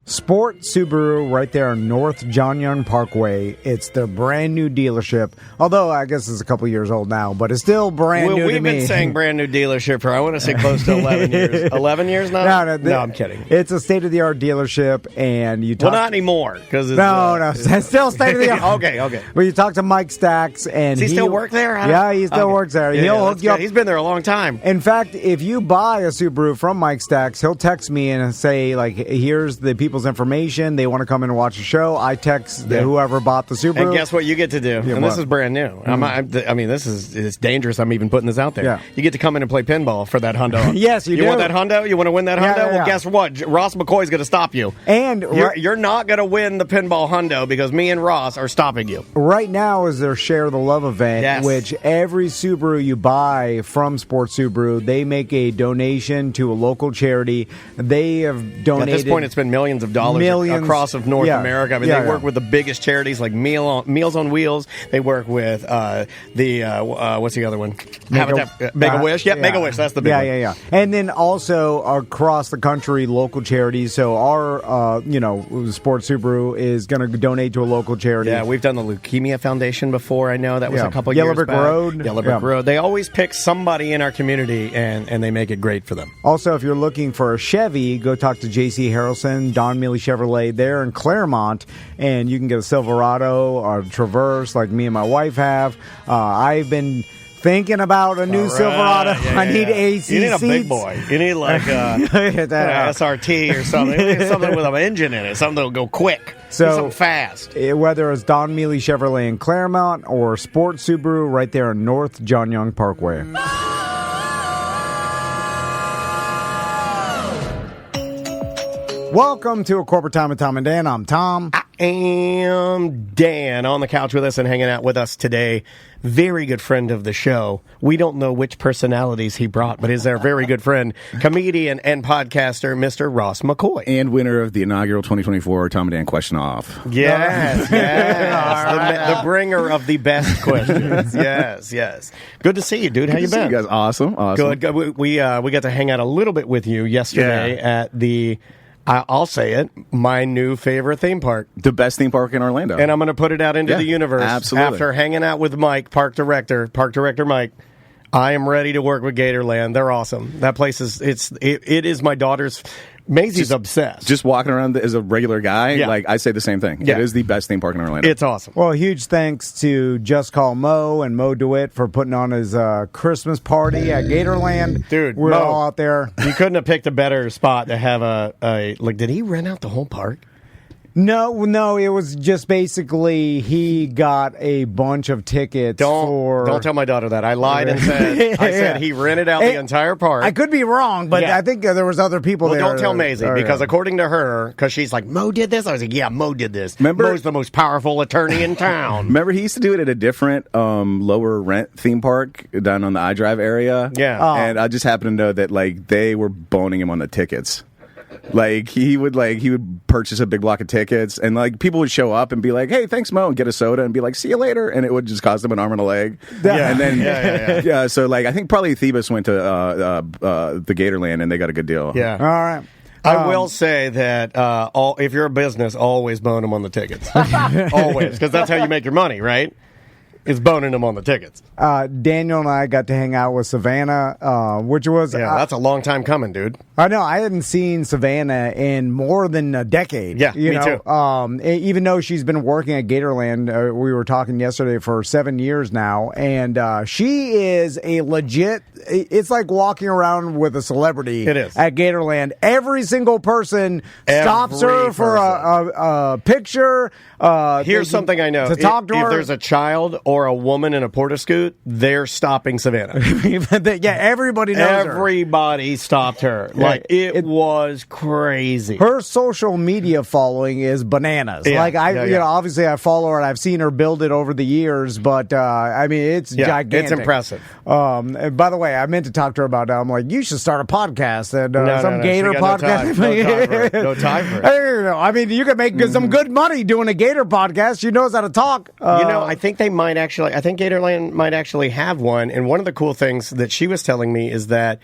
Sport Subaru right there on North John Young Parkway. It's their brand new dealership. Although I guess it's a couple years old now, but it's still brand new to me. We've been saying brand new dealership for, I want to say, close to 11 years. 11 years now? No, I'm kidding. It's a state-of-the-art dealership, and you talk... Well, not anymore. No, it's still state-of-the-art. Okay. Well, you talk to Mike Stacks, and Does he still work there? Yeah, he still works there. He'll hook you up. He's been there a long time. In fact, if you buy a Subaru from Mike Stacks, he'll text me and say, like, here's the people's information. They want to come in and watch the show. I text whoever bought the Subaru. And guess what you get to do? Yeah, and this is brand new. I mean, it's dangerous. I'm even putting this out there. Yeah. You get to come in and play pinball for that hundo. Yes, you do. You want that hundo? You want to win that hundo? Yeah. Well, guess what? Ross McCoy's going to stop you. And you're not going to win the pinball hundo because me and Ross are stopping you. Right now is their Share the Love event, which every Subaru you buy from Sport Subaru, they make a donation to a local charity. They have donated... At this point, it's been millions of dollars across of North America. I mean, they work with the biggest charities like Meals on Wheels. They work with what's the other one? Make-A-Wish. Make-A-Wish. That's the big one. Yeah. And then also across the country, local charities. So our, Sport Subaru is going to donate to a local charity. Yeah, we've done the Leukemia Foundation before. I know that was a couple years back. Yellow Brick Road. They always pick somebody in our community and they make it great for them. Also, if you're looking for a Chevy, go talk to J.C. Harrelson, Don Mealy Chevrolet there in Claremont, and you can get a Silverado or a Traverse like me and my wife have. I've been thinking about a new Silverado. I need AC You need a seats. big boy. You need like a SRT or something. You need something with an engine in it. Something that'll go quick. Something fast. Whether it's Don Mealy Chevrolet in Claremont or Sport Subaru right there on North John Young Parkway. Welcome to A Corporate Time with Tom and Dan. I'm Tom. I am Dan. On the couch with us and hanging out with us today, very good friend of the show. We don't know which personalities he brought, but is our very good friend, comedian and podcaster, Mr. Ross McCoy. And winner of the inaugural 2024 Tom and Dan Question Off. Yes. The bringer of the best questions. Yes. Good to see you, dude. How you been? You guys, awesome. Good. We got to hang out a little bit with you yesterday at the... I'll say it, my new favorite theme park. The best theme park in Orlando. And I'm going to put it out into the universe. Absolutely. After hanging out with Mike, Park Director Mike, I am ready to work with Gatorland. They're awesome. That place it is my daughter's... Maisie's obsessed. Just walking around as a regular guy, I say the same thing. Yeah. It is the best theme park in Orlando. It's awesome. Well, huge thanks to Just Call Mo and Mo DeWitt for putting on his Christmas party at Gatorland. Dude, we're Mo, all out there. You couldn't have picked a better spot to have did he rent out the whole park? No, it was just basically he got a bunch of tickets Don't tell my daughter that. I lied and said he rented out the entire park. I could be wrong, but I think there was other people there. Well, don't tell Maisie, because according to her, because she's like, Mo did this? I was like, yeah, Mo did this. Mo's the most powerful attorney in town. Remember, he used to do it at a different lower rent theme park down on the iDrive area? Yeah. And I just happen to know that, they were boning him on the tickets. He would purchase a big block of tickets, and people would show up and be like, "Hey, thanks, Mo," and get a soda and be like, "See you later," and it would just cost them an arm and a leg. And then so I think probably Thebus went to the Gatorland and they got a good deal. Yeah, all right. I will say that if you're a business, always bone them on the tickets, always, because that's how you make your money, right? Is boning them on the tickets. Daniel and I got to hang out with Savannah, which was... that's a long time coming, dude. I know. I hadn't seen Savannah in more than a decade. Yeah, me too. Even though she's been working at Gatorland, we were talking yesterday, for 7 years now, and she is a legit... It's like walking around with a celebrity. It is. At Gatorland. Every single person stops her for a picture. Here's something I know. To talk to her. If there's a child or a woman in a porta-scoot, they're stopping Savannah. Everybody knows her. Everybody stopped her. It was crazy. Her social media following is bananas. Yeah, obviously I follow her and I've seen her build it over the years, but it's gigantic. It's impressive. And by the way, I meant to talk to her about that. I'm like, you should start a podcast and Gator podcast. No time for it. I mean, you can make some good money doing a Gator podcast. She knows how to talk. I think they might actually. I think Gatorland might actually have one. And one of the cool things that she was telling me is that,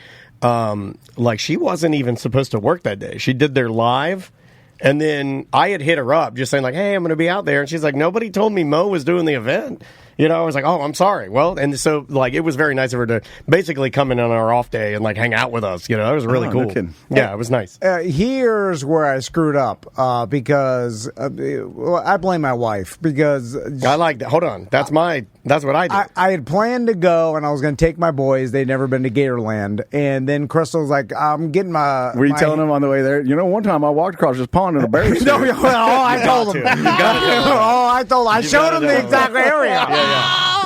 she wasn't even supposed to work that day. She did their live. And then I had hit her up just saying like, hey, I'm going to be out there. And she's like, nobody told me Mo was doing the event. You know, I was like, oh, I'm sorry. Well, and so, like, it was very nice of her to basically come in on our off day and, like, hang out with us. You know, it was really cool. No yeah, it was nice. Here's where I screwed up because I blame my wife because I like that. Hold on. That's what I did. I had planned to go and I was going to take my boys. They'd never been to Gatorland. And then Crystal was like, I'm getting my... Were you telling them on the way there? You know, one time I walked across this pond in a bear suit. No, I told them. I showed them the exact area.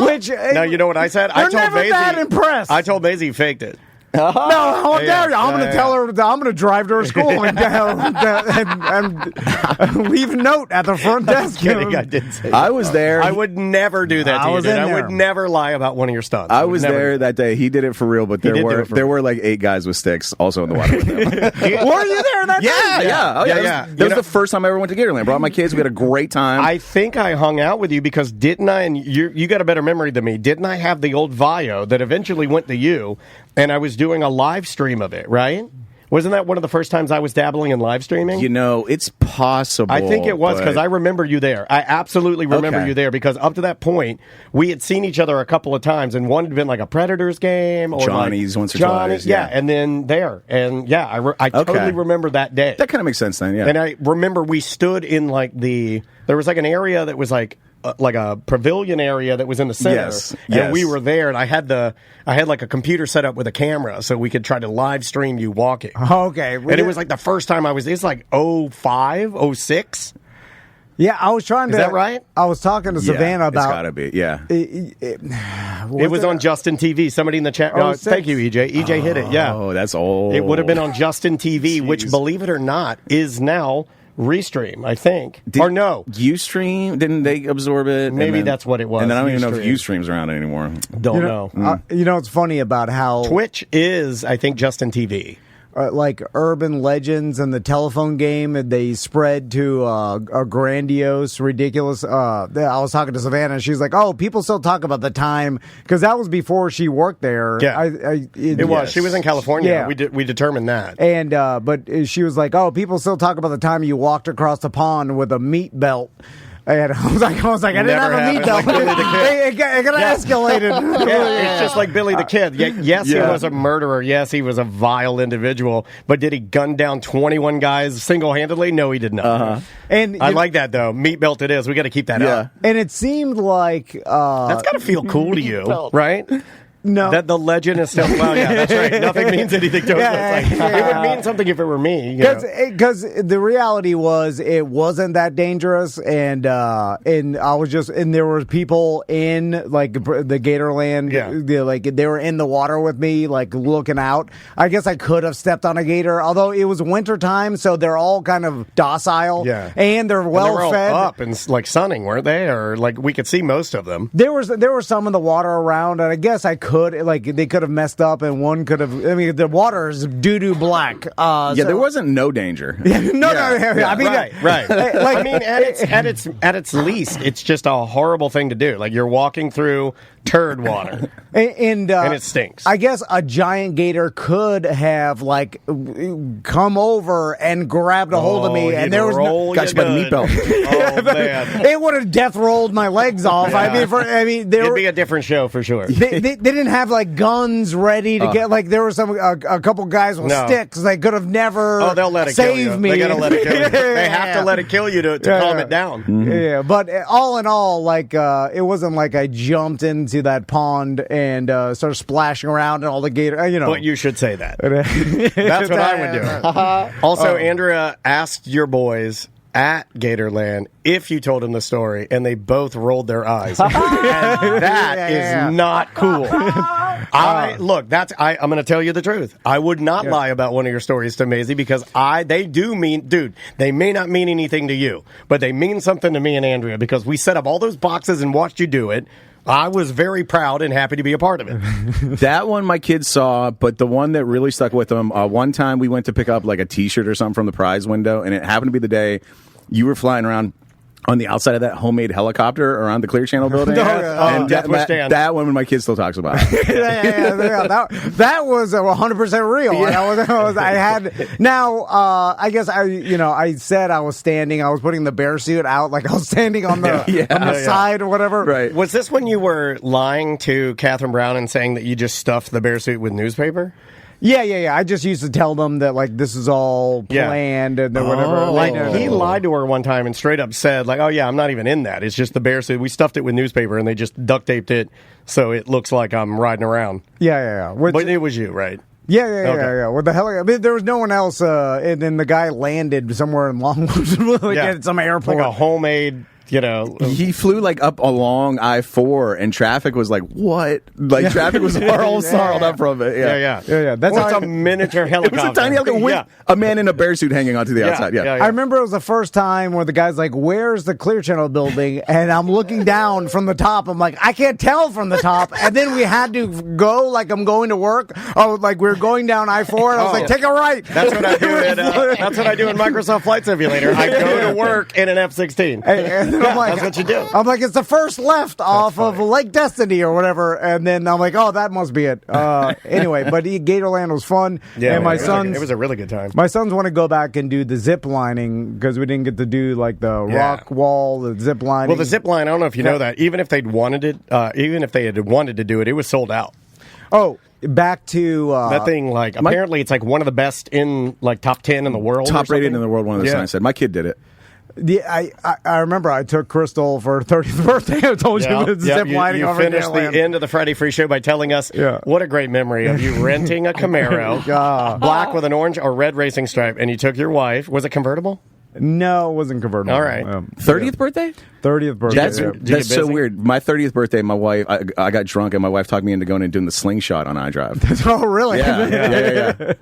Which now you know what I said? I told never Maisie, that impressed. I told Maisie he faked it. No, how dare you? I'm going to tell her. I'm going to drive to her school and leave a note at the front desk. I did say I was there. I would never do that to you, dude. I would never lie about one of your stunts. I was there that day. He did it for real, but there were like 8 guys with sticks also in the water with him. Were you there that day? Yeah. That was the first time I ever went to Gatorland. Brought my kids. We had a great time. I think I hung out with you because didn't I, and you got a better memory than me, didn't I have the old Vio that eventually went to you, and I was doing a live stream of it, right? Wasn't that one of the first times I was dabbling in live streaming? You know, it's possible. I think it was because I remember you there. I absolutely remember you there because up to that point, we had seen each other a couple of times, and one had been like a Predators game or Johnny's once or twice. Yeah, and then there. And yeah, I totally remember that day. That kind of makes sense then, yeah. And I remember we stood in like there was like an area that was like a pavilion area that was in the center. Yes. And we were there, and I had like a computer set up with a camera so we could try to live stream you walking. Okay. And it was like the first time it's like 05, 06. Yeah, I was trying to... Is that right? I was talking to Savannah about... It's gotta be, yeah. It was on Justin TV. Somebody in the chat... thank you, EJ. EJ hit it, yeah. Oh, that's old. It would have been on Justin TV, which, believe it or not, is now... Restream, I think. Or no. Ustream? Didn't they absorb it? Maybe that's what it was. And then I don't even know if Ustream's around anymore. Don't know. You know what's funny about how... Twitch is, I think, Justin TV. Like urban legends and the telephone game, they spread to a grandiose, ridiculous. I was talking to Savannah, and she's like, "Oh, people still talk about the time because that was before she worked there." Yeah, it was. She was in California. Yeah. We determined that. And but she was like, "Oh, people still talk about the time you walked across the pond with a meat belt." I was like, I didn't have a meat belt. It got escalated. It's just like Billy the Kid. Yes, he was a murderer. Yes, he was a vile individual. But did he gun down 21 guys single-handedly? No, he did not. And I like that, though. Meat belt it is. We got to keep that up. And it seemed like... that's got to feel cool to you, right? No. That the legend is still... Well, yeah, that's right. Nothing means anything to us. It would mean something if it were me. Because the reality was it wasn't that dangerous, and I was just... And there were people in, like, the Gatorland. Yeah. They were in the water with me, like, looking out. I guess I could have stepped on a gator, although it was wintertime, so they're all kind of docile. Yeah. And they're well-fed. They were all up and, like, sunning, weren't they? Or, like, we could see most of them. There was some in the water around, and I guess I could, they could have messed up, and one could have. I mean, the water is doo-doo black. There wasn't no danger. No. I mean, right. I mean, at its least, it's just a horrible thing to do. Like you're walking through turd water, and it stinks. I guess a giant gator could have come over and grabbed a hold of me, and there was got you by the meat belt. Oh man, it would have death rolled my legs off. Yeah. It'd be a different show for sure. They didn't have guns ready to get. There were a couple guys with sticks. They could have never. Oh, they'll let it save kill you. me. They gotta let it kill you. They have to let it kill you to calm it down. Mm-hmm. Yeah, but all in all, it wasn't like I jumped into that pond and started splashing around and all the gator. But you should say that. That's what I would do. Also, Andrea asked your boys at Gatorland if you told them the story, and they both rolled their eyes. And that is not cool. I'm going to tell you the truth. I would not lie about one of your stories to Maisie because they may not mean anything to you, but they mean something to me and Andrea because we set up all those boxes and watched you do it. I was very proud and happy to be a part of it. That one my kids saw, but the one that really stuck with them, one time we went to pick up like a T-shirt or something from the prize window, and it happened to be the day you were flying around on the outside of that homemade helicopter around the Clear Channel building. And Death Wish Dan. That one my kid still talks about. That was 100% real. Yeah. I had now. I guess I said I was standing. I was putting the bear suit out, like I was standing on the side or whatever. Right. Was this when you were lying to Catherine Brown and saying that you just stuffed the bear suit with newspaper? Yeah. I just used to tell them that like this is all planned and whatever. He lied to her one time and straight up said like, "Oh yeah, I'm not even in that. It's just the bear suit. We stuffed it with newspaper and they just duct taped it so it looks like I'm riding around." Yeah. But it was you, right? Yeah. What the hell? I mean, there was no one else, and then the guy landed somewhere in Longwood, at some airport, like a homemade. He flew like up along I-4 and traffic was like, what? Like traffic was all snarled up from it. Yeah. That's a miniature helicopter. It was a tiny helicopter with a man in a bear suit hanging onto the outside. Yeah. I remember it was the first time where the guy's like, where's the Clear Channel building? And I'm looking down from the top. I'm like, I can't tell from the top. And then we had to go like I'm going to work. Oh, like we were going down I-4 and I was like, take a right. That's what I do. That's what I do in Microsoft Flight Simulator. I go to work in an F-16. And I'm like, that's what you do. I'm like, it's the first left off of Lake Destiny or whatever. And then I'm like, oh, that must be it. Anyway, but Gatorland was fun. Yeah, and it was a really good time. My sons want to go back and do the zip lining because we didn't get to do like the rock wall, the zip lining. Well, the zip line, I don't know if you know that. Even if they had wanted to do it, it was sold out. Oh, back to that thing. Like apparently, it's like one of the best in like top 10 in the world. Top rated in the world. One of the signs said. My kid did it. I remember I took Crystal for her 30th birthday. I told you zip lining over You finished the end of the Friday Free Show by telling us what a great memory of you renting a Camaro, black with an orange or red racing stripe, and you took your wife. Was it convertible? No, it wasn't convertible. All right. 30th birthday? 30th birthday. That's so weird. My 30th birthday, my wife, I got drunk, and my wife talked me into going and doing the slingshot on iDrive. Oh, really? Yeah.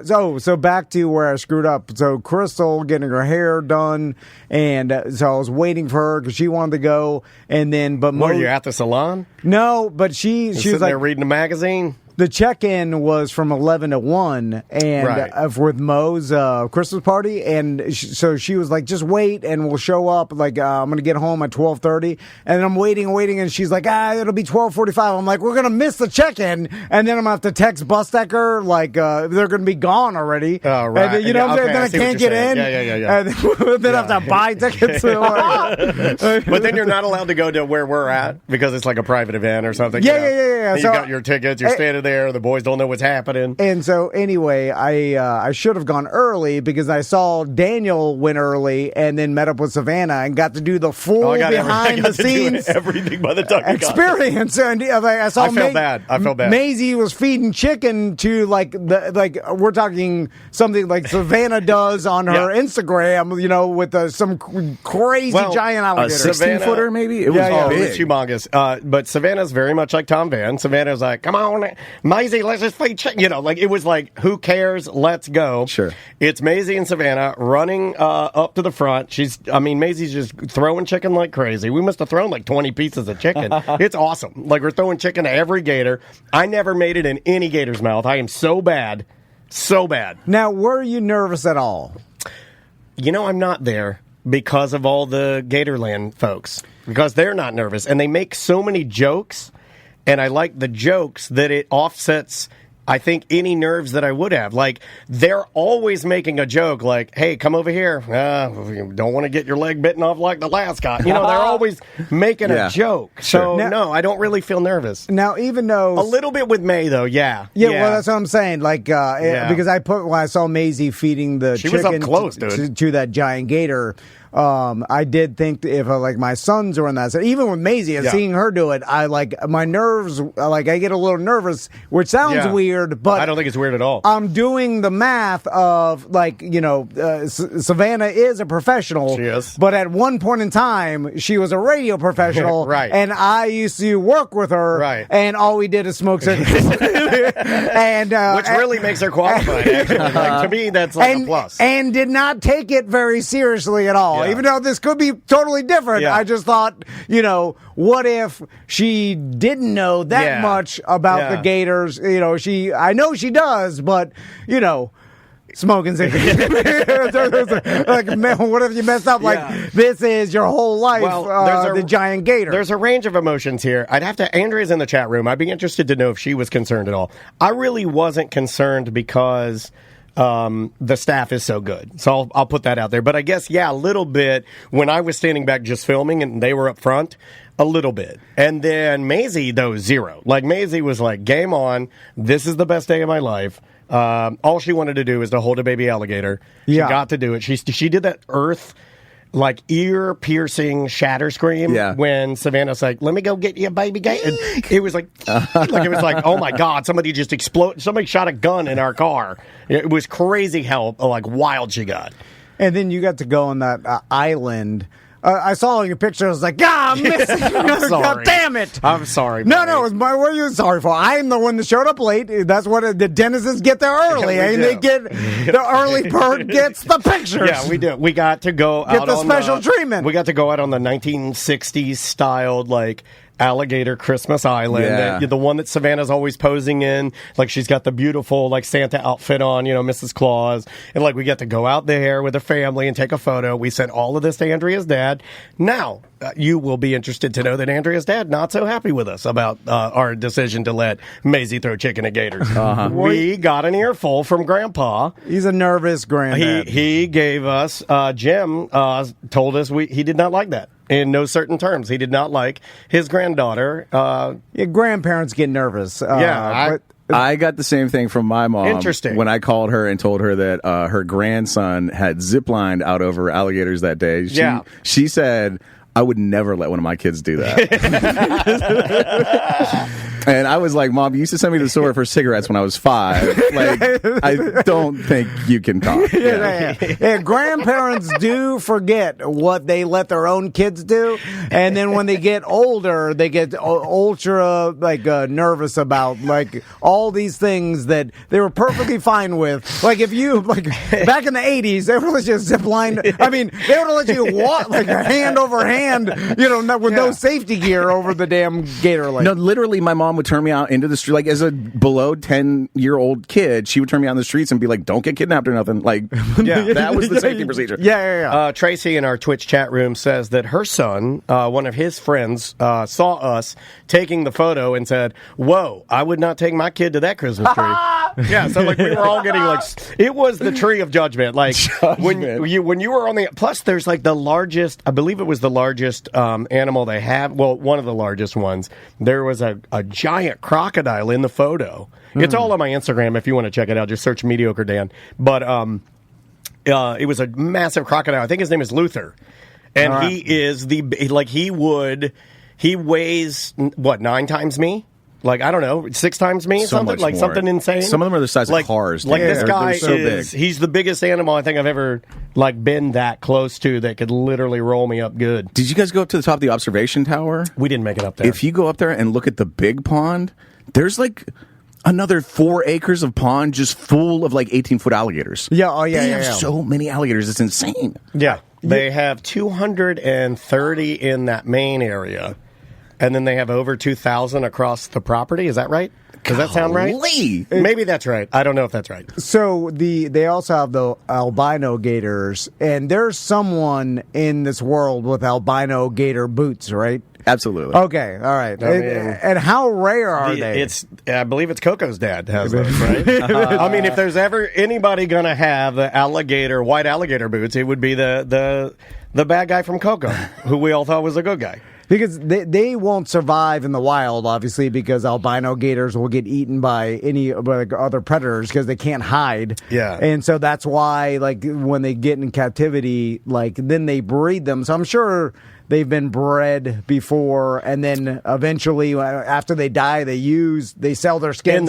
So back to where I screwed up. So Crystal getting her hair done, and so I was waiting for her because she wanted to go, and then were you at the salon? No, but she was sitting like there reading a magazine. The check-in was from 11 to 1 and with Mo's Christmas party, and so she was like, just wait and we'll show up, like I'm going to get home at 12:30, and I'm waiting, and she's like, it'll be 12:45. I'm like, we're going to miss the check-in, and then I'm going to have to text Busdecker, like they're going to be gone already. Oh, right. And then, what I'm saying? Then I can't get in. Yeah. And then I have to buy tickets. But then you're not allowed to go to where we're at because it's like a private event or something. Yeah. You got your tickets, you're standing there, the boys don't know what's happening. And so anyway, I should have gone early because I saw Daniel went early and then met up with Savannah and got to do the full behind the scenes everything by the time experience. And I saw I felt bad. Maisie was feeding chicken to we're talking something like Savannah does on her Instagram, with some crazy giant alligator. 16-footer maybe? It was big. It was humongous. But Savannah's very much like Tom Van. Savannah's like, come on, Maisie, let's just feed chicken. It was like, who cares? Let's go. Sure. It's Maisie and Savannah running up to the front. Maisie's just throwing chicken like crazy. We must have thrown like 20 pieces of chicken. It's awesome. Like, we're throwing chicken to every gator. I never made it in any gator's mouth. I am so bad. So bad. Now, were you nervous at all? I'm not there because of all the Gatorland folks. Because they're not nervous. And they make so many jokes. And I like the jokes that it offsets, I think, any nerves that I would have. Like, they're always making a joke like, hey, come over here. Don't want to get your leg bitten off like the last guy. They're always making a joke. So, no, I don't really feel nervous. Now, even though... A little bit with May, though, yeah. Yeah, well, that's what I'm saying. Like, because when I saw Maisie feeding the chicken was up close, dude. To that giant gator... I did think if my sons were in that, even with Maisie and seeing her do it, my nerves, I get a little nervous, which sounds weird, but I don't think it's weird at all. I'm doing the math of Savannah is a professional. She is. But at one point in time, she was a radio professional. Right. And I used to work with her. Right. And all we did is smoke cigarettes. Which really makes her qualified, actually. To me, that's a plus. And did not take it very seriously at all. Even though this could be totally different, I just thought, what if she didn't know that much about the Gators? I know she does, but smoking cigarettes. Like, man, what if you messed up? Like, this is your whole life, the giant gator. There's a range of emotions here. I'd have to, Andrea's in the chat room. I'd be interested to know if she was concerned at all. I really wasn't concerned because the staff is so good. So I'll put that out there. But I guess, a little bit when I was standing back just filming and they were up front, a little bit. And then Maisie, though, zero. Like, Maisie was like, game on. This is the best day of my life. All she wanted to do is to hold a baby alligator. She got to do it. She did that earth, like, ear-piercing shatter scream when Savannah's like, let me go get you a baby gator. And it was like, oh, my God, somebody just exploded. Somebody shot a gun in our car. It was crazy how, wild she got. And then you got to go on that island. I saw your picture. I was like, I'm missing. God damn it. I'm sorry. No, what are you sorry for? I'm the one that showed up late. That's what the denizens get there early. And they get the early bird gets the pictures. Yeah, we do. We got to go get the special treatment. We got to go out on the 1960s styled, like, alligator Christmas Island, the one that Savannah's always posing in. Like, she's got the beautiful, like, Santa outfit on, Mrs. Claus. And, like, we get to go out there with her family and take a photo. We sent all of this to Andrea's dad. Now, you will be interested to know that Andrea's dad not so happy with us about our decision to let Maisie throw chicken at gators. We got an earful from Grandpa. He's a nervous granddad. He gave us, Jim told us he did not like that. In no certain terms. He did not like his granddaughter. Grandparents get nervous. I got the same thing from my mom. Interesting. When I called her and told her that her grandson had ziplined out over alligators that day. She said, I would never let one of my kids do that. And I was like, Mom, you used to send me to the store for cigarettes when I was 5. Like, I don't think you can talk. Grandparents do forget what they let their own kids do. And then when they get older, they get ultra, nervous about, like, all these things that they were perfectly fine with. Like, if you, back in the 80s, they would just zip line. I mean, they would let you walk, like, hand over hand, with no safety gear over the damn gator lake. No, literally, my mom would turn me out into the street. Like, as a below 10-year-old kid, she would turn me out in the streets and be like, don't get kidnapped or nothing. Like, that was the safety procedure. Tracy in our Twitch chat room says that her son, one of his friends, saw us taking the photo and said, whoa, I would not take my kid to that Christmas tree. So, like, we were all getting, like, it was the tree of judgment. Like, when you were on the, plus there's, like, the largest, I believe it was the largest animal they have. Well, one of the largest ones. There was a giant crocodile in the photo. It's all on my Instagram if you want to check it out. Just search Mediocre Dan. But it was a massive crocodile. I think his name is Luther. And he is he weighs, 9 times me? Like, I don't know, 6 times me? Something like more. Something insane. Some of them are the size of cars. Like, this guy he's the biggest animal I think I've ever, been that close to that could literally roll me up good. Did you guys go up to the top of the observation tower? We didn't make it up there. If you go up there and look at the big pond, there's, another 4 acres of pond just full of, 18-foot alligators. They have so many alligators. It's insane. Yeah. They have 230 in that main area. And then they have over 2,000 across the property. Is that right? Does that sound right? Maybe that's right. I don't know if that's right. So they also have the albino gators, and there's someone in this world with albino gator boots, right? Absolutely. Okay, all right. And how rare are they? I believe it's Coco's dad has those, right? I mean, if there's ever anybody going to have the white alligator boots, it would be the bad guy from Coco, who we all thought was a good guy. Because they won't survive in the wild, obviously, because albino gators will get eaten by other predators because they can't hide. Yeah. And so that's why, when they get in captivity, then they breed them. So I'm sure they've been bred before, and then eventually, after they die, they sell their skin.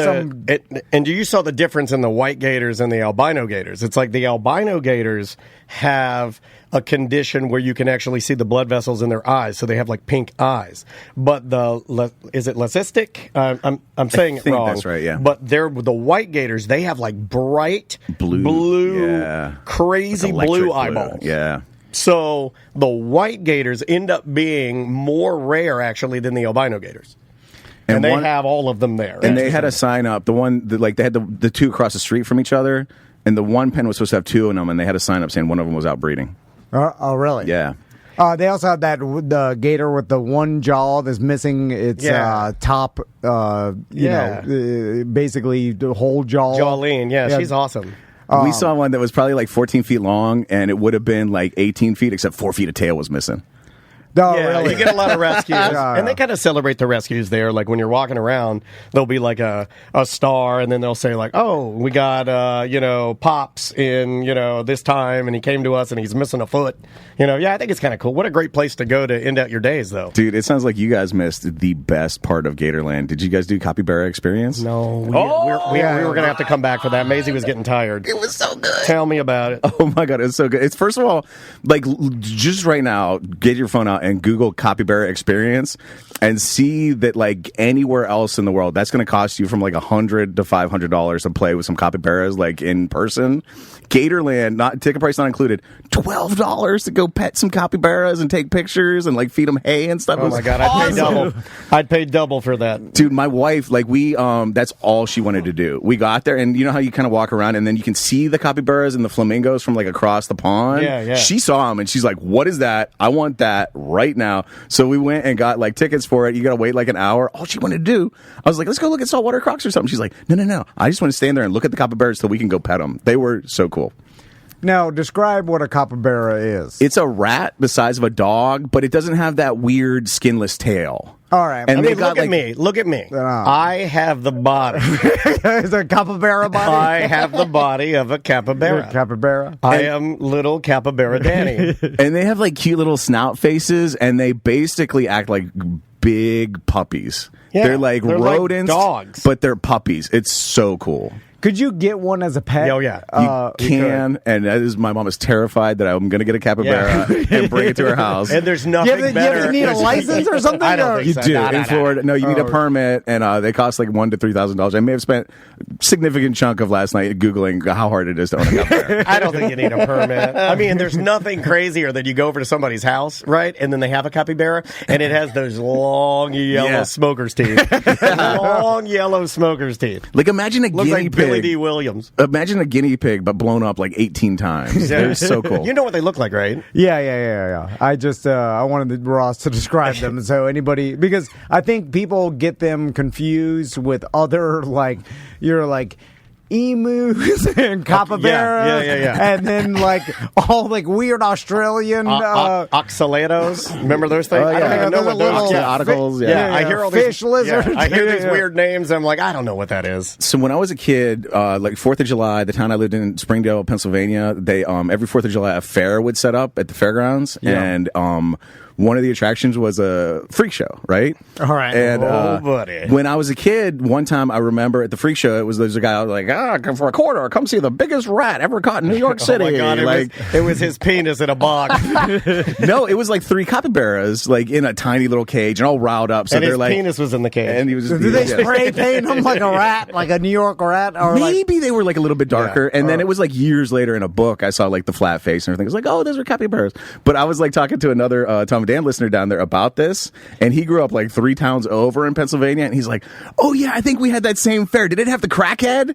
And you saw the difference in the white gators and the albino gators. It's like the albino gators have a condition where you can actually see the blood vessels in their eyes, so they have pink eyes. But is it leucistic? I'm saying it wrong. That's right. Yeah. But the white gators. They have bright blue, crazy blue eyeballs. Yeah. So the white gators end up being more rare actually than the albino gators. And they have all of them there. And they had a sign up. The one that, they had the 2 across the street from each other. and the one pen was supposed to have two in them, and they had a sign up saying one of them was outbreeding. Oh, really? Yeah. They also have the gator with the one jaw that's missing its top, basically the whole jaw. Jolene, she's awesome. We saw one that was probably like 14 feet long, and it would have been like 18 feet, except 4 feet of tail was missing. No, yeah, really. you get a lot of rescues. And they kind of celebrate the rescues there. Like when you're walking around, there'll be like a star, and then they'll say like, oh, we got, Pops in, this time, and he came to us, and he's missing a foot. I think it's kind of cool. What a great place to go to end out your days, though. Dude, it sounds like you guys missed the best part of Gatorland. Did you guys do Capybara Experience? No. We were going to have to come back for that. Maisie was getting tired. It was so good. Tell me about it. Oh, my God. It's so good. It's, first of all, like, just right now, get your phone out and Google Capybara Experience and see that, like, anywhere else in the world, that's going to cost you from like $100 to $500 to play with some capybaras, like in person. Gatorland, ticket price not included, $12 to go pet some capybaras and take pictures and like feed them hay and stuff. Oh my God, I'd pay double for that. Dude, my wife, like that's all she wanted to do. We got there, and you know how you kind of walk around and then you can see the capybaras and the flamingos from like across the pond? Yeah. She saw them and she's like, what is that? I want that right now. So we went and got like tickets for it. You got to wait like an hour. All she wanted to do, I was like, let's go look at saltwater crocs or something. She's like, no. I just want to stand there and look at the capybaras so we can go pet them. They were so cool. Now, describe what a capybara is. It's a rat the size of a dog, but it doesn't have that weird skinless tail. All right. And look at me. I have the body. Is it a capybara body? I have the body of a capybara. Capybara. I am little capybara Danny. And they have like cute little snout faces, and they basically act like big puppies. Yeah, they're like rodents, like dogs, but they're puppies. It's so cool. Could you get one as a pet? Oh, yeah. You can, and that is, my mom is terrified that I'm going to get a capybara and bring it to her house. And there's nothing better. You need a license or something? I don't think you so. do. In Florida, no, you need a permit, and they cost like $1,000 to $3,000. I may have spent a significant chunk of last night Googling how hard it is to own a capybara. I don't think you need a permit. I mean, there's nothing crazier than you go over to somebody's house, right, and then they have a capybara, and it has those long yellow smoker's teeth. Long yellow smoker's teeth. Like, imagine a Looks guinea like pig. Billy D. Williams. Imagine a guinea pig, but blown up like 18 times. They're so cool. You know what they look like, right? Yeah. I just I wanted Ross to describe them, so anybody, because I think people get them confused with other emus and capybaras, and then like all like weird Australian oxalatos. Remember those things? I don't even know what those articles. I hear all these fish lizards. I hear these weird names. I'm like, I don't know what that is. So when I was a kid, like 4th of July, the town I lived in, Springdale, Pennsylvania, they every 4th of July a fair would set up at the fairgrounds, and one of the attractions was a freak show, right? All right. And buddy. When I was a kid, one time I remember at the freak show, there's a guy like, come for a quarter, come see the biggest rat ever caught in New York City. Oh my God, it was his penis in a box. No, it was like 3 capybaras, like in a tiny little cage, and all riled up. So and they're his like, penis was in the cage. And he was just, did they spray paint him like a rat, like a New York rat? Or maybe they were like a little bit darker. And then it was like years later in a book, I saw like the flat face and everything. I was like, oh, those are capybaras. But I was like talking to another Tom and Dan listener down there about this, and he grew up like 3 towns over in Pennsylvania, and he's like, oh yeah, I think we had that same fair. Did it have the crackhead?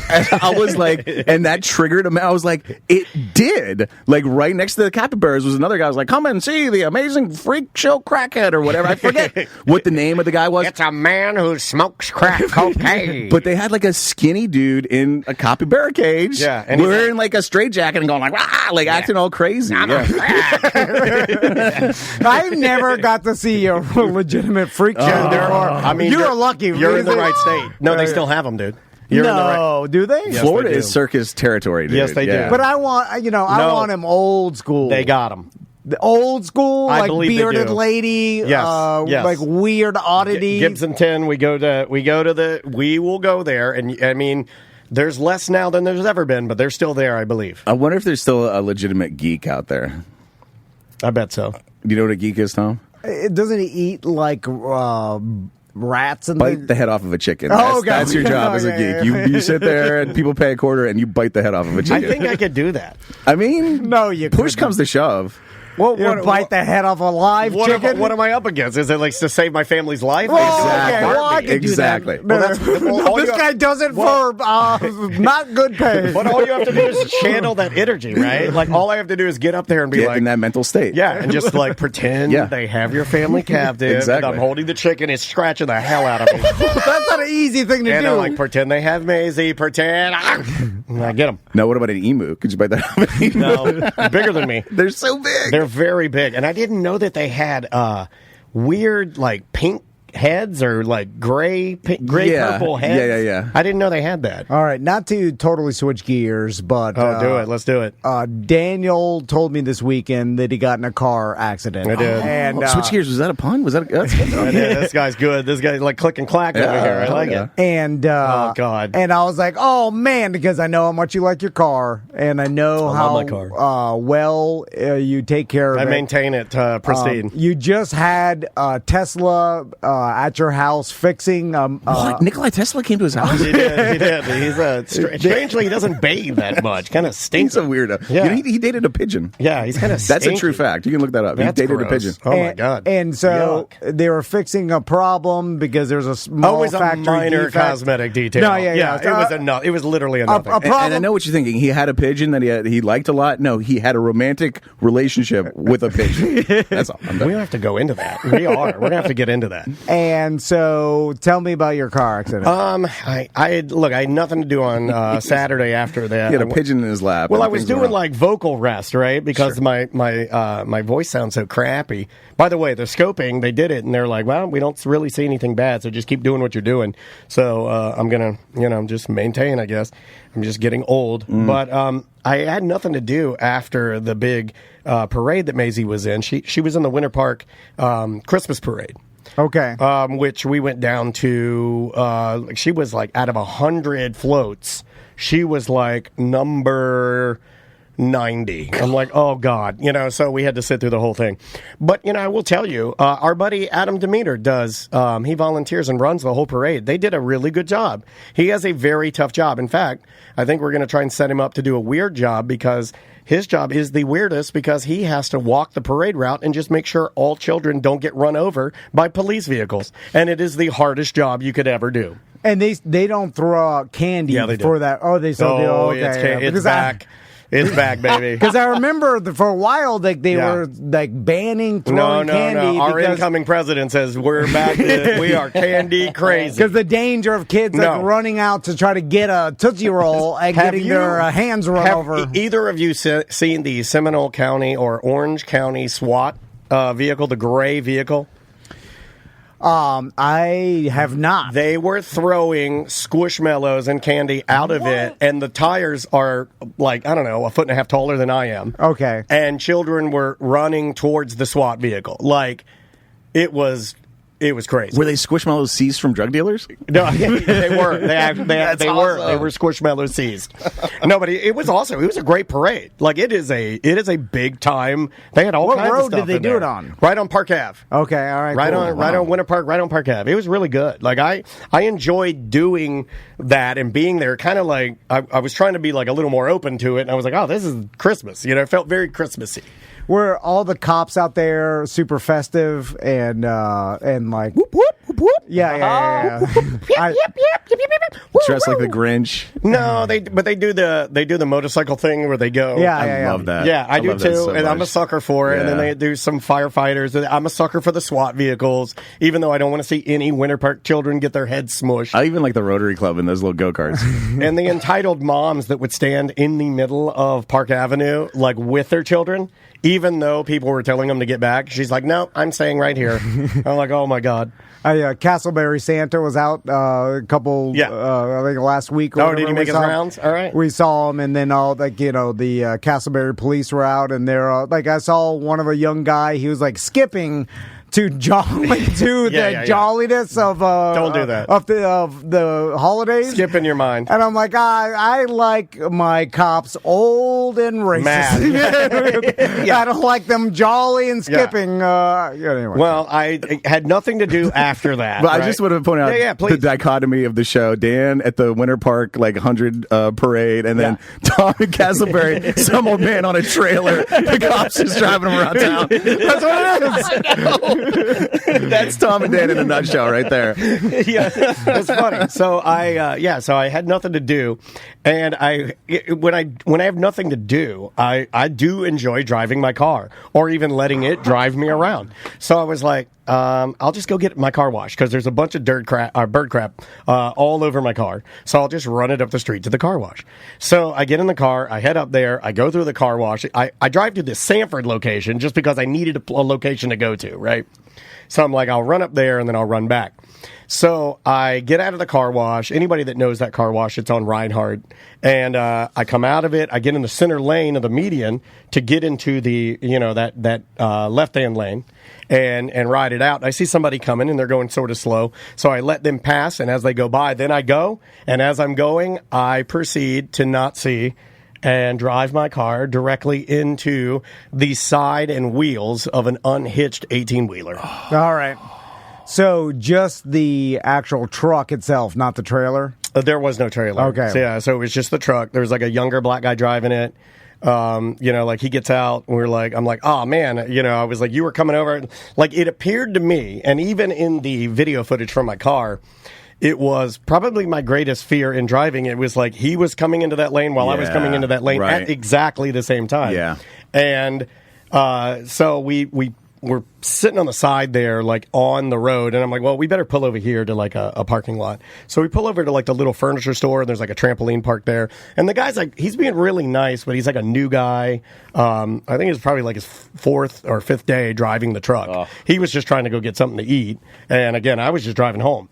And I was like, and that triggered him. I was like, it did. Like right next to the capybaras was another guy. I was like, come and see the amazing freak show crackhead or whatever. I forget what the name of the guy was. It's a man who smokes crack cocaine. But they had like a skinny dude in a capybara cage, and wearing like a straitjacket and going like, acting all crazy. I never got to see a legitimate freak show. I mean, you're lucky. You're in the right state. No, they still have them, dude. Do they? Yes, Florida they do. is circus territory, dude. Yes, they do. But I want, I want him old school. They got them. The old school, I like believe they bearded do. lady, Yes. like weird oddities. Gibson 10. We will go there, and I mean, there's less now than there's ever been, but they're still there, I believe. I wonder if there's still a legitimate geek out there. I bet so. Do you know what a geek is, Tom? Doesn't he eat like rats and bite the head off of a chicken. Oh, that's your job as a geek. You sit there and people pay a quarter and you bite the head off of a chicken. I think I could do that. I mean, no, you push couldn't. comes to shove. Well, bite the head off a live chicken. What am I up against? Is it like to save my family's life? Okay, well, I can Exactly. do that. This guy does it for not good pay. But all you have to do is channel that energy, right? Like, all I have to do is get up there and be Get like, in that mental state. yeah, and just like pretend they have your family captive. Exactly. And I'm holding the chicken. It's scratching the hell out of me. That's not an easy thing to And do. I'm like, pretend they have Maisie. Pretend. And I get them. No, what about an emu? Could you bite that off? No, bigger than me. They're so big. They're very big. And I didn't know that they had weird, like, pink heads or like gray purple heads. Yeah. I didn't know they had that. All right, not to totally switch gears, but do it. Let's do it. Daniel told me this weekend that he got in a car accident. I did. And Switch gears. Was that a pun? Was that? That's good. I did. This guy's good. This guy's like click and clack over here. I like it. And oh God. And I was like, oh man, because I know how much you like your car, and I know how love my car. Well you take care of it. I maintain it pristine. You just had Tesla at your house fixing. What? Nikolai Tesla came to his house? He did. He's strangely, he doesn't bathe that much. Kind of stinks. He's a weirdo. Yeah. You know, he dated a pigeon. Yeah, he's kind of That's a true fact. You can look that up. That's he dated gross. a pigeon. Oh my God. And so Yuck. they were fixing a problem because there's a small Always a factory minor defect. cosmetic detail. No, yeah. It was enough. It was literally enough. A problem. And I know what you're thinking. He had a pigeon that he liked a lot. No, he had a romantic relationship with a pigeon. That's all. We don't have to go into that. We are. We're gonna have to get into that. And so, tell me about your car accident. I had nothing to do on Saturday after that. He had a pigeon in his lap. Well, and I was things were doing wrong. like vocal rest, right? Because Sure. my voice sounds so crappy. By the way, the scoping, they did it, and they're like, well, we don't really see anything bad, so just keep doing what you're doing. So I'm gonna, just maintain, I guess. I'm just getting old, but I had nothing to do after the big parade that Maisie was in. She was in the Winter Park Christmas parade. Okay. Which we went down to. She was like out of 100 floats. She was like number 90. I'm like, oh God, so we had to sit through the whole thing. But, I will tell you, our buddy Adam Demeter does, he volunteers and runs the whole parade. They did a really good job. He has a very tough job. In fact, I think we're going to try and set him up to do a weird job because his job is the weirdest because he has to walk the parade route and just make sure all children don't get run over by police vehicles. And it is the hardest job you could ever do. And they don't throw out candy Yeah, they do. for that. Oh, they still do. Okay. It's back. It's back, baby. Because I remember for a while, like they were like banning throwing candy. No. Our because, incoming president says we're back. We are candy crazy. Because the danger of kids like running out to try to get a Tootsie Roll and getting their hands run over. Either of you seen the Seminole County or Orange County SWAT vehicle, the gray vehicle? I have not. They were throwing Squishmallows and candy out of it, and the tires are like, I don't know, 1.5 feet taller than I am. Okay. And children were running towards the SWAT vehicle. Like, it was crazy. Were they Squishmallows seized from drug dealers? No, they were. They were. Awesome. They were Squishmallows seized. No, but it was awesome. It was a great parade. Like it is a big time. They had all kinds of stuff. What road did they do it on? Right on Park Ave. Okay, all right. Right cool. on Winter Park. Right on Park Ave. It was really good. Like I enjoyed doing that and being there. Kind of like I was trying to be like a little more open to it. And I was like, oh, this is Christmas. It felt very Christmassy. Were all the cops out there super festive and like whoop whoop whoop whoop? Yeah. Dressed like the Grinch. No, they do the motorcycle thing where they go. I love that. Yeah, I do love that too, so and I'm a much. sucker for it. Yeah. And then they do some firefighters. And I'm a sucker for the SWAT vehicles, even though I don't want to see any Winter Park children get their heads smushed. I even like the Rotary Club and those little go-karts. And the entitled moms that would stand in the middle of Park Avenue, like with their children, even though people were telling them to get back. She's like, no, I'm staying right here. I'm like, oh my God. Castleberry Santa was out a couple, I think last week. Or did he make his rounds? All right. We saw him, and then all the Castleberry police were out, and they're like, I saw one of a young guy. He was like skipping to jolly to the jolliness of don't do that of the holidays. Skip in your mind. And I'm like, I like my cops old and racist. I don't like them jolly and skipping. Anyway. Well, I had nothing to do after that. But I just want to point out the dichotomy of the show. Dan at the Winter Park 100 parade, and then Tom in Castleberry, some old man on a trailer. The cops just driving him around town. That's what it is. That's Tom and Dan in a nutshell right there. Yeah, that's funny. So I had nothing to do, and when I have nothing to do, I do enjoy driving my car or even letting it drive me around. So I was like, I'll just go get my car washed because there's a bunch of bird crap all over my car. So I'll just run it up the street to the car wash. So I get in the car, I head up there, I go through the car wash. I drive to the Sanford location just because I needed a location to go to, right? So I'm like, I'll run up there and then I'll run back. So I get out of the car wash. Anybody that knows that car wash, it's on Reinhardt. And I come out of it. I get in the center lane of the median to get into the, that left-hand lane and ride it out. I see somebody coming and they're going sort of slow. So I let them pass. And as they go by, then I go. And as I'm going, I proceed to not see and drive my car directly into the side and wheels of an unhitched 18-wheeler. All right. So just the actual truck itself, not the trailer? There was no trailer. Okay. So it was just the truck. There was a younger black guy driving it. He gets out and I'm like, oh man, I was like, you were coming over. Like it appeared to me, and even in the video footage from my car, it was probably my greatest fear in driving. It was like he was coming into that lane while I was coming into that lane at exactly the same time. Yeah. And so we were sitting on the side there, on the road, and I'm like, well, we better pull over here to a parking lot. So we pull over to the little furniture store, and there's a trampoline park there. And the guy's he's being really nice, but he's a new guy. I think it's probably his fourth or fifth day driving the truck. Oh. He was just trying to go get something to eat. And again, I was just driving home.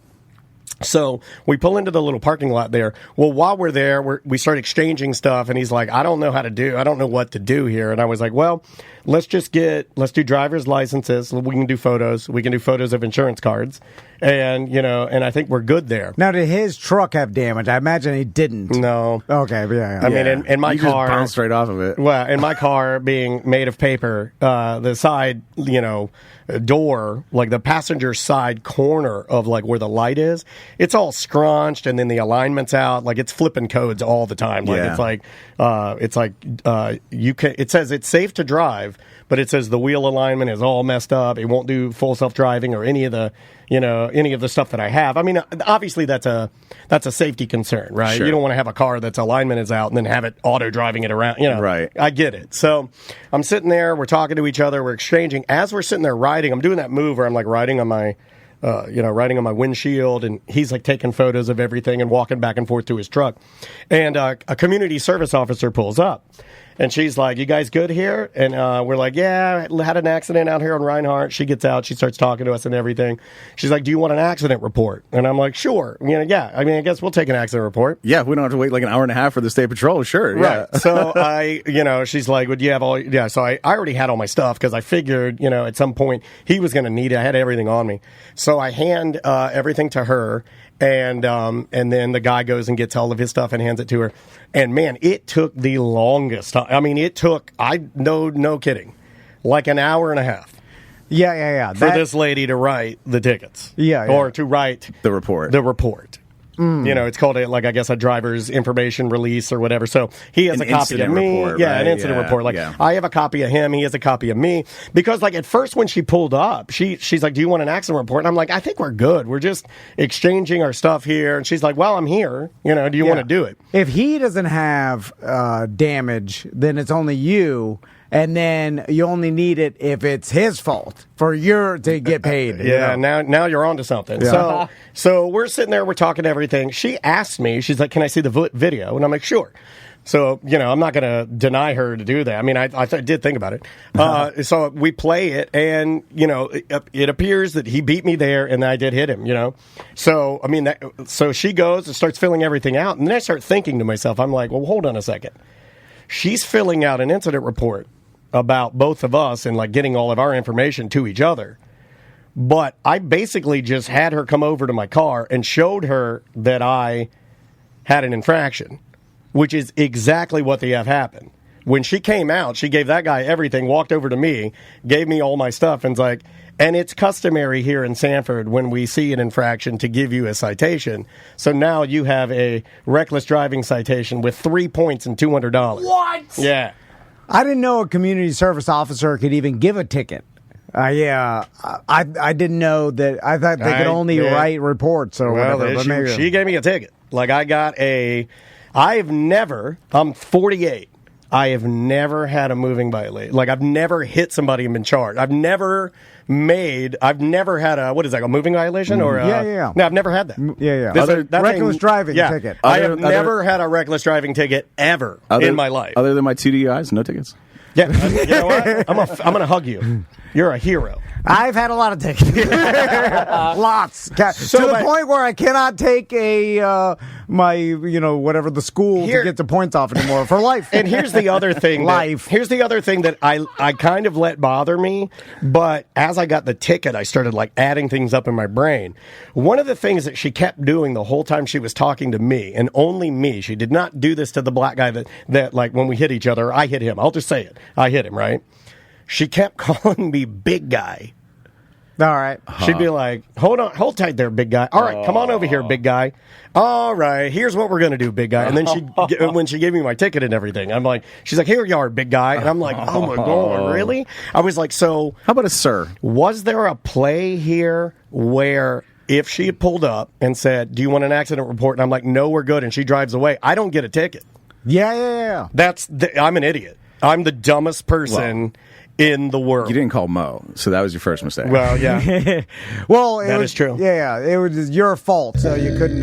So we pull into the little parking lot there. Well, while we're there, we start exchanging stuff, and he's like, I don't know what to do here. And I was like, well, let's do driver's licenses. We can do photos. We can do photos of insurance cards. And, and I think we're good there. Now, did his truck have damage? I imagine he didn't. No. Okay, yeah. I mean, in my car. Just bounced right off of it. Well, in my car being made of paper, the side, door, the passenger side corner of where the light is, it's all scrunched, and then the alignment's out. It's flipping codes all the time. It says it's safe to drive, but it says the wheel alignment is all messed up. It won't do full self-driving or any of the stuff that I have. I mean, obviously that's a safety concern, right? Sure. You don't want to have a car that's alignment is out and then have it auto driving it around, Right. I get it. So I'm sitting there, we're talking to each other, we're exchanging. As we're sitting there riding, I'm doing that move where I'm riding on my riding on my windshield, and he's taking photos of everything and walking back and forth to his truck. And a community service officer pulls up. And she's like, you guys good here? And we're like, yeah, I had an accident out here on Reinhardt. She gets out. She starts talking to us and everything. She's like, do you want an accident report? And I'm like, sure. Yeah. I mean, I guess we'll take an accident report. Yeah, we don't have to wait an hour and a half for the state patrol. Sure. Right. Yeah. So she's like, would you have all? Yeah. So I already had all my stuff because I figured, at some point he was going to need it. I had everything on me. So I hand everything to her. And then the guy goes and gets all of his stuff and hands it to her. And man, it took the longest time. I mean, no kidding, an hour and a half. Yeah. For this lady to write the tickets. Yeah. Or to write the report. It's called I guess a driver's information release or whatever. So he has a copy of me. Report, yeah, right? An incident report. I have a copy of him. He has a copy of me. Because at first when she pulled up, she's like, do you want an accident report? And I'm like, I think we're good. We're just exchanging our stuff here. And she's like, well, I'm here. Do you want to do it? If he doesn't have damage, then it's only you. And then you only need it if it's his fault to get paid. Yeah, now you're on to something. Yeah. So we're sitting there, we're talking everything. She asked me, she's like, can I see the video? And I'm like, sure. So, I'm not going to deny her to do that. I mean, I did think about it. So we play it, and, it appears that he beat me there, and I did hit him, So, I mean, so she goes and starts filling everything out, and then I start thinking to myself, I'm like, well, hold on a second. She's filling out an incident report about both of us and getting all of our information to each other. But I basically just had her come over to my car and showed her that I had an infraction, which is exactly what the F happened. When she came out, she gave that guy everything, walked over to me, gave me all my stuff, and's like, and it's customary here in Sanford when we see an infraction to give you a citation. So now you have a reckless driving citation with 3 points and $200. What? Yeah. I didn't know a community service officer could even give a ticket. I didn't know that. I thought they could only write reports or whatever. But she gave me a ticket. Like, I'm 48. I have never had a moving violation. Like, I've never hit somebody and been charged. I've never had a moving violation? Or Yeah. No, I've never had that. Reckless driving ticket. I have never had a reckless driving ticket ever in my life. Other than my 2 DUIs, no tickets. Yeah, you know what? I'm going to hug you. You're a hero. I've had a lot of tickets. Lots. To the point where I cannot take whatever the school to get the points off anymore for life. And here's the other thing. Here's the other thing that I kind of let bother me, but as I got the ticket, I started like adding things up in my brain. One of the things that she kept doing the whole time she was talking to me, and only me, she did not do this to the black guy that like when we hit each other, I hit him. I'll just say it. I hit him, right? She kept calling me big guy. All right. She'd be like, hold tight there, big guy. All right, come on over here, big guy. All right, here's what we're going to do, big guy. And then when she gave me my ticket and everything, she's like, here you are, big guy. And I'm like, oh my God, really? I was like, so. How about a sir? Was there a play here where if she had pulled up and said, do you want an accident report? And I'm like, no, we're good. And she drives away, I don't get a ticket. Yeah. I'm an idiot. I'm the dumbest person in the world. You didn't call Mo, so that was your first mistake. Well, yeah. Well, that is true. Yeah, it was your fault, so you couldn't.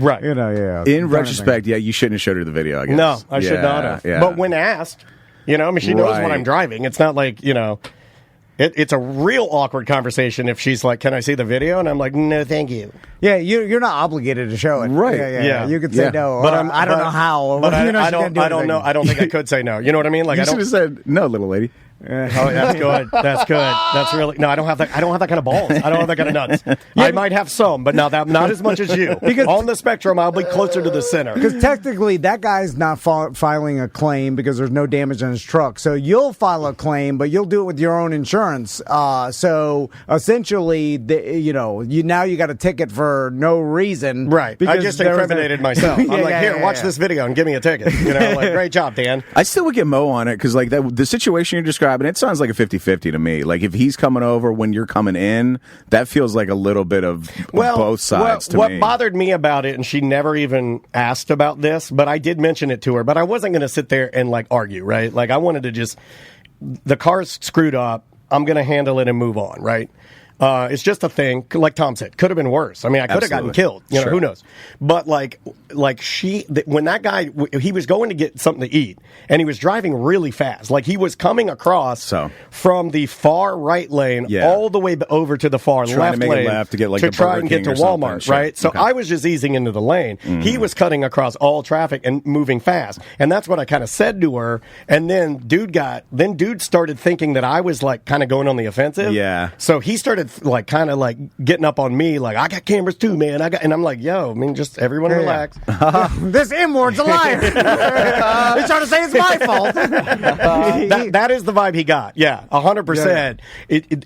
Right. In retrospect, you shouldn't have showed her the video, I guess. No, I should not have. Yeah. But when asked, she knows when I'm driving. It's not like, it's a real awkward conversation if she's like, can I see the video? And I'm like, no, thank you. Yeah, you're not obligated to show it. Right. Yeah. You could say no, but I don't know how. But I don't know. I don't think I could say no. You know what I mean? Like, you should have said no, little lady. Oh, that's good. That's really no. I don't have that kind of balls. I don't have that kind of nuts. I might have some, but not as much as you. Because on the spectrum, I'll be closer to the center. Because technically, that guy's not filing a claim because there's no damage on his truck. So you'll file a claim, but you'll do it with your own insurance. So essentially, you got a ticket for no reason. Right. I just incriminated myself. I'm here, watch this video and give me a ticket. Great job, Dan. I still would get Mo on it because the situation you're describing, it sounds like a 50-50 to me. Like if he's coming over when you're coming in, that feels like a little bit of both sides to me. What bothered me about it, and she never even asked about this, but I did mention it to her, but I wasn't going to sit there and argue, right? Like I wanted to just, the car's screwed up, I'm going to handle it and move on, right? It's just a thing, like Tom said. Could have been worse. I mean, I could have gotten killed. Sure. Who knows? But when that guy, he was going to get something to eat, and he was driving really fast. Like he was coming across from the far right lane all the way over to the far left lane to get to try and get to Walmart. Right. So I was just easing into the lane. Mm-hmm. He was cutting across all traffic and moving fast, and that's what I kind of said to her. And then dude started thinking that I was kind of going on the offensive. Yeah. So he started getting up on me, I got cameras too, man. And I'm like, yo, just everyone relax. This M-word's a liar. He's trying to say it's my fault. That is the vibe he got. Yeah, 100%.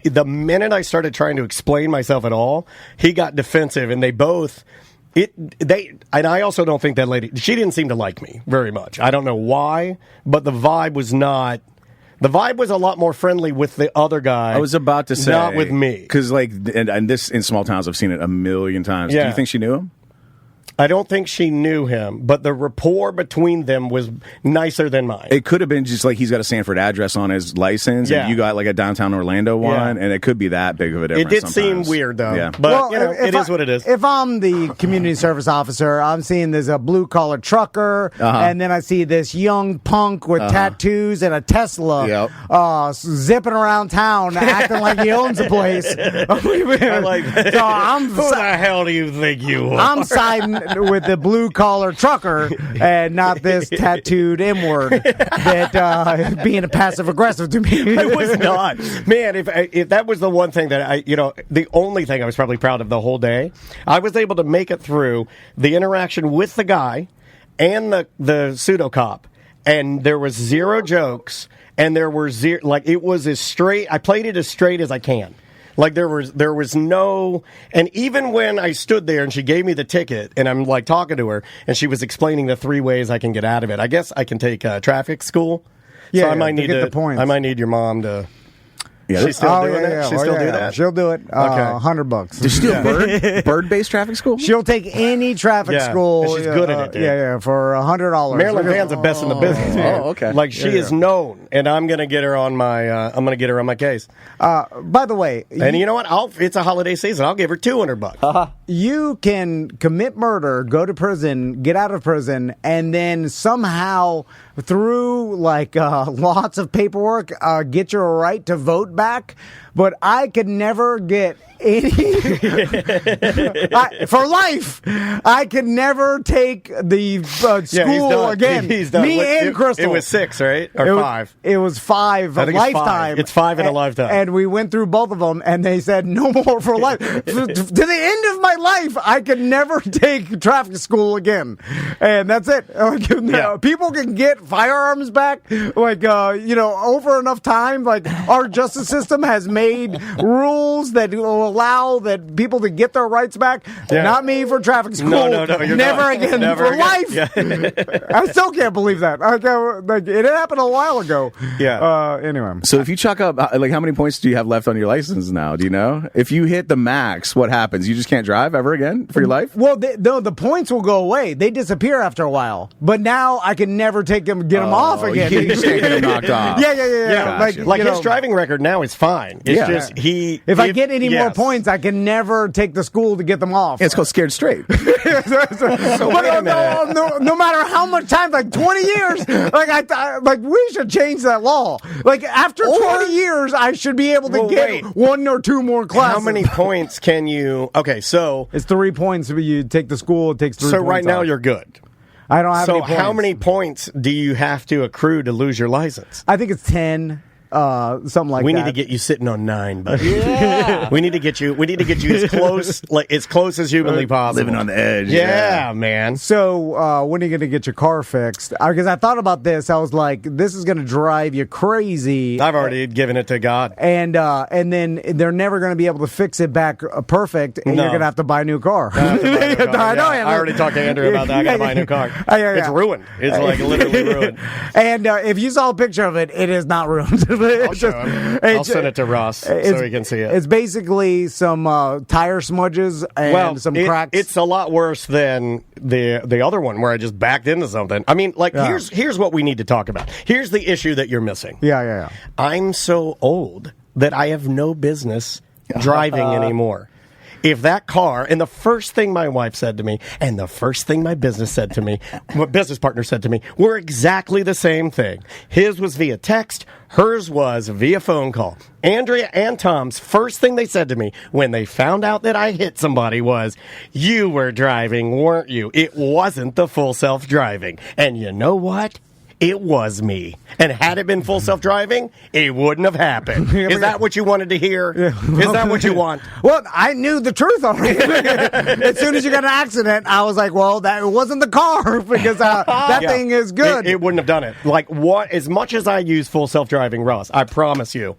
The minute I started trying to explain myself at all, he got defensive, and they both. And I also don't think that lady. She didn't seem to like me very much. I don't know why, but the vibe was not. The vibe was a lot more friendly with the other guy. I was about to say. Not with me. Because, and this in small towns, I've seen it a million times. Yeah. Do you think she knew him? I don't think she knew him, but the rapport between them was nicer than mine. It could have been just he's got a Sanford address on his license, and you got a downtown Orlando one, and it could be that big of a difference. It did sometimes. Seem weird, though. Yeah. But, it is what it is. If I'm the community service officer, I'm seeing there's a blue-collar trucker, and then I see this young punk with tattoos and a Tesla zipping around town acting like he owns a place. I like that. So Who the hell do you think you are? I'm siding. with the blue collar trucker and not this tattooed M word that being a passive aggressive to me. I was not, man. If that was the one thing that the only thing I was probably proud of the whole day, I was able to make it through the interaction with the guy and the pseudo cop, and there was zero jokes, and there were zero, like, it was as straight. I played it as straight as I can. Like, there was no, and even when I stood there and she gave me the ticket and I'm like talking to her and she was explaining the 3 ways I can get out of it. I guess I can take traffic school. Yeah, so I might need to get the points. I might need your mom to. Yeah, She's still doing it. Yeah. She still do that. She'll do it. $100. Does she do a bird-based traffic school? She'll take any traffic school. And she's good at it, dude. Yeah, for $100. Marilyn Van's the best in the business. Man. Oh, okay. Like, she is known, and I'm gonna get her on my. I'm gonna get her on my case. By the way, And you know what? It's a holiday season. I'll give her $200. you can commit murder, go to prison, get out of prison, and then somehow through lots of paperwork get your right to vote back. But I could never get any for life. I could never take the school again. He's done. Me and Crystal. It was 6, right? Or 5? It was 5 I think lifetime. It's 5 in a lifetime. And we went through both of them, and they said no more for life. To the end of my life, I could never take traffic school again, and that's it. People can get firearms back, over enough time. Like, our justice system has made rules that will allow that people to get their rights back. Yeah. Not me for traffic school. No, you're never not. again Never for again. life. Yeah. I still can't believe that. It happened a while ago. Yeah. Anyway. So if you chalk up, how many points do you have left on your license now? Do you know? If you hit the max, what happens? You just can't drive ever again for your life? Well, the points will go away. They disappear after a while. But now I can never get them off again. You just can't get them knocked off. Yeah. Gotcha. Like his driving record now is fine. It's just if I get any more points, I can never take the school to get them off. Yeah, it's called scared straight. So wait a minute. No matter how much time, like 20 years, we should change that law. Like, after 20 years, I should be able to get 1 or 2 more classes. How many points can you? Okay, so it's 3 points. If you take the school, it takes 3 points. So right now off. You're good. I don't have any points. So how many points do you have to accrue to lose your license? I think it's 10. Something like we that. need to get you sitting on 9, buddy. Yeah. we need to get you as close as humanly possible. Living on the edge. Yeah, man. So when are you going to get your car fixed? Because I thought about this. I was like, this is going to drive you crazy. I've already given it to God. And then they're never going to be able to fix it back perfect, and you're going to have to buy a new car. I already talked to Andrew about that. I got to buy a new car. It's ruined. It's like literally ruined. And if you saw a picture of it, it is not ruined. I'll show him. I'll send it to Ross so he can see it. It's basically some tire smudges and some cracks. It's a lot worse than the other one where I just backed into something. I mean, here's what we need to talk about. Here's the issue that you're missing. Yeah. I'm so old that I have no business driving anymore. If that car, and the first thing my wife said to me, and the first thing my business partner said to me, were exactly the same thing. His was via text, hers was via phone call. Andrea and Tom's first thing they said to me when they found out that I hit somebody was, "You were driving, weren't you? It wasn't the full self-driving." And you know what? It was me. And had it been full self-driving, it wouldn't have happened. Is that what you wanted to hear? Yeah. Is that what you want? Well, I knew the truth already. As soon as you got an accident, I was like, well, it wasn't the car because that thing is good. It wouldn't have done it. Like, as much as I use full self-driving, Ross, I promise you,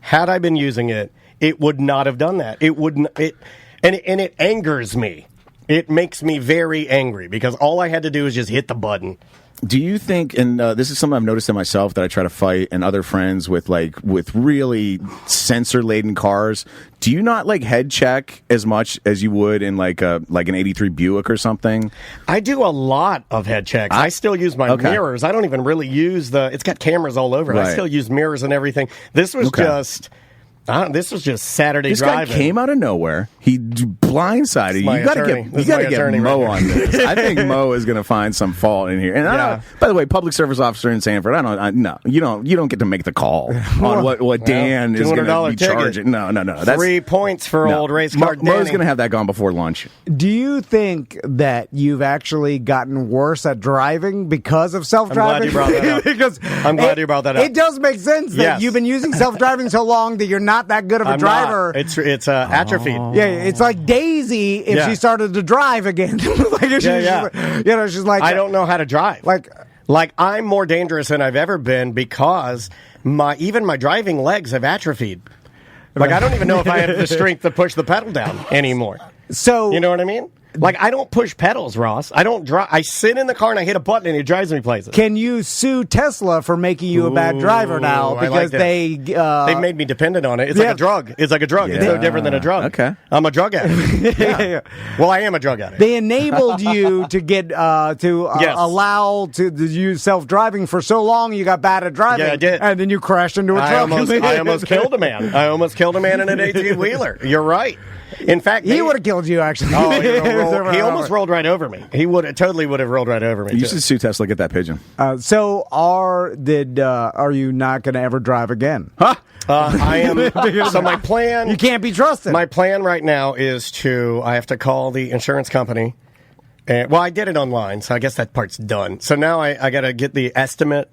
had I been using it, it would not have done that. It wouldn't. And it angers me. It makes me very angry because all I had to do is just hit the button. Do you think, and this is something I've noticed in myself that I try to fight, and other friends with really sensor-laden cars, do you not head check as much as you would in an 83 Buick or something? I do a lot of head checks. I still use my mirrors. I don't even really use it's got cameras all over it. Right. I still use mirrors and everything. This was just This was just Saturday This driving. guy came out of nowhere. He blindsided you. my You got to attorney. get This you is got my to get attorney Mo right on this. I think Mo is going to find some fault in here. And I Yeah. don't, by the way, public service officer in Sanford. No, you don't get to make the call on what Dan is going to be ticket. charging. No. That's 3 points for old race car Mo's Danny. going to have that gone before lunch. Do you think that you've actually gotten worse at driving because of self-driving? I'm glad you brought that up. Because I'm glad you brought that up. It does make sense that Yes. you've been using self-driving so long that you're not that good of a I'm driver. not. It's atrophied. Yeah, it's like Daisy if Yeah. she started to drive again. Like, she's like, I don't know how to drive. Like, I'm more dangerous than I've ever been because even my driving legs have atrophied. Like I don't even know if I have the strength to push the pedal down anymore. so You know what I mean? Like I don't push pedals, Ross. I don't drive. I sit in the car and I hit a button and it drives me places. can you sue Tesla for making you a bad driver now I because like this. They've made me dependent on it. It's yeah. like a drug. It's like a drug. It's no Yeah. different than a drug. Okay. I'm a drug addict. yeah. Well, I am a drug addict. They enabled you to get Yes. allow to use self-driving for so long you got bad at driving. Yeah, I did. And then you crashed into a I truck. almost killed a man. I almost killed a man in an 18-wheeler. You're right. In fact, He would have killed you, actually. Oh, he almost rolled right over me. He totally would have rolled right over me. You too. should sue Tesla. Get that pigeon. So are you not going to ever drive again? Huh? I am. So my plan. You can't be trusted. My plan right now is I have to call the insurance company. Well, I did it online, so I guess that part's done. So now I got to get the estimate,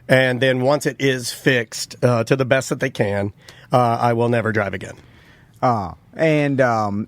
and then once it is fixed to the best that they can, I will never drive again. And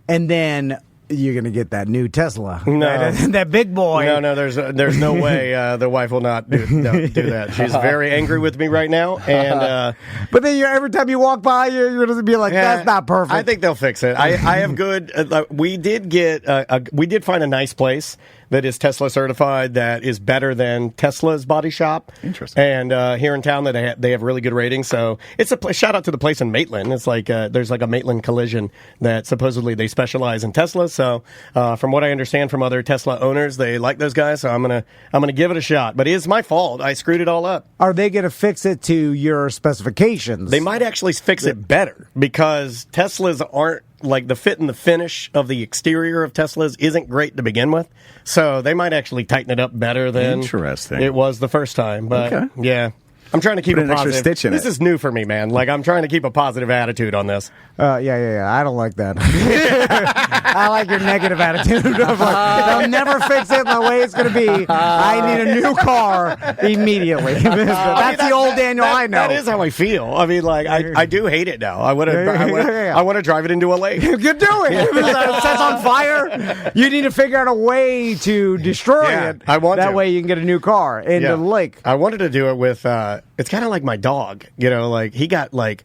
then you're going to get that new Tesla. No. That big boy. No, there's no way the wife will not do that. She's very angry with me right now, and But then every time you walk by, you're going to be like, that's not perfect. I think they'll fix it. I have good. We did find a nice place that is Tesla certified that is better than Tesla's body shop. Interesting. And here in town that they have really good ratings. So it's shout out to the place in Maitland. It's like there's like a Maitland Collision that supposedly they specialize in Tesla. So from what I understand from other Tesla owners, they like those guys. So I'm gonna give it a shot. But it is my fault. I screwed it all up. Are they going to fix it to your specifications? They might actually fix it better because Teslas aren't. Like the fit and the finish of the exterior of Teslas isn't great to begin with, so they might actually tighten it up better than Interesting. it was the first time. But Okay. yeah, I'm trying to keep Put a an extra positive. stitch in this it. is new for me, man. Like I'm trying to keep a positive attitude on this. Yeah. I don't like that. I like your negative attitude. Of like, they'll never fix it the way it's going to be. I need a new car immediately. That's the old Daniel I know. That is how I feel. I mean, like I do hate it now. I want to drive it into a lake. You do it. If it sets on fire, you need to figure out a way to destroy it. I want that to. way you can get a new car into the lake. I wanted to do it with. It's kind of like my dog. You know, like he got like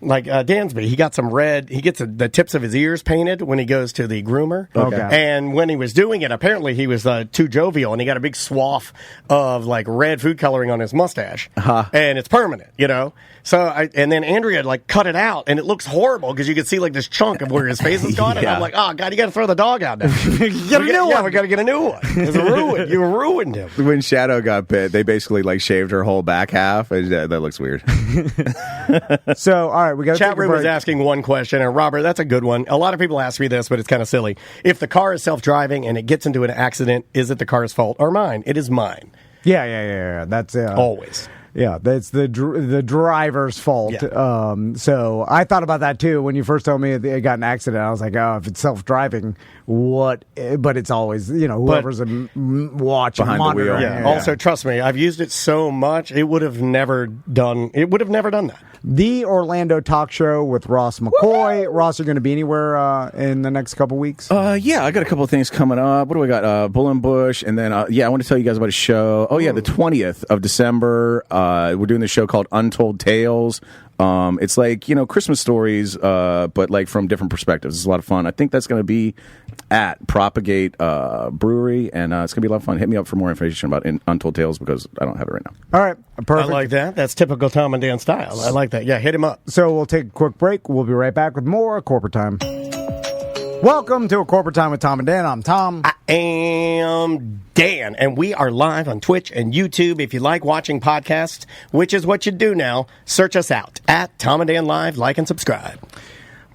Dansby, he got some red. He gets the tips of his ears painted when he goes to the groomer. Okay. And when he was doing it, apparently he was too jovial, and he got a big swath of like red food coloring on his mustache, and it's permanent, you know. So and then Andrea like cut it out, and it looks horrible because you can see like this chunk of where his face is gone. And Yeah. I'm like, oh god, you got to throw the dog out now. Get a new one. Yeah, we got to get a new one. It's ruined. You ruined him. When Shadow got bit, they basically like shaved her whole back half. And, that looks weird. So, all right, we got to take Chat a room was break. asking one question, and Robert, that's a good one. A lot of people ask me this, but it's kind of silly. If the car is self-driving and it gets into an accident, is it the car's fault or mine? It is mine. Yeah. That's Always. Yeah, that's the driver's fault. Yeah. So I thought about that too when you first told me it got in an accident. I was like, oh, if it's self-driving, what? But it's always, whoever's watching, Behind the monitoring. wheel. Yeah. Also, trust me, I've used it so much, it would have never done that. The Orlando Talk Show with Ross McCoy. Ross, you're going to be anywhere in the next couple weeks? Yeah, I got a couple of things coming up. What do we got? Bull and Bush, and then I want to tell you guys about a show. Oh yeah, the 20th of December. We're doing this show called Untold Tales. It's like Christmas stories, but like from different perspectives. It's a lot of fun. I think that's going to be at Propagate Brewery, and it's going to be a lot of fun. Hit me up for more information about Untold Tales because I don't have it right now. All right, perfect. I like that. That's typical Tom and Dan style. I like that. Yeah, hit him up. So we'll take a quick break. We'll be right back with more Corporate Time. Welcome to A Corporate Time with Tom and Dan. I'm Tom. I am Dan, and we are live on Twitch and YouTube. If you like watching podcasts, which is what you do now, search us out at Tom and Dan Live. Like and subscribe.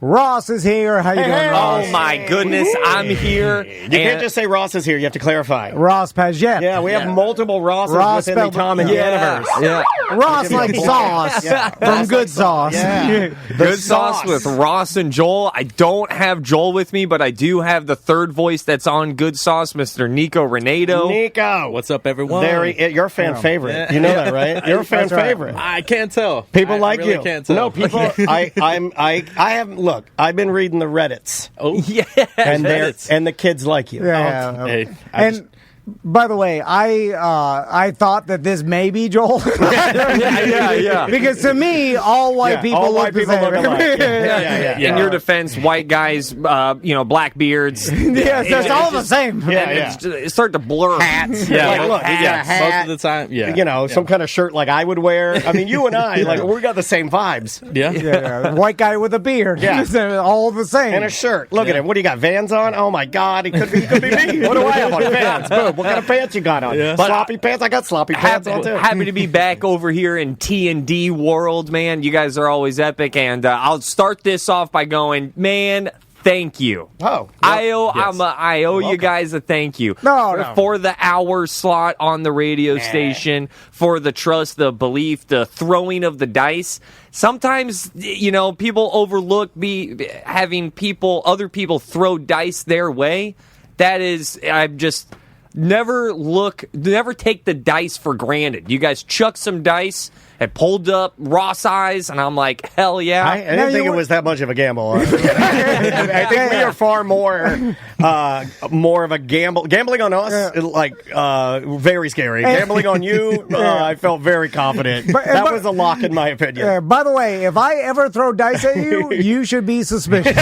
Ross is here. How you doing, Ross? Oh, my goodness. I'm here. You can't just say Ross is here. You have to clarify. Ross Paget. Yeah, we have multiple Rosses Ross within the spelled- Tom and Dan universe. Yeah. Ross like sauce from Good Sauce. Yeah. Good sauce with Ross and Joel. I don't have Joel with me, but I do have the third voice that's on Good Sauce, Mr. Nico Renato. Nico. What's up, everyone? You're a fan favorite. You know that, right? You're a fan That's right. favorite. I can't tell. People I like really you. Can't tell. No, people. I haven't. Look, I've been reading the Reddits, Oh, Yeah. and Reddits. and the kids like you. Yeah. Hey, And by the way, I thought that this may be Joel. yeah. Because to me, all white people all look white the people same. look alike. Yeah. In your defense, white guys, black beards. Yes, that's all the same. It start to blur. Hats. Yeah, Like, look, he's got a yeah, hat. most of the time. Yeah, You know, some kind of shirt like I would wear. I mean, you and I, like, we got the same vibes. yeah. Yeah, white guy with a beard. Yeah. All the same. And a shirt. Look at him. What do you got? Vans on? Oh my God! He could be me. What do I have on? Vans. Boom. What kind of pants you got on? Yeah. Sloppy pants. I got sloppy pants on too. Happy to be back over here in T&D world, man. You guys are always epic, and I'll start this off by going, man, thank you. Oh, I owe you guys a thank you. No. For the hour slot on the radio station, for the trust, the belief, the throwing of the dice. Sometimes, people overlook having other people throw dice their way. That is, I'm just never take the dice for granted. You guys chuck some dice and pulled up Ross eyes, and I'm like, hell yeah. I didn't think it was that much of a gamble. I think we are far more of a gamble. Gambling on us, very scary. Gambling on you, I felt very confident. That was a lock in my opinion. By the way, if I ever throw dice at you, you should be suspicious.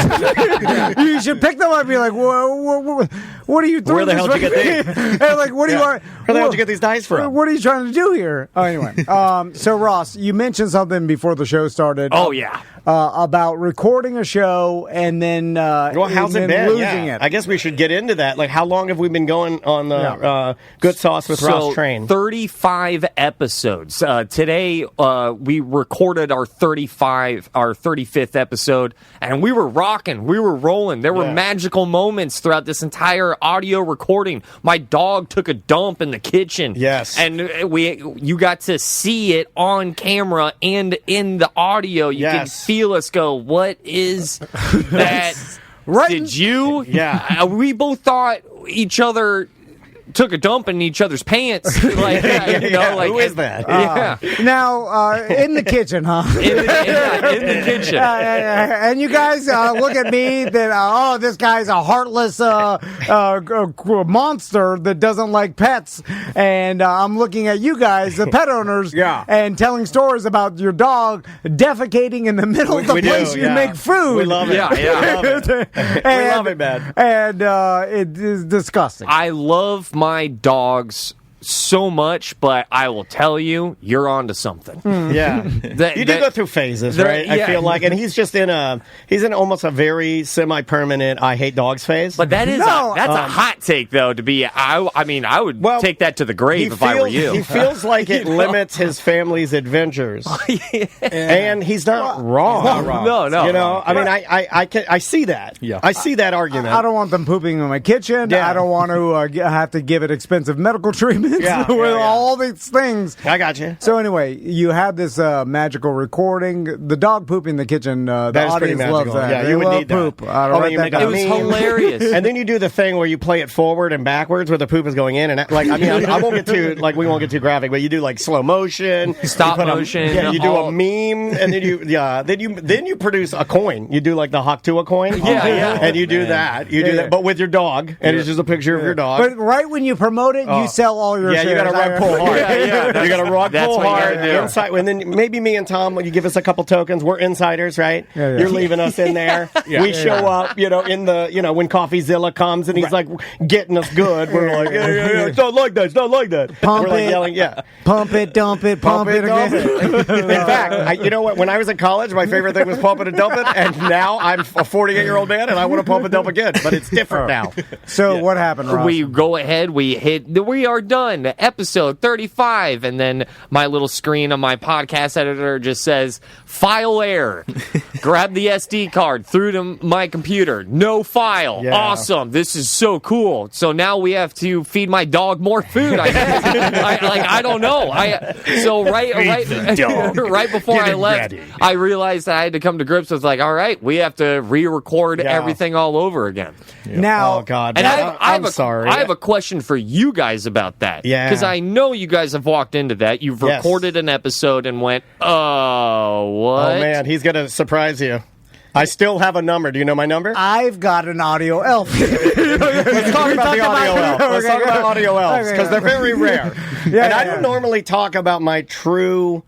You should pick them up and be like, what are you throwing? Where the hell did you get these? Like, what do you want? Where the hell did you get these dice from? What are you trying to do here? Oh, anyway, so Ross, you mentioned something before the show started. Oh, yeah. About recording a show and then How's it been? losing it. I guess we should get into that. Like, how long have we been going on the Good Sauce with Ross train? 35 episodes. Today, we recorded our 35th episode, and we were rocking. We were rolling. There were magical moments throughout this entire audio recording. My dog took a dump in the kitchen. Yes. And you got to see it on camera and in the audio. You can feel us go, what is that? Right. Did you? Yeah. We both thought each other took a dump in each other's pants. Who is that? Yeah. Now, in the kitchen, huh? in the kitchen. And you guys look at me that, this guy's a heartless monster that doesn't like pets. And I'm looking at you guys, the pet owners, and telling stories about your dog defecating in the middle of the place you make food. We love it. Yeah. We love it, man. And it is disgusting. I love my dogs so much, but I will tell you, you're onto something. Yeah. You do go through phases, right? I feel like, and he's just in almost a very semi-permanent I hate dogs phase. But that is that's a hot take, though. To be, I would take that to the grave if I were you. He feels like it limits his family's adventures, and he's not wrong. No. You know, I mean, I see that. Yeah. I see that argument. I don't want them pooping in my kitchen. Yeah. I don't want to have to give it expensive medical treatment. With all these things. I got you. So anyway, you had this magical recording. The dog pooping in the kitchen. The That is pretty audience loves magical. that. Yeah, They you would love need that. poop. I don't Oh, write you that make down. It was hilarious. And then you do the thing where you play it forward and backwards where the poop is going in, and we won't get too graphic, but you do like slow motion, Stop you put motion, you do a meme, and then you produce a coin. You do like the Haktua coin, and you do that. You do that, but with your dog, and it's just a picture of your dog. But right when you promote it, you sell all your Yeah, you got to shares. rug pull hard. Yeah, you got to rug that's pull what you hard. gotta do. Inside, and then maybe me and Tom, when you give us a couple tokens, we're insiders, right? Yeah. You're leaving us in there. We show up, in the, when CoffeeZilla comes and he's like getting us good. We're like, yeah, it's not like that. It's not like that. Pump we're like it. yelling, yeah. Pump it, dump it, pump it dump again. it. In fact, you know what? When I was in college, my favorite thing was pump it and dump it, and now I'm a 48-year-old man and I want to pump and dump again, but it's different now. So what happened, Ross? We go ahead, we are done, episode 35, and then my little screen on my podcast editor just says, file error. Grab the SD card, through to my computer, no file. Yeah. Awesome, this is so cool. So now we have to feed my dog more food, I guess. I don't know. So right before I left, I realized I had to come to grips with all right, we have to re-record everything all over again. Now, Oh, God. And I'm sorry. I have a question for you guys about that. Yeah. Because I know you guys have walked into that. You've Yes. recorded an episode and went, oh, what? Oh, man, he's going to surprise you. I still have a number. Do you know my number? I've got an audio elf. Let's talk about the audio elves. Let's talk about audio elves because they're very rare. I don't normally talk about my true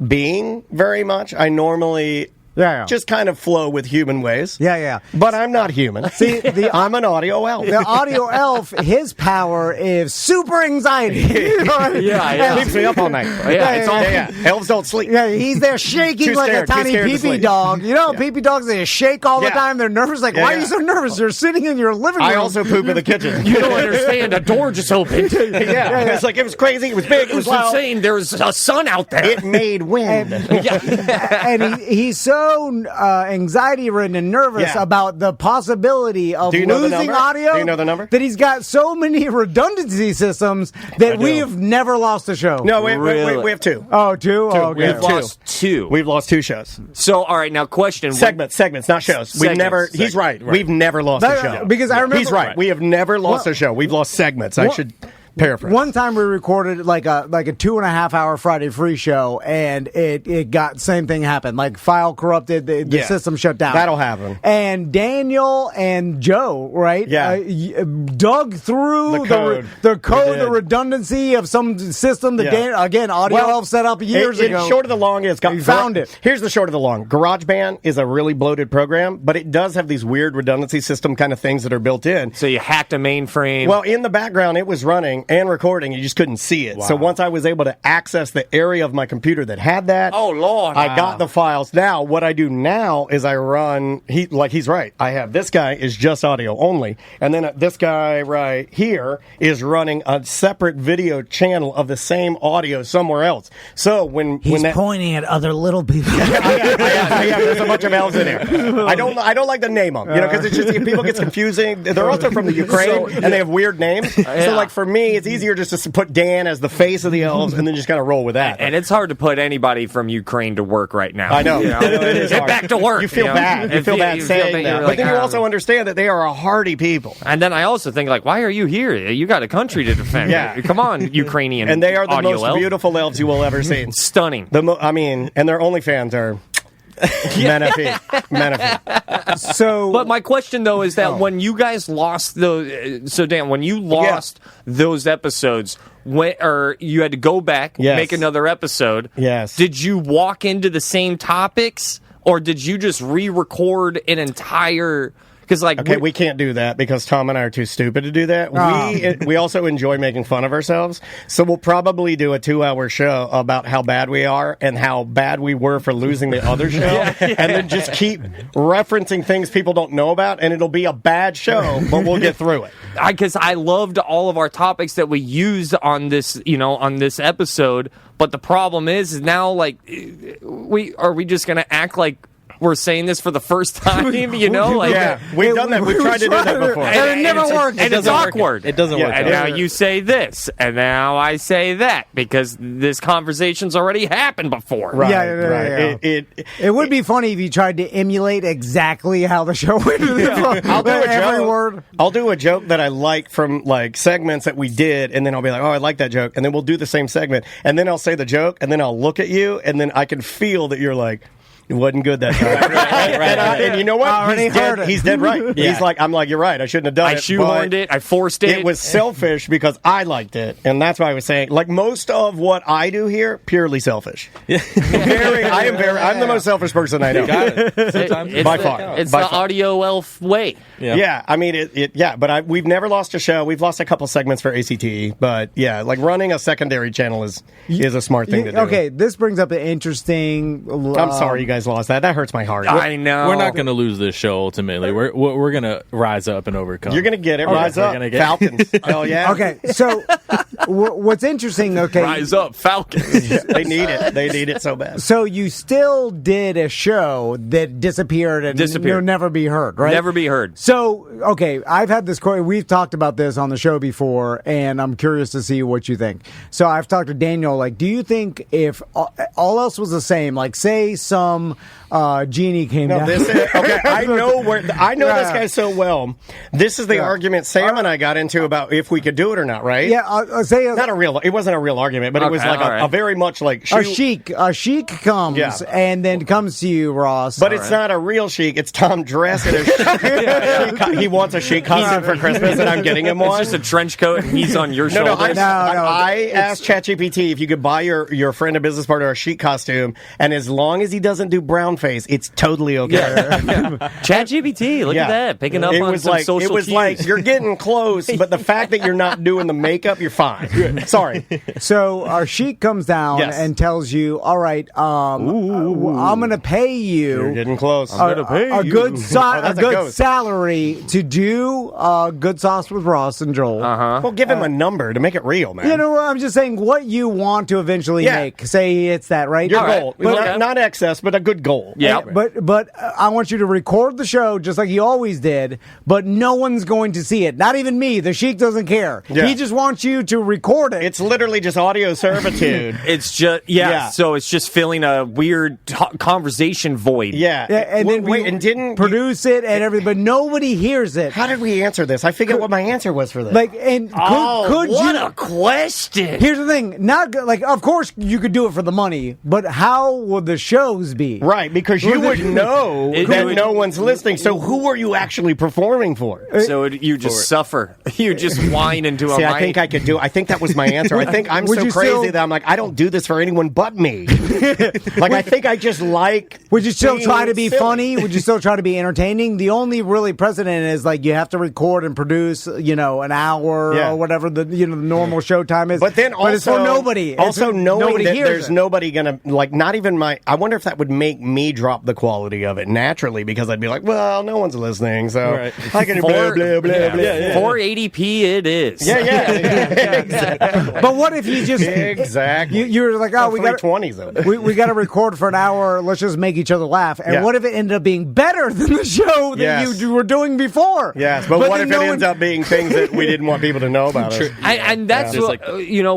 being very much. I normally just kind of flow with human ways. Yeah. But I'm not human. See, I'm an audio elf. The audio elf, his power is super anxiety. Yeah. Keeps me up all night. Elves don't sleep. Yeah, he's there shaking Too like scared- a too tiny scared to pee-pee sleep. dog. Pee-pee dogs, they shake all the Yeah. time. They're nervous. Why are you so nervous? You're sitting in your living room. I also poop in the kitchen. You don't understand. A door just opened. It's like it was crazy. It was big. It was insane. There was a sun out there. It made wind. And he's so anxiety-ridden and nervous about the possibility of Do you know the losing number? audio. Do you know the number? That he's got so many redundancy systems that we have never lost a show. No, we Really? have two. Oh, two? Oh, We have okay. two. Lost two. We've lost two shows. So, all right, now question. Segments, not shows. We've Segments. never. He's right. We've never lost a That- show. because I remember- he's right. We have never lost Well- a show. We've lost segments. I should paraphrase. One time we recorded like a 2.5 hour Friday free show, and it got same thing happened. Like file corrupted, the system shut down. That'll happen. And Daniel and Joe, right? Yeah. Dug through The code. We the did. redundancy of some system that again Audio Elf set up years ago. Short of the long is We found it. Here's the short of the long. GarageBand is a really bloated program, but it does have these weird redundancy system kind of things that are built in. So you hacked a mainframe. Well, in the background, it was running and recording. You just couldn't see it. So once I was able to access the area of my computer that had that, Oh, Lord. I got the files. Now, what I do now is I run. He's right. I have this guy is just audio only, and then this guy right here is running a separate video channel of the same audio somewhere else. So when that, pointing at other little people. there's a bunch of elves in here. I don't like to name them, because it's just people get confusing. They're also from the Ukraine and they have weird names. So like for me, it's easier just to put Dan as the face of the elves and then just kind of roll with that. And it's hard to put anybody from Ukraine to work right now. I know. You know? It is Get hard. back to work. You feel bad. You feel bad saying that. But then you also understand that they are a hardy people. And then I also think, why are you here? You got a country to defend. Yeah. Come on, Ukrainian. And they are the audio most elf. beautiful elves you will ever see. Stunning. And their OnlyFans are Menifee. So, But my question though is that when you guys lost Dan, when you lost those episodes, or you had to go back, make another episode. Yes. Did you walk into the same topics, or did you just re-record an entire? Because we can't do that because Tom and I are too stupid to do that. We also enjoy making fun of ourselves, so we'll probably do a 2-hour show about how bad we are and how bad we were for losing the other show, and then just keep referencing things people don't know about, and it'll be a bad show, but we'll get through it. Because I loved all of our topics that we used on this, on this episode. But the problem is now, are we just going to act like we're saying this for the first time? We've done that. We've tried to do that before, and it never worked. And it's awkward. It doesn't work. And now you say this, and now I say that, because this conversation's already happened before. Right. Yeah. It would be funny if you tried to emulate exactly how the show went. I'll do a every joke. word. I'll do a joke that I like from segments that we did, and then I'll be like, "Oh, I like that joke," and then we'll do the same segment, and then I'll say the joke, and then I'll look at you, and then I can feel that you're like, It wasn't good that time. And you know what? Already heard it. He's dead right. Yeah. He's like, I'm like, you're right. I shouldn't have done I it. shoehorned but it. I forced it. It was selfish because I liked it, and that's why I was saying, like most of what I do here, purely selfish. I'm the most selfish person I know. Got it. Sometimes By far. It's By the far. audio elf way. Yeah, I mean, but we've never lost a show. We've lost a couple segments for ACT, but yeah, like running a secondary channel is a smart thing to do. Okay, this brings up an interesting. I'm sorry you guys lost that. That hurts my heart. I know. We're not going to lose this show ultimately. We're going to rise up and overcome. You're going to get it. Rise we're up. gonna get- Falcons. Hell yeah. Okay, so what's interesting? Okay, Rise up, Falcons. They need it. They need it so bad. so you still did a show that disappeared and Disappeared. will never be heard, right? Never be heard. So, okay, I've had this. We've talked about this on the show before, and I'm curious to see what you think. So, I've talked to Daniel. Like, do you think if all else was the same, like, say some genie came down? Okay. I know this guy so well. This is the argument Sam and I got into about if we could do it or not, right? Yeah, say Not a real. It wasn't a real argument, but it was Okay, like all right. a very much like a sheik comes Yeah. and then comes to you, Ross. But it's not a real sheik. It's Tom dressed in a sheik. He wants a sheik costume for Christmas, and I'm getting him It's one. just a trench coat, and he's on your No, shoulders. I asked ChatGPT if you could buy your friend a business partner a sheik costume, and as long as he doesn't do brown face, it's totally okay. ChatGPT, look at that, picking up on some social It was cues. like you're getting close, but the fact that you're not doing the makeup, you're fine. Sorry. So our sheik comes down Yes. and tells you, "All right, I'm going to pay you." You're getting close. a good that's a ghost. salary to do Good Sauce with Ross and Joel. Well, give him a number to make it real, man. You know, I'm just saying what you want to eventually Yeah. make. Say it's that, right? Your All right. goal. Okay. Not excess, but a good goal. Yeah. But I want you to record the show just like you always did, but no one's going to see it. Not even me. The sheik doesn't care. Yeah. He just wants you to record it. It's literally just audio servitude. It's just Yeah. So it's just filling a weird conversation void. Yeah. and then we and didn't produce it and everything, but nobody hears it. How did we answer this? I forget what my answer was for this. Like, and could what you? a question! Here's the thing. Like, of course, you could do it for the money, but how would the shows be? Right, because you would know It that would- no one's listening. So who are you actually performing for? So you just suffer. You just whine into a See, mic. I think I could do. I think that was my answer. I think I'm Would so you crazy still- that I'm like, I don't do this for anyone but me. Like, I think I just like. Would you still being try to be silly. funny? Would you still try to be entertaining? The only really precedent is like you have to record and produce, an hour Yeah. or whatever the the normal show time is. But then also, it's for nobody. Also, knowing nobody that hears there's it. nobody gonna not even my. I wonder if that would make me drop the quality of it naturally because I'd be like, well, no one's listening, so Right. I can blah blah blah blah. 480p it is. Yeah. Exactly. But what if you just Exactly. You're like, oh, we got 320s though. we got to record for an hour. Let's just make each other laugh. And Yeah. what if it ended up being better than the show that Yes. you were doing before? Yes, but what then if it no ends one- up being things that we didn't want people to know about us? And that's what,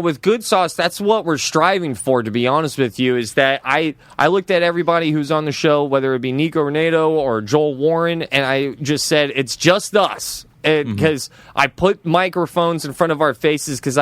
with Good Sauce, that's what we're striving for, to be honest with you, is that I looked at everybody who's on the show, whether it be Nico Renato or Joel Warren, and I just said, it's just us. Because I put microphones in front of our faces because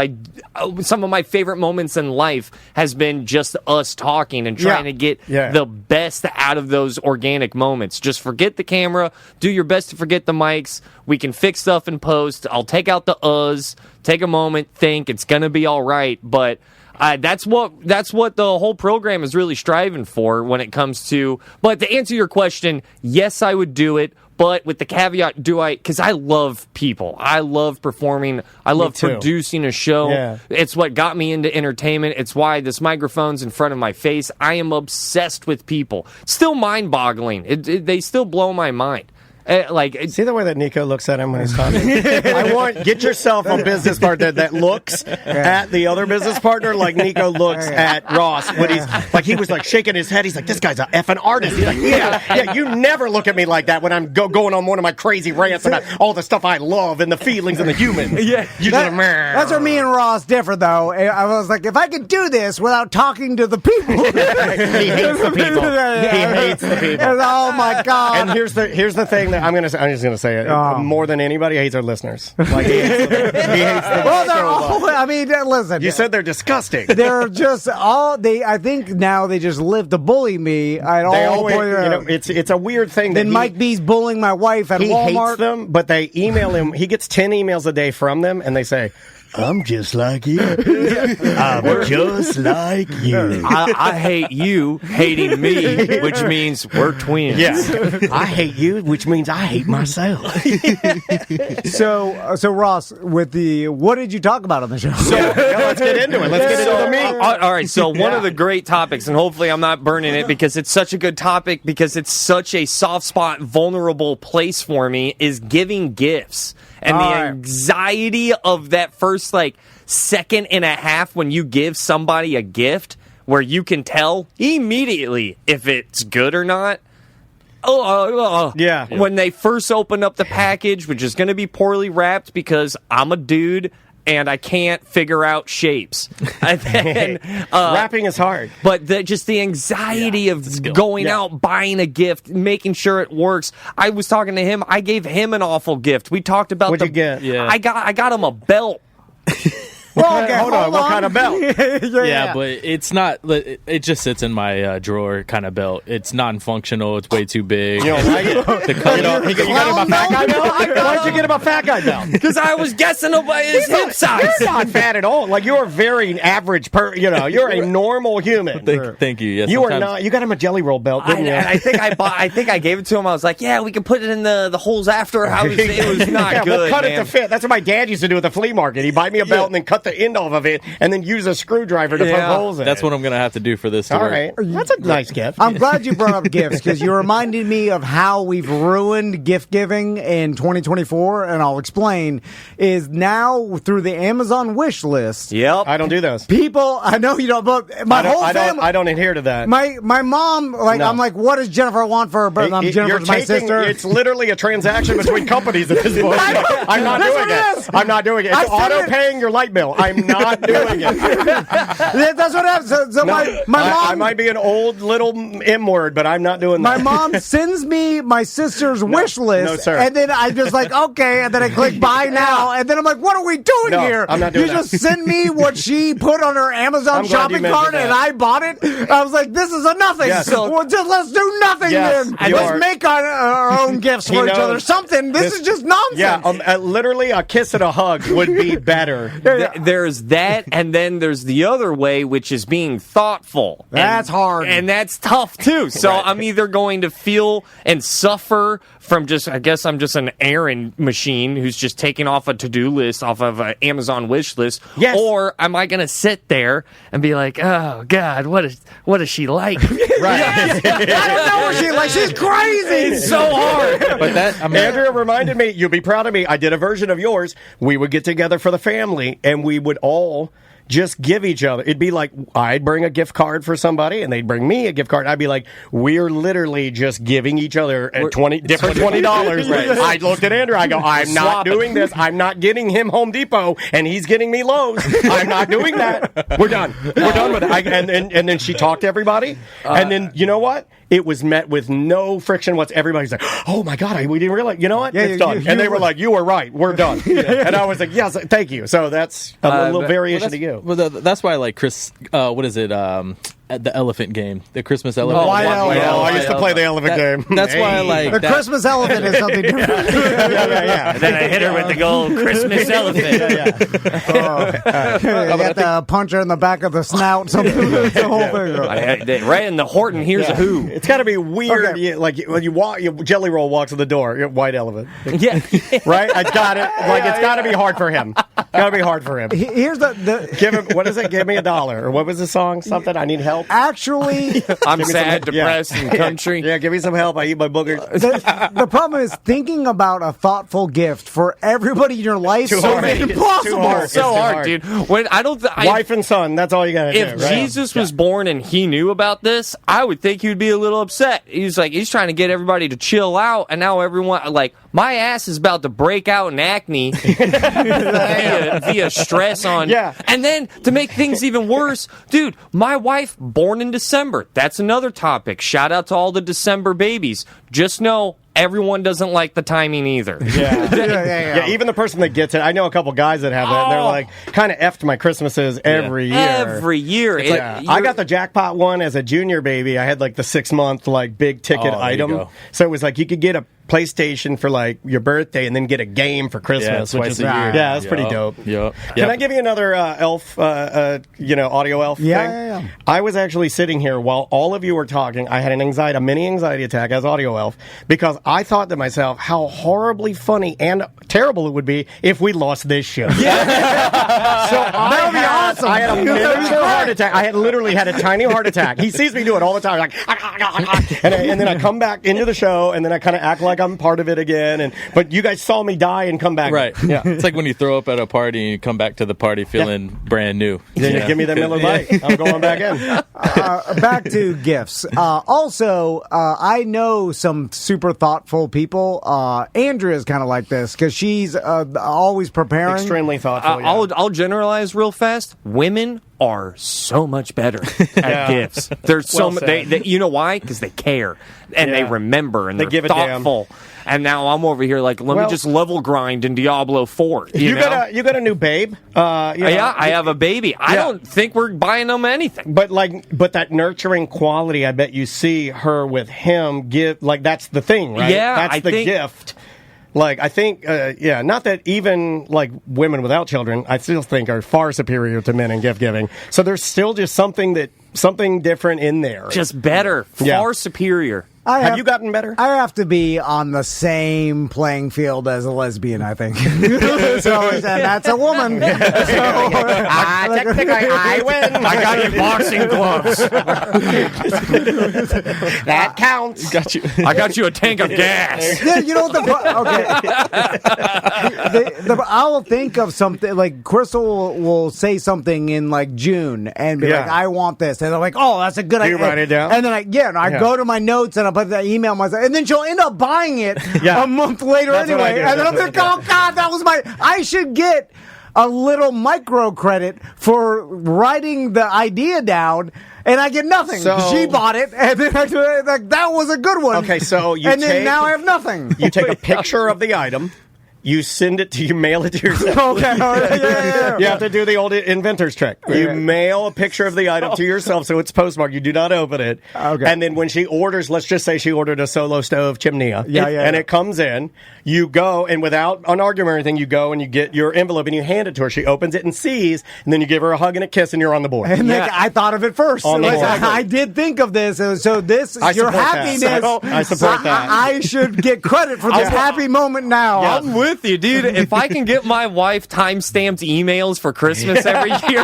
some of my favorite moments in life has been just us talking and trying to get the best out of those organic moments. Just forget the camera, do your best to forget the mics. We can fix stuff in post. I'll take out the uhs, take a moment, think it's gonna be all right. But that's what the whole program is really striving for when it comes to. But to answer your question, yes, I would do it. But with the caveat, because I love people. I love performing. I love producing a show. Yeah. It's what got me into entertainment. It's why this microphone's in front of my face. I am obsessed with people. Still mind-boggling. They still blow my mind. See the way that Nico looks at him when he's talking? Get yourself a business partner that looks at the other business partner like Nico looks at Ross when he's like, he was like shaking his head. He's like, this guy's a effing artist. He's like, yeah, you never look at me like that when I'm going on one of my crazy rants about all the stuff I love and the feelings and the human. Yeah. You That's where me and Ross differ, though. I was like, if I could do this without talking to the people. He hates the people. He hates the people. Oh, my God. And here's the thing just gonna say it. More than anybody, hates our listeners. Like he hates them. Well, they're so all, much. I mean, listen. You said they're disgusting. They're just all I think now they just live to bully me at They all always, points. it's a weird thing. Then Mike B's bullying my wife at he Walmart. hates them, but they email him. He gets 10 emails a day from them, and they say, "I'm just like you. I'm just like you." I hate you hating me, which means we're twins. Yeah, I hate you, which means I hate myself. So Ross, what did you talk about on the show? Let's get into it. Let's get into the meat. All right, so one of the great topics, and hopefully I'm not burning it because it's such a good topic, because it's such a soft spot, vulnerable place for me, is giving gifts. And the anxiety of that first, second and a half when you give somebody a gift where you can tell immediately if it's good or not. Yeah. When they first open up the package, which is going to be poorly wrapped because I'm a dude and I can't figure out shapes. And then, Wrapping is hard. but just the anxiety of going out, buying a gift, making sure it works. I was talking to him. I gave him an awful gift. We talked about What'd you get? Yeah. I got him a belt. Well, okay, Hold on. What kind of belt? Yeah, but it's not. It just sits in my drawer, kind of belt. It's non-functional. It's way too big. You don't like it? The color- You got him a fat guy belt? Why'd you get him a fat guy belt? Because I was guessing about his hip size. You're not fat at all. Like, you're very average. You're a normal human. Thank you. Yeah, You are sometimes- not. You got him a jelly roll belt, didn't you? I think I think I gave it to him. I was like, "Yeah, we can put it in the holes after." It was not Yeah, good. we'll cut man. it to fit. That's what my dad used to do at the flea market. He'd buy me a belt and then cut the end off of it and then use a screwdriver to put holes in. That's what I'm gonna have to do for this. To All work. right. That's a nice gift. I'm glad you brought up gifts because you reminded me of how we've ruined gift giving in 2024, and I'll explain. Is now through the Amazon wish list. Yep. I don't do those. People, I know you don't, but my whole family. I don't adhere to that. My mom, No. I'm like, what does Jennifer want for her birthday? You're Jennifer's my taking- sister. It's literally a transaction between companies at this point. I'm not That's doing what it it. is. I'm not doing it. I It's said auto it. paying your light bill. I'm not doing it. That's what happens. So my mom. I might be an old little M word, but I'm not doing My that. mom sends me my sister's wish list, no, sir. and then I'm just like, okay, and then I click buy now, and then I'm like, what are we doing No, here? I'm not doing you that. just send me what she put on her Amazon I'm glad you shopping mentioned cart, that. and I bought it. I was like, this is a nothing. Yes. So well, just let's do nothing Yes, then. you Let's are. make our own gifts for each knows. other. Something. This is just nonsense. Yeah, literally a kiss and a hug would be better. There's that, and then there's the other way, which is being thoughtful. That's hard. And that's tough, too. So I'm either going to feel and suffer from I guess I'm just an errand machine who's just taking off a to-do list off of an Amazon wish list. Yes. Or am I going to sit there and be like, oh, God, what does she like? Right. I don't know what she like. She's crazy. It's so hard. But that, I mean, Andrea reminded me, you'll be proud of me, I did a version of yours. We would get together for the family, and we would all just give each other. It'd be like, I'd bring a gift card for somebody, and they'd bring me a gift card. I'd be like, we're literally just giving each other different $20. Right. I looked at Andrew, I go, I'm not Swap it. doing this. I'm not getting him Home Depot, and he's getting me Lowe's. I'm not doing that. We're done. We're done with it. And then she talked to everybody, and then, you know what? It was met with no friction whatsoever. Everybody's like, oh my God, we didn't realize. You know what? Yeah, It's done. And they were were- like, you were right. We're done. And I was like, yes, thank you. So that's a little variation to you. well, that's why I like Chris. What is it? The elephant game, the Christmas elephant. White elephant. Oh, I used to play the elephant game. That's why I like The that. Christmas elephant is something different. yeah. Then I hit her with the gold Christmas elephant. You got the puncher in the back of the snout. Something. The whole thing. Right in the Horton, here's a who. It's got to be weird. Okay. Like when you walk, Jelly Roll walks in the door. White elephant, Yeah. right? I got it. It's got to be hard for him. Got to be hard for him. Here's the Give him. What is it? Give me $1. Or what was the song? Something. I need help. actually. I'm sad, depressed, and country. Yeah, give me some help. I eat my boogers. The problem is thinking about a thoughtful gift for everybody in your life Too so hard. It's too impossible. hard. It's So too hard, hard. dude. When I don't, Wife and son. That's all you got to do. if Right? Jesus was born and he knew about this, I would think he would be a little upset. He's trying to get everybody to chill out, and now everyone, my ass is about to break out in acne via stress on. Yeah. And then to make things even worse, dude, my wife born in December. That's another topic. Shout out to all the December babies. Just know everyone doesn't like the timing either. Yeah, even the person that gets it, I know a couple guys that have that. And they're like, kind of effed my Christmases every year. Every year. I got the jackpot one as a junior baby. I had like the 6-month like big ticket item. So it was like you could get a PlayStation for like your birthday and then get a game for Christmas. Yeah, twice a year. Yeah, that's pretty dope. Yep. Can I give you another elf, audio elf thing? Yeah. I was actually sitting here while all of you were talking. I had a mini anxiety attack as audio elf because I thought to myself how horribly funny and terrible it would be if we lost this show. Yeah. So that would be awesome. I had a miniature heart attack. I had literally had a tiny heart attack. He sees me do it all the time, like, and then I come back into the show, and then I kind of act like I'm part of it again. But you guys saw me die and come back. Right. Yeah. It's like when you throw up at a party and you come back to the party feeling brand new. Then you give me that Miller Lite. I'm going back in. Back to gifts. Also, I know some super thoughtful people. Andrea's kind of like this because she's always preparing. Extremely thoughtful. I'll generalize real fast. Women are so much better at gifts. They're so they you know why? Because they care and they remember and they're give a thoughtful. And now I'm over here like, let me just level grind in Diablo 4. You know? You got a new babe. I have a baby. I don't think we're buying them anything. But that nurturing quality, I bet you see her with him give. Like that's the thing, right? Yeah, that's the gift. Like, I think, not that even, like, women without children, I still think are far superior to men in gift giving. So there's still just something different in there. Just better. Far superior. Have you gotten better? I have to be on the same playing field as a lesbian, I think. So and that's a woman. Technically, I win. I got you boxing gloves. That counts. I got you a tank of gas. Yeah, you know what I'll think of something, like Crystal will say something in like June and be like, I want this. And I'm like, oh, that's a good idea. You write it down? And then I go to my notes and I put the email myself, and then she'll end up buying it a month later anyway. And then I'm like, oh God, that was I should get a little micro credit for writing the idea down. And I get nothing. So, she bought it, and then that was a good one. Okay, so then now I have nothing. You take a picture of the item. You send it to you, mail it to yourself. Okay, yeah. You have to do the old inventor's trick. You mail a picture of the item to yourself so it's postmarked. You do not open it. Okay. And then when she orders, let's just say she ordered a solo stove chimney. And it comes in. You go, and without an argument or anything, you go and you get your envelope and you hand it to her. She opens it and sees, and then you give her a hug and a kiss, and you're on the board. And I thought of it first. I did think of this. So your happiness. I support that. I should get credit for this happy moment now. Yeah. I'm with you, dude. If I can get my wife time-stamped emails for Christmas every year.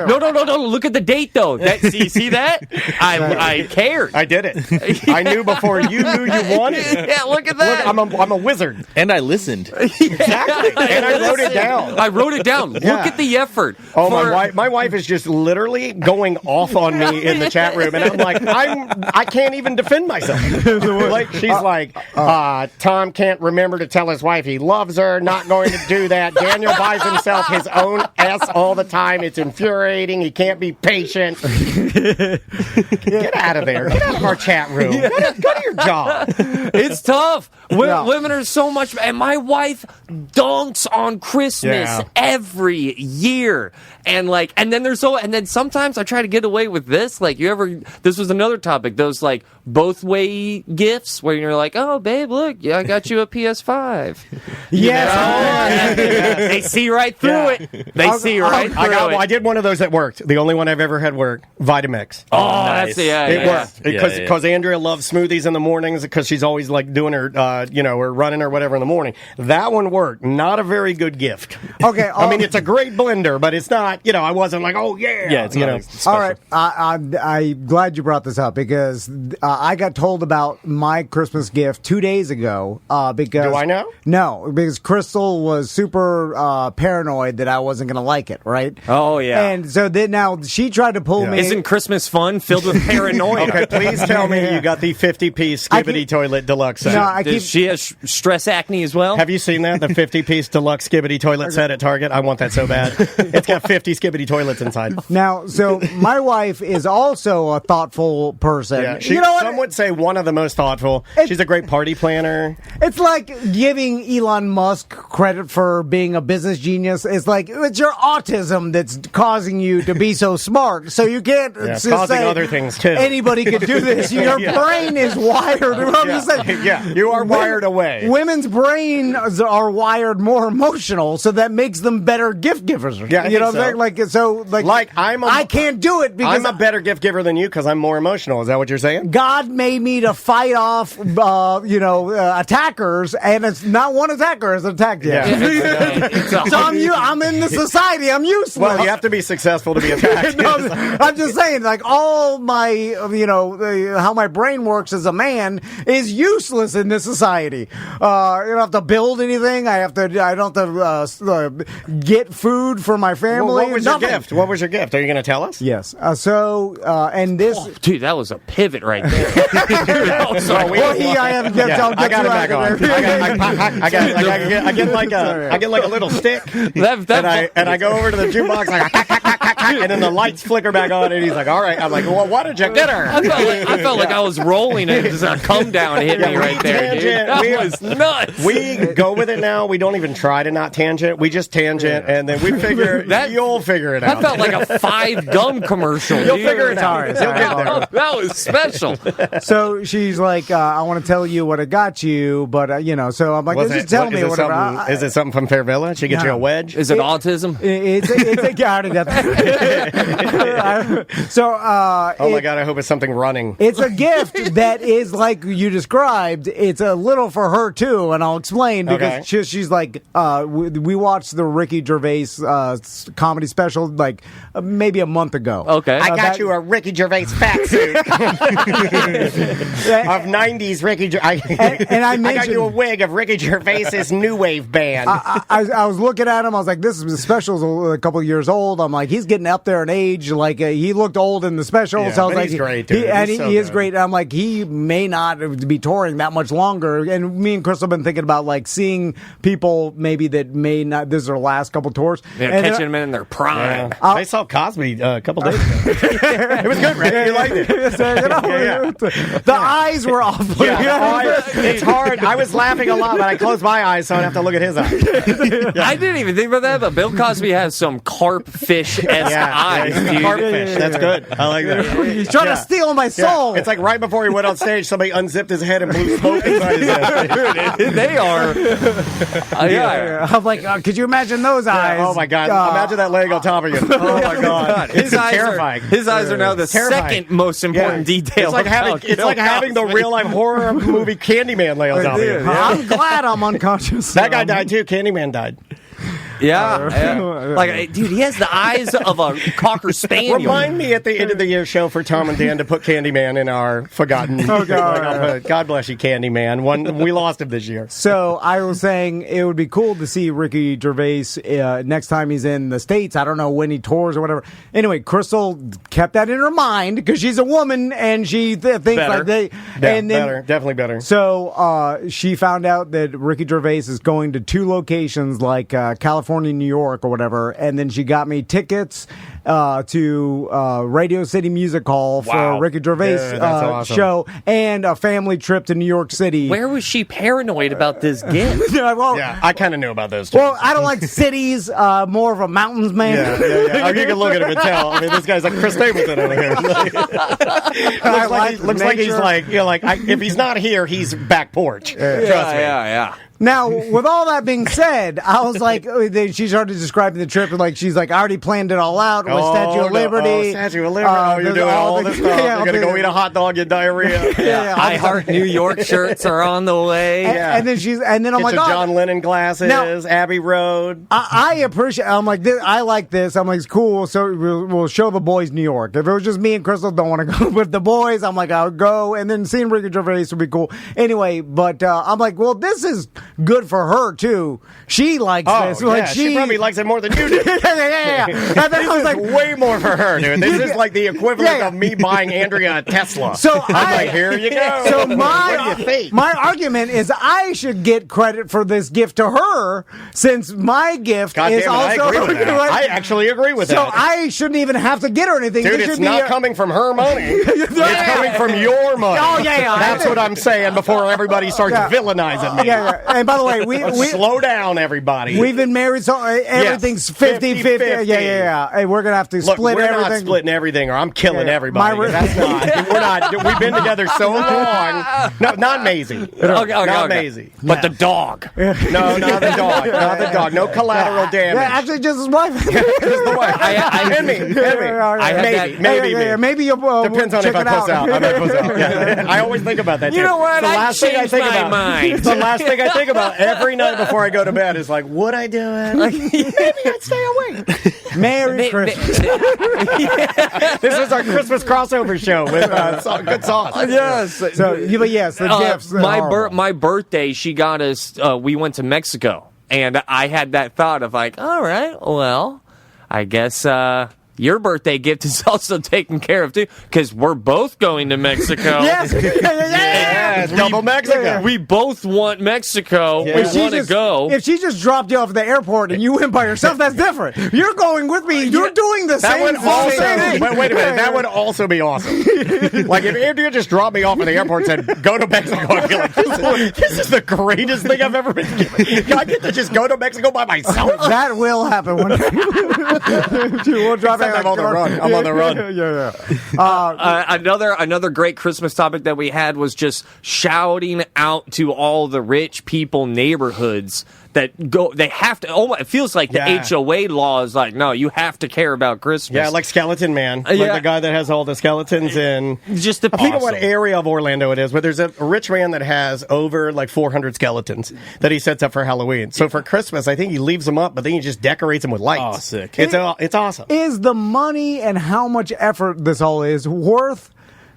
No. Look at the date, though. See that? I cared. I did it. I knew before you knew you wanted it. Yeah, look at that. Look, I'm a wizard. And I listened. Exactly. And I wrote it down. I wrote it down. Look at the effort. Oh, my wife is just literally going off on me in the chat room, and I'm like, I can't even defend myself. Like she's like, Tom can't remember to tell his wife he loves her. Not going to do that. Daniel buys himself his own S all the time. It's infuriating. He can't be patient. Get out of there. Get out of our chat room. Go to your job. It's tough. Women are so much, and my wife dunks on Christmas every year, and then sometimes I try to get away with this. Like this was another topic. Those like both way gifts where you're like, oh babe, look, I got you a PS5. They see right through it. They see right through it. I did one of those that worked. The only one I've ever had work. Vitamix. Oh, nice. It worked because Andrea loves smoothies in the mornings because she's always like doing her, her running or whatever in the morning. That one worked. Not a very good gift. Okay, I mean it's a great blender, but it's not. I wasn't like, oh yeah. Yeah, it's not special. All right, I'm glad you brought this up because I got told about my Christmas gift 2 days ago. Because do I know? No, because Crystal was super paranoid that I wasn't going to like it, right? Oh, yeah. And so then now she tried to pull me. Isn't Christmas fun filled with paranoia? Okay, please tell me you got the 50-piece Skibidi toilet deluxe set. No, I keep she has stress acne as well. Have you seen that? The 50-piece deluxe Skibbity toilet set at Target? I want that so bad. It's got 50 Skibbity toilets inside. Now, so my wife is also a thoughtful person. Yeah, you know what? some would say one of the most thoughtful. She's a great party planner. It's like giving Elon Musk credit for being a business genius. It's like it's your autism that's causing you to be so smart. So you can't just causing say other things too. Anybody could do this. Your brain is wired. I'm just saying, you are wired away. Women's brains are wired more emotional, so that makes them better gift givers. Yeah, you know what I'm saying? Like I can't do it because I'm a better gift giver than you because I'm more emotional. Is that what you're saying? God made me to fight off, attackers, and it's not one attacker has attacked yet. Yeah. So I'm in the society. I'm useless. Well, you have to be successful to be attacked. No, I'm just saying, like all my, how my brain works as a man is useless in this society. I don't have to build anything. I don't have to get food for my family. Well, what was your gift? What was your gift? Are you going to tell us? Yes. And this. Oh, dude, that was a pivot right there. I haven't get. I got it back on. I get like a little stick, and I go over to the jukebox, and then the lights flicker back on, and he's like, "All right." I'm like, "Well, what did you get her?" I felt like I was rolling, and just a come down hit me right there. Dude. That was nuts. We go with it now. We don't even try to not tangent. We just tangent, and then we figure you'll figure it out. That felt like a 5 gum commercial. You'll figure it out. You'll get there. That was special. So she's like, I want to tell you what I got you, but so I'm like, just tell me whatever. Is it something from Fair Villa? She get you a wedge? Is it autism? It's a got it. So, oh my God! I hope it's something running. It's a gift that is like you described. It's a little for her too, and I'll explain because she's like, we watched the Ricky Gervais comedy special like maybe a month ago. Okay, I got you a Ricky Gervais fat suit of '90s Ricky. I got you a wig of Ricky Gervais's new wave band. I was looking at him. I was like, this is the special's a couple of years old. I'm like, he's getting up there in age. Like he looked old in the special. Yeah, so I was like, he's great, dude. He is great. And I'm like, he may not be touring that much longer. And me and Chris have been thinking about like seeing people maybe that may not. This is their last couple tours. Yeah, catching them in their prime. I saw Cosby a couple days ago. It was good, right? You liked it. The eyes were off. It's hard. I was laughing a lot, but I closed my eyes so I'd have to look at his eyes. I didn't even think about that, but Bill Cosby has some carp fish-esque eyes, dude. Carp fish. That's good. I like that. He's trying to steal my soul. It's like right before he went on stage, somebody unzipped his head and blew smoke inside his head. They are. I'm like, could you imagine those eyes? Oh my God! Imagine that leg on top of you. Oh my God! His eyes terrifying. His eyes are now the second most important detail. It's like having the real life horror movie Candyman lay on top of you. I'm glad I'm unconscious. That guy died too. Candyman died. Yeah. Like, dude, he has the eyes of a Cocker Spaniel. Remind me at the end of the year show for Tom and Dan to put Candyman in our forgotten. Oh, God. God bless you, Candyman. We lost him this year. So I was saying it would be cool to see Ricky Gervais next time he's in the States. I don't know when he tours or whatever. Anyway, Crystal kept that in her mind because she's a woman and she thinks like they. Yeah, and then, definitely better. So she found out that Ricky Gervais is going to 2 locations like California, New York, or whatever, and then she got me tickets to Radio City Music Hall for Ricky Gervais awesome. show and a family trip to New York City. Where was she paranoid about this gift? I kind of knew about those two. Well, I don't like cities, more of a mountains man. Yeah. You can look at him and tell. I mean, this guy's like Chris Stapleton over here. looks like he's like, if he's not here, he's back porch. Trust me. Yeah. Now, with all that being said, I was like, she started describing the trip, and like she's like, I already planned it all out with Statue of Liberty. Statue of Liberty. You're doing all this stuff. You're going to go eat a hot dog, get diarrhea. I Heart New York shirts are on the way. And then I'm like, John Lennon glasses, Abbey Road. I appreciate. I'm like, I like this. I'm like, it's cool. So we'll show the boys New York. If it was just me and Crystal, don't want to go with the boys. I'm like, I'll go. And then seeing Ricky Gervais would be cool. Anyway, but I'm like, well, this is good for her too. She likes this. Like she probably likes it more than you do. yeah. And then I was like, way more for her, dude. This is like the equivalent of me buying Andrea a Tesla. So I'm like, here you go. So what do you think? my argument is I should get credit for this gift to her, since my gift God is damn it, also. I agree with that. I actually agree with so that. I shouldn't even have to get her anything. Dude, This it's should be not coming from her money. It's coming from your money. Oh, yeah. That's what I'm saying before everybody starts villainizing me. Yeah. And by the way, we Slow down, everybody. we've been married, so everything's 50-50. Yeah. Hey, we're gonna have to Look, split we're everything. not splitting everything, or I'm killing everybody. My- That's not. We're not. We've been together so long. No, not Maisie. Not Maisie. But the dog. No, not the dog. Not the dog. No collateral damage. Yeah, actually, just his wife. Just the wife. And me. Maybe you'll Depends on check if I it puss out. I might puss out. Yeah. I always think about that. You too. know what? The I last thing I changed think my about. mind. The last thing I think about every night before I go to bed is like, would I do it? Maybe I'd stay awake. Merry Christmas. This is our Christmas crossover show with good sauce. Yes. But yes, the gifts. My birthday, she got us. We went to Mexico, and I had that thought of like, all right, well, I guess your birthday gift is also taken care of too, because we're both going to Mexico. Yes. Yes, double Mexico. We both want Mexico. Yeah. We If want to go. If she just dropped you off at the airport and you went by yourself, that's different. You're going with me. You're doing the That same would also, thing. wait a minute, that would also be awesome. Like if Andrea just dropped me off at the airport and said, go to Mexico, I'd be like, this is the greatest thing I've ever been given. Can I get to just go to Mexico by myself? That will happen one day. We'll drop I'm on the run. I'm on the run. Another great Christmas topic that we had was just shouting out to all the rich people neighborhoods that go. They have to. Oh, it feels like the HOA law is like, no, you have to care about Christmas. Yeah, like Skeleton Man, like the guy that has all the skeletons in. Just I forget what area of Orlando it is, but there's a rich man that has over like 400 skeletons that he sets up for Halloween. So for Christmas, I think he leaves them up, but then he just decorates them with lights. Oh, sick! It's awesome. Is the money and how much effort this all is worth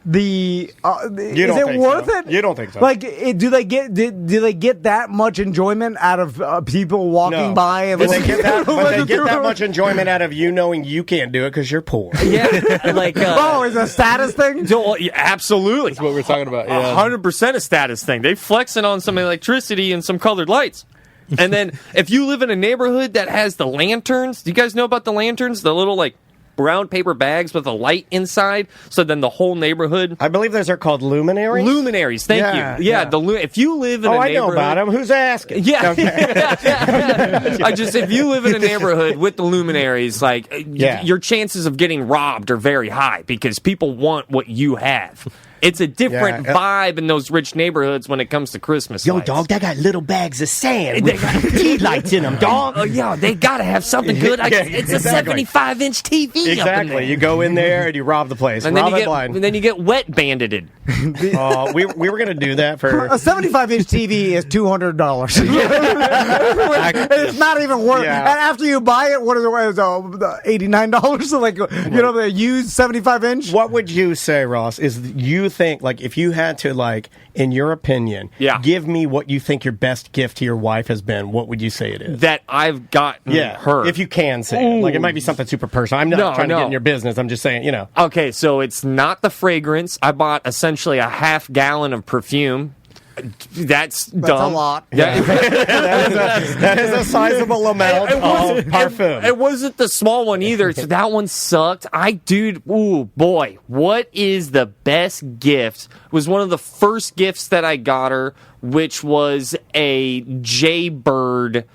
the? You don't is it think worth so. it? You don't think so? Like, do they get that much enjoyment out of people walking by? And But they get that, looking but they get through that it? much enjoyment out of you knowing you can't do it because you're poor. Yeah, like is it a status thing? Absolutely. That's what we're talking about. Yeah. 100% a status thing. They flexing on some electricity and some colored lights. And then if you live in a neighborhood that has the lanterns, do you guys know about the lanterns? The little like brown paper bags with a light inside. So then the whole neighborhood. I believe those are called luminaries. Luminaries. Thank you. Yeah. If you live in a neighborhood, I know about them. Who's asking? Yeah. Okay. If you live in a neighborhood with the luminaries, like your chances of getting robbed are very high because people want what you have. It's a different vibe in those rich neighborhoods when it comes to Christmas lights. Dog, they got little bags of sand with tea lights in them, dog. Oh, yeah, they got to have something good. It's a 75-inch TV up in there. Exactly. You go in there and you rob the place. And then you get wet bandeded. We were going to do that for... A 75-inch TV is $200. It's not even worth it. Yeah. And after you buy it, what is it? $89? So like, the used 75-inch? What would you say, Ross, is you think, like, if you had to, like, in your opinion, give me what you think your best gift to your wife has been, what would you say it is? That I've gotten her. If you can say it. Like, it might be something super personal. I'm not trying to get in your business. I'm just saying, Okay, so it's not the fragrance. I bought essentially a half gallon of perfume. That's dumb. a lot. Yeah. that is a sizable amount of parfum. It wasn't the small one either, so that one sucked. Ooh, boy, what is the best gift? It was one of the first gifts that I got her, which was a jaybird,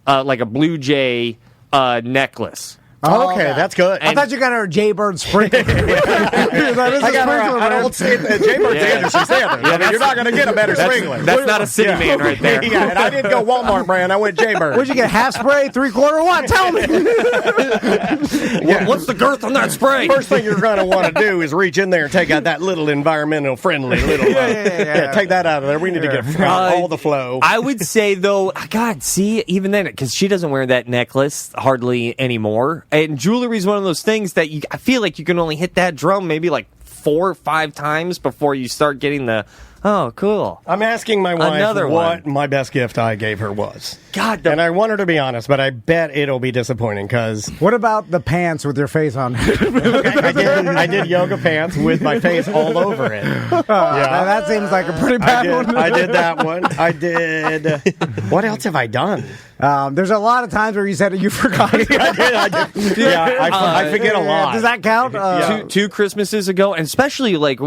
like a blue jay necklace. Oh, okay, that's good. I thought you got her a Jaybird sprinkler. I got her an old Jaybird Anderson Sanders. You're not going to get a better sprinkler. That's not a city man right there. Yeah, and I didn't go Walmart brand. I went Jaybird. What'd you get? Half spray, 3/4? What? Tell me. What's the girth on that spray? First thing you're going to want to do is reach in there and take out that little environmental friendly little. Take that out of there. We need to get all the flow. I would say though, God, see, even then, because she doesn't wear that necklace hardly anymore. And jewelry is one of those things that I feel like you can only hit that drum maybe like 4 or 5 times before you start getting the, Oh, cool. I'm asking my wife Another what one. my best gift I gave her was. God, And I want her to be honest, but I bet it'll be disappointing because What about the pants with your face on? I did yoga pants with my face all over it. Now that seems like a pretty bad one. I did that one. I did. What else have I done? There's a lot of times where you said you forgot. I did. Yeah, I forget a lot. Does that count? two Christmases ago, and especially like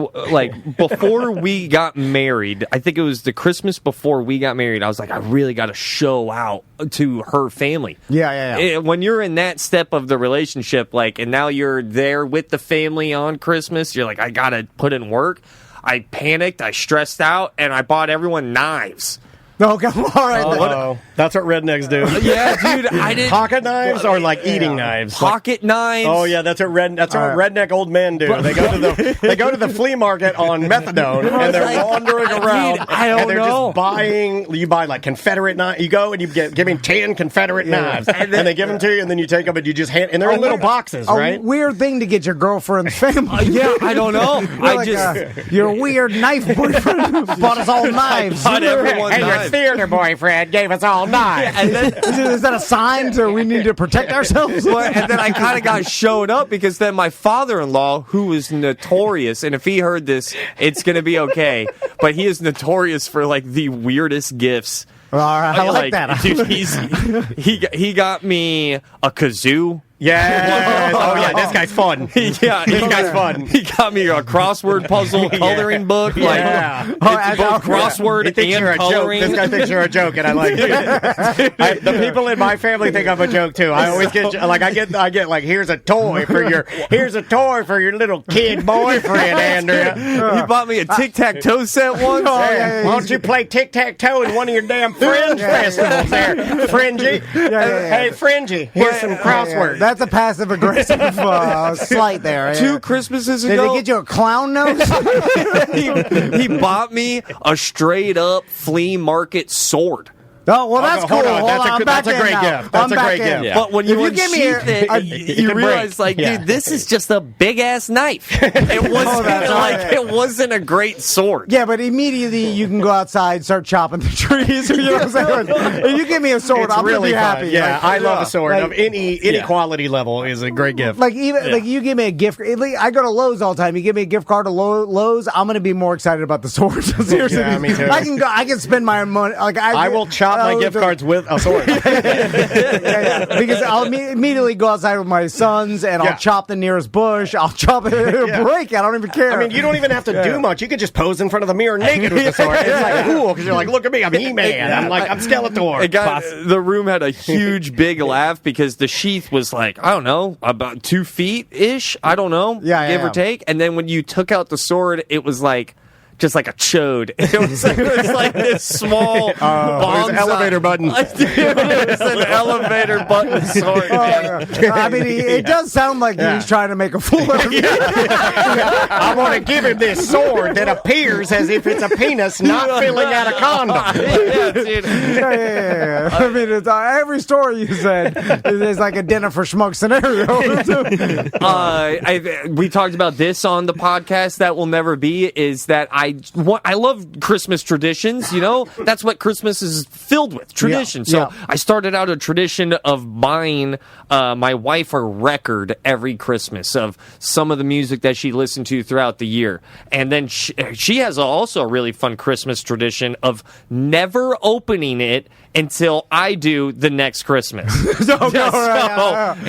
before we got married. I think it was the Christmas before we got married. I was like, I really got to show out to her family. Yeah. When you're in that step of the relationship, like, and now you're there with the family on Christmas, you're like, I gotta put in work. I panicked, I stressed out, and I bought everyone knives. Okay, all right. Oh, that's what rednecks do. Yeah, dude, I didn't. Pocket knives or like eating knives? Pocket knives. Oh yeah, that's what redneck old men do. They go to the flea market on methadone and they're wandering around. Dude, I don't and they're know. just buying. You buy like Confederate knives. You go and you give him 10 Confederate knives, and they give them to you, and then you take them and you just hand. And they're in little boxes, right? A weird thing to get your girlfriend's family. Yeah, I don't know. Your weird knife boyfriend bought us all knives. bought everyone Hey, your knives. theater boyfriend gave us all knives. And then, Is that a sign to we need to protect ourselves? and then I kind of got showed up because then my father-in-law, who was notorious, and if he heard this, it's going to be okay, but he is notorious for like the weirdest gifts. All right, I like that. Dude, he got me a kazoo. Yes. Oh yeah, this guy's fun. Yeah, This guy's fun. He got me a crossword puzzle coloring book. Yeah. Like, it's both crossword He thinks and you're a coloring. joke. This guy thinks you're a joke, and I like it. The people in my family think I'm a joke too. I always get like I get like here's a toy for your little kid boyfriend, Andrea. He bought me a tic-tac-toe set once. Why don't you play tic-tac-toe in one of your damn fringe festivals there, Fringy? Hey, Fringy, here's some crosswords. That's a passive aggressive slight there. Two Christmases Did ago, they get you a clown nose? he bought me a straight-up flea market sword. Oh, well, that's hold cool. on. Hold That's on. a I'm back great in now. gift. That's I'm a back great in. gift. Yeah. But when you If you give me unsheath it, you can realize, break. like, Yeah. dude, this is just a big-ass knife. It wasn't that's like right. it wasn't a great sword. Yeah, but immediately you can go outside, start chopping the trees. You know what I'm saying? If you give me a sword, It's I'm really gonna be fun. happy. Yeah, Like, I love a sword like- of any quality level is a great gift. Like like you give me a gift. I go to Lowe's all the time. You give me a gift card to Lowe's, I'm gonna be more excited about the sword. Seriously, Yeah, me too. I can spend my money. Like I will chop my gift cards with a sword. because I'll immediately go outside with my sons and Yeah. I'll chop the nearest bush. I'll chop it. It'll break. I don't even care. I mean, you don't even have to do much. You could just pose in front of the mirror naked with the sword. It's like cool because you're like, look at me, I'm He-Man. I'm Skeletor. The room had a huge, big laugh because the sheath was like, I don't know, about 2 feet ish. I don't know, give or take. And then when you took out the sword, it was like. Just like a chode. It was like this small There's an elevator button. It was an elevator button sword. I mean, it does sound like he's trying to make a fool of me. I want to give him this sword that appears as if it's a penis not filling out a condom. Yeah, dude. Yeah. I mean, it's, every story you said is like a dinner for schmuck scenario. We talked about this on the podcast. That will never be. Is that I love Christmas traditions. You know, that's what Christmas is filled with, traditions. So I started out a tradition of buying my wife a record every Christmas of some of the music that she listened to throughout the year. And then she has also a really fun Christmas tradition of never opening it until I do the next Christmas.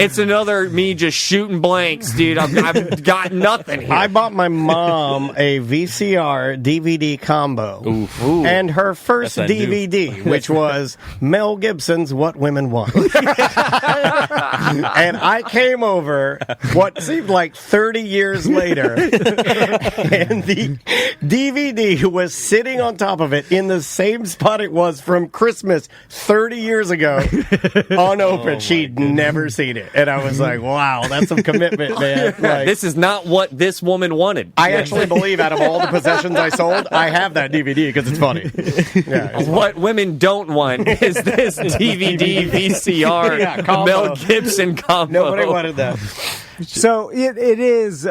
It's another me just shooting blanks, dude. I've got nothing here. I bought my mom a VCR DVD combo and her first Yes, I do. DVD, which was Mel Gibson's What Women Want. And I came over what seemed like 30 years later, and the DVD was sitting on top of it in the same spot it was from Christmas 30 years ago, unopened. She'd never seen it. And I was like, wow, that's some commitment, man. Like, This is not what this woman wanted. I actually believe out of all the possessions I sold, I have that DVD because it's funny. Yeah, What women don't want is this DVD VCR combo. Mel Gibson combo. nobody wanted that. So it is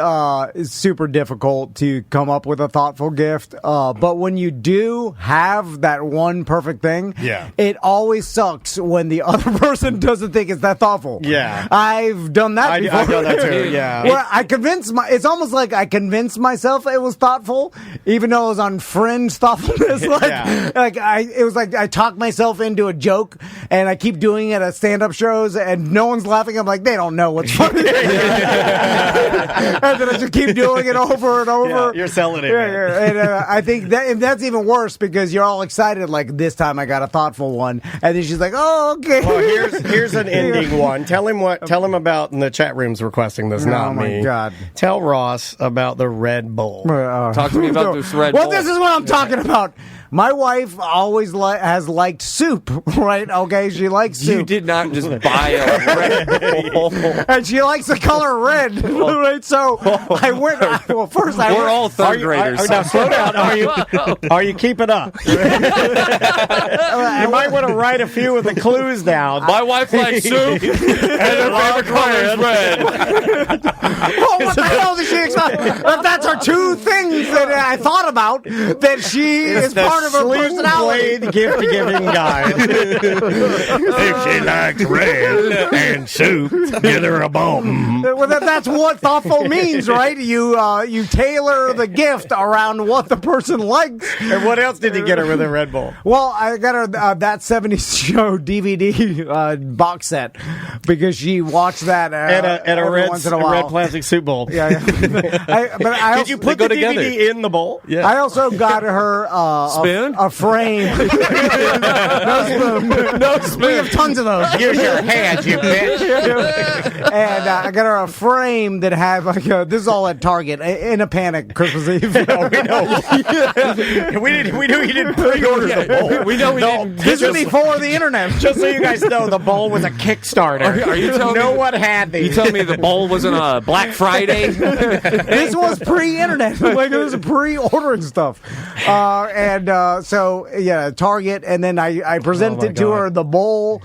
super difficult to come up with a thoughtful gift, but when you do have that one perfect thing, it always sucks when the other person doesn't think it's that thoughtful. Yeah. I've done that before. I've done that too, yeah. Where it's almost like I convinced myself it was thoughtful, even though it was on fringe thoughtfulness. It was like I talked myself into a joke, and I keep doing it at stand-up shows, and no one's laughing. I'm like, they don't know what's funny. And then I just keep doing it over and over. Yeah, you're selling it. And I think that's even worse because you're all excited, like, this time I got a thoughtful one. And then she's like, oh, okay. Well, here's an ending one. Tell him about, in the chat room's requesting this, not me. Oh, my God. Tell Ross about the Red Bull. Talk to me about this Red Bull. Well, this is what I'm talking about. My wife always has liked soup, right? Okay, she likes soup. You did not just buy a Red Bull. And she likes the color red, right? So I went. We're all third graders. Now slow down. Are you keeping up? You might want to write a few of the clues down. My wife likes soup, and her favorite color is red. Well, what the hell does she expect? If that's her two things that I thought about, that she is part of her personality. Blade gift-giving guide. If she likes red and soup, give her a bone. Well, that's what thoughtful means, right? You tailor the gift around what the person likes. And what else did you get her with a Red Bull? Well, I got her That 70s Show DVD box set because she watched that and a red plastic soup bowl. Yeah. Did you put the DVD in the bowl? Yeah. I also got her a frame. No spoon. We have tons of those. Use your hands, you bitch. And I got her a frame that had this is all at Target in a panic Christmas Eve. We knew you didn't pre-order the bowl. We know we didn't. This was before the internet. Just so you guys know, the bowl was a Kickstarter. Are you telling no me one had these? You telling me the bowl wasn't a Black Friday? This was pre-internet. Like, it was pre-ordering stuff. So Target, and then I presented to her the bowl.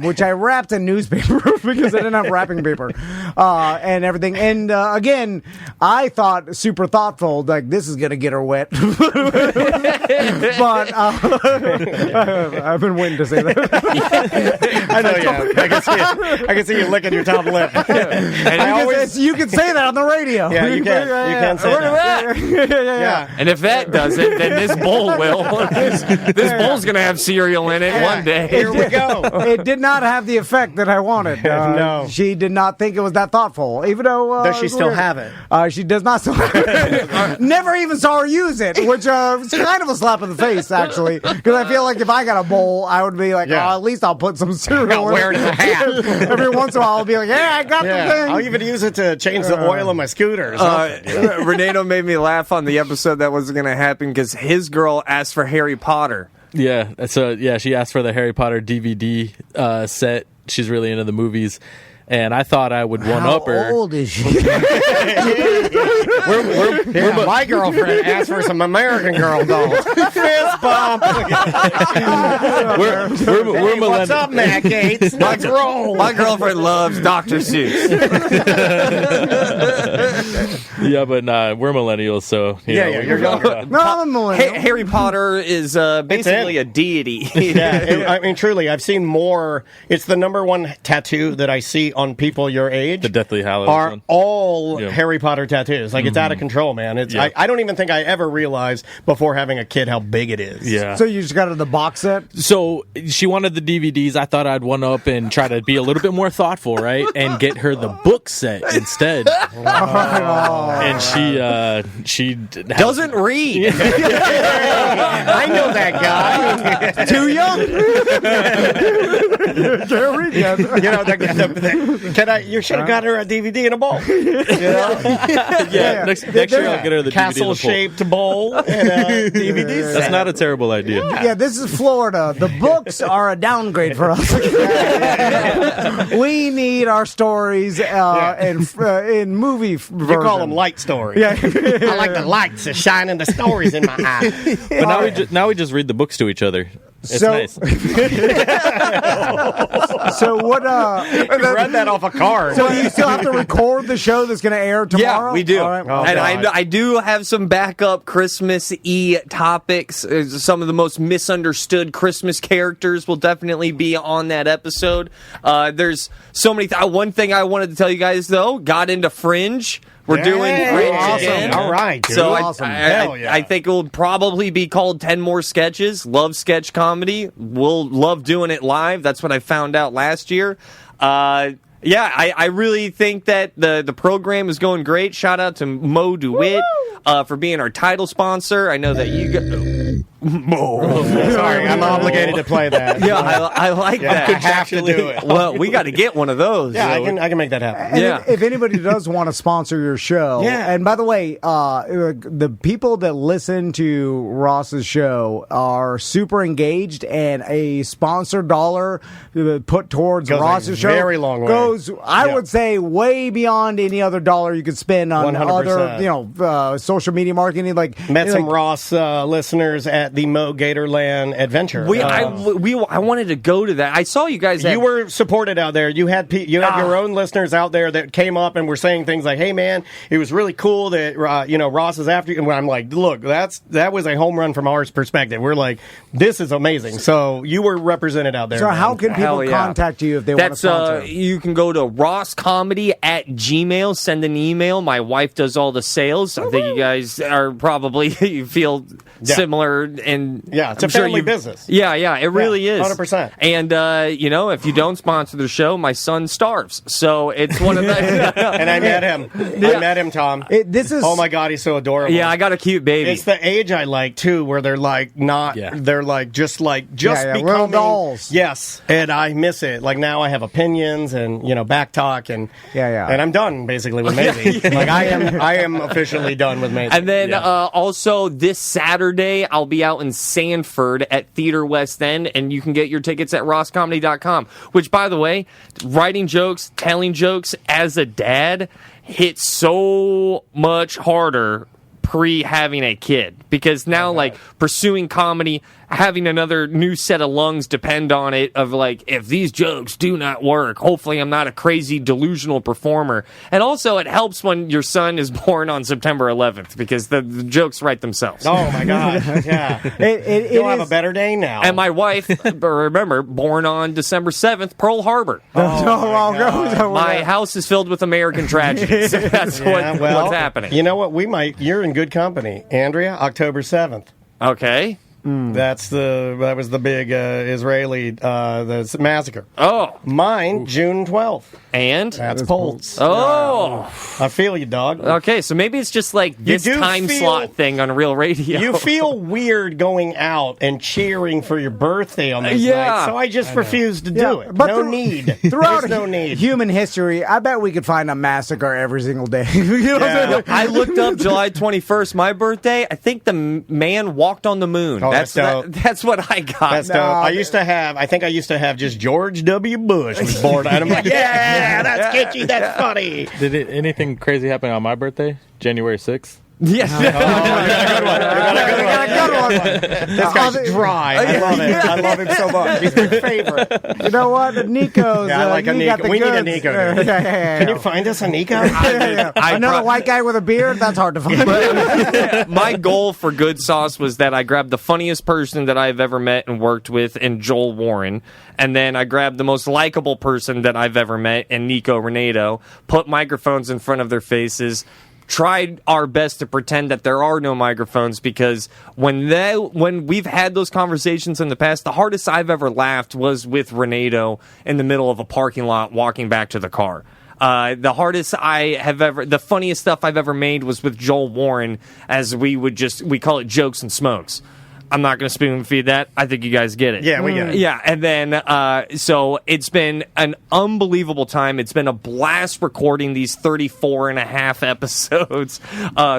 Which I wrapped in newspaper because I didn't have wrapping paper and everything. And again, I thought super thoughtful, like this is gonna get her wet. But I've been waiting to say that. I know, yeah. I can see you licking your top lip. And you can say that on the radio. Yeah, you can. You can say that. Yeah. And if that doesn't, then this bowl will. This bowl's gonna have cereal in it one day. Here we go. It did not have the effect that I wanted. No. She did not think it was that thoughtful, even though... Does she still have it? She does not still have it. Never even saw her use it, which is kind of a slap in the face, actually. Because I feel like if I got a bowl, I would be like, at least I'll put some cereal I'll wear it as a hat. Every once in a while, I'll be like, I got the thing. I'll even use it to change the oil on my scooter or something. Renato made me laugh on the episode that wasn't going to happen because his girl asked for Harry Potter. Yeah, so she asked for the Harry Potter DVD set. She's really into the movies, and I thought I would one-up her. How old is she? My girlfriend asked for some American Girl dolls. Fist bump. We're What's up, Matt Gates? Let's roll. My girlfriend loves Dr. Seuss. Yeah, but we're millennials, so you're younger. No, I'm a millennial. Harry Potter is basically a deity. I mean, truly, I've seen more. It's the number one tattoo that I see on people your age. The Deathly Hallows are one. all Harry Potter tattoos. Like, it's out of control, man. It's I don't even think I ever realized before having a kid how big it is. Yeah. So you just got her the box set? So she wanted the DVDs. I thought I'd one up and try to be a little bit more thoughtful, right? And get her the book set instead. And she doesn't read. I know that guy. Too young. Can't read yet. You should have got her a DVD in a bowl. Next year I'll get her the castle-shaped bowl and a DVD set. That's not a terrible idea. Yeah, this is Florida. The books are a downgrade for us. We need our stories in movie version. You call them light stories. Yeah. I like the lights that shine in the stories in my eye. But now we just read the books to each other. It's So- nice. So what? Read that off a card. So you still have to record the show that's going to air tomorrow? Yeah, we do. All right. Oh, And God. I do have some backup Christmas-y topics. Some of the most misunderstood Christmas characters will definitely be on that episode. There's so many. One thing I wanted to tell you guys, though, got into Fringe. We're doing Fringe awesome. again. All right, dude. So Awesome. Hell yeah. I think it will probably be called 10 More Sketches. Love sketch comedy. We'll love doing it live. That's what I found out last year. Yeah, I really think that the program is going great. Shout out to Mo DeWitt for being our title sponsor. I know that you got Mo. Sorry, I'm obligated to play that. Yeah, I like that. I have to do it. Well, we got to get one of those. Yeah, I can make that happen. And Yeah. if anybody does want to sponsor your show, Yeah. and by the way, the people that listen to Ross's show are super engaged, and a sponsored dollar put towards Goes a Ross's show very long way. goes, I Yeah. would say, way beyond any other dollar you could spend on 100%. other, social media marketing. Like Met some like, Ross listeners at the Mo Gatorland adventure. I wanted to go to that. I saw you guys. You were supported out there. You had your own listeners out there that came up and were saying things like, "Hey, man, it was really cool that Ross is after you." And I'm like, "Look, that was a home run from our perspective." We're like, "This is amazing." So you were represented out there. so man. how can people Hell yeah. contact you if they want to sponsor? You can go to rosscomedy@gmail. Send an email. My wife does all the sales. I think you guys are probably you feel similar, and Yeah, it's a I'm sure family you- business. Yeah, it really is 100%. And if you don't sponsor the show, my son starves. So it's one of the. And I met him. I met him, Tom. This is Oh my God, he's so adorable. Yeah, I got a cute baby. It's the age I like too, where they're like not. Yeah. They're like just Yeah, becoming little dolls. Yes, and I miss it. Like now, I have opinions and back talk and Yeah. and I'm done basically with Maisie. Like I am officially done with Maisie. And then also this Saturday, I'll be out in Sanford at Theater West End, and you can get your tickets at rosscomedy.com. Which, by the way, writing jokes, telling jokes as a dad hits so much harder pre-having a kid, because now like pursuing comedy, having another new set of lungs depend on it, of like, if these jokes do not work, hopefully I'm not a crazy delusional performer. And also it helps when your son is born on September 11th, because the jokes write themselves. oh my God, yeah. You'll have a better day now. And my wife, remember, born on December 7th, Pearl Harbor. My house is filled with American tragedies. That's what's happening. You know what? You're in good company, Andrea. October 7th. Okay. That was the big Israeli the massacre. Oh, Mine, June 12th. and? That's Poltz. Oh. I feel you, dog. Okay, so maybe it's just like this do time feel- slot thing on Real Radio. You feel weird going out and cheering for your birthday on this Yeah. night, so I just refuse to do it. But No need. Throughout There's no need. human history, I bet we could find a massacre every single day. You know what I'm saying? I looked up July 21st, my birthday. I think the man walked on the moon. Oh, that's dope. That's what I got. That's dope. I think I used to have just George W. Bush was born, and I'm like, yeah, that's kitschy, that's funny. Did anything crazy happen on my birthday, January 6th? Yes. This guy's dry. I love it. I love him so much. He's my favorite. You know what? Nico's. Yeah, I like a you got Nico. the We need a goods. Nico. Yeah. Can you find us a Nico? Another white guy with a beard? That's hard to find. My goal for Good Sauce was that I grabbed the funniest person that I've ever met and worked with in Joel Warren, and then I grabbed the most likable person that I've ever met in Nico Renato, put microphones in front of their faces, tried our best to pretend that there are no microphones, because when we've had those conversations in the past, the hardest I've ever laughed was with Renato in the middle of a parking lot walking back to the car. The funniest stuff I've ever made was with Joel Warren, as we call it jokes and smokes. I'm not going to spoon feed that. I think you guys get it. Yeah, we get it. Yeah, and then so it's been an unbelievable time. It's been a blast recording these 34 and a half episodes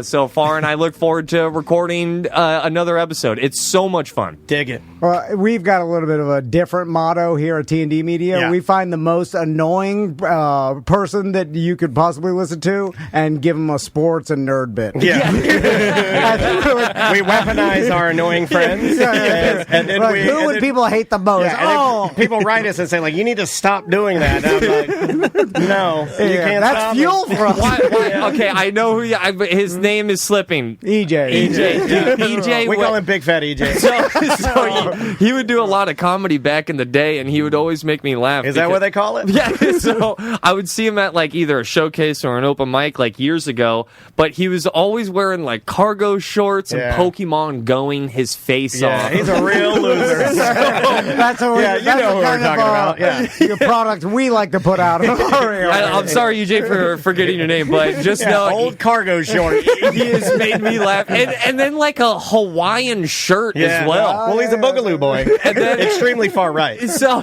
so far, and I look forward to recording another episode. It's so much fun. Dig it. Well, we've got a little bit of a different motto here at T&D Media. Yeah. We find the most annoying person that you could possibly listen to and give them a sports and nerd bit. Yeah. We weaponize our annoying friends friends. And then Like, who would people hate the most? Yeah, and people write us and say, like, you need to stop doing that. And I'm like, no, you can't that's stop fuel it. for us. Why? Okay, I know his name is slipping. EJ. EJ. We call him Big Fat EJ. So he would do a lot of comedy back in the day, and he would always make me laugh. Is that what they call it? Yeah, so I would see him at like either a showcase or an open mic like years ago, but he was always wearing like cargo shorts and Pokemon going his face off. He's a real loser. That's what Yeah, you know who we're talking about. Yeah. Your product we like to put out. I'm sorry, EJ, for forgetting your name, but just know old cargo short. he has made me laugh. And then like a Hawaiian shirt as well. Well, he's a boogaloo boy. And then, extremely far right. So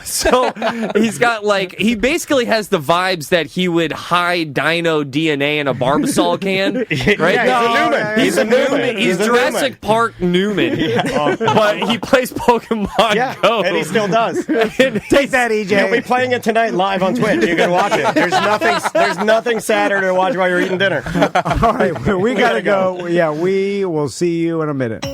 he's got like, he basically has the vibes that he would hide dino DNA in a Barbasol can, right? Yeah, he's a Newman. He's Jurassic Park Newman, but he plays Pokemon Go. And he still does. Take that, EJ. He'll be playing it tonight live on Twitch. You can watch it. There's nothing sadder to watch while you're eating dinner. All right, we gotta go. Yeah, we will see you in a minute.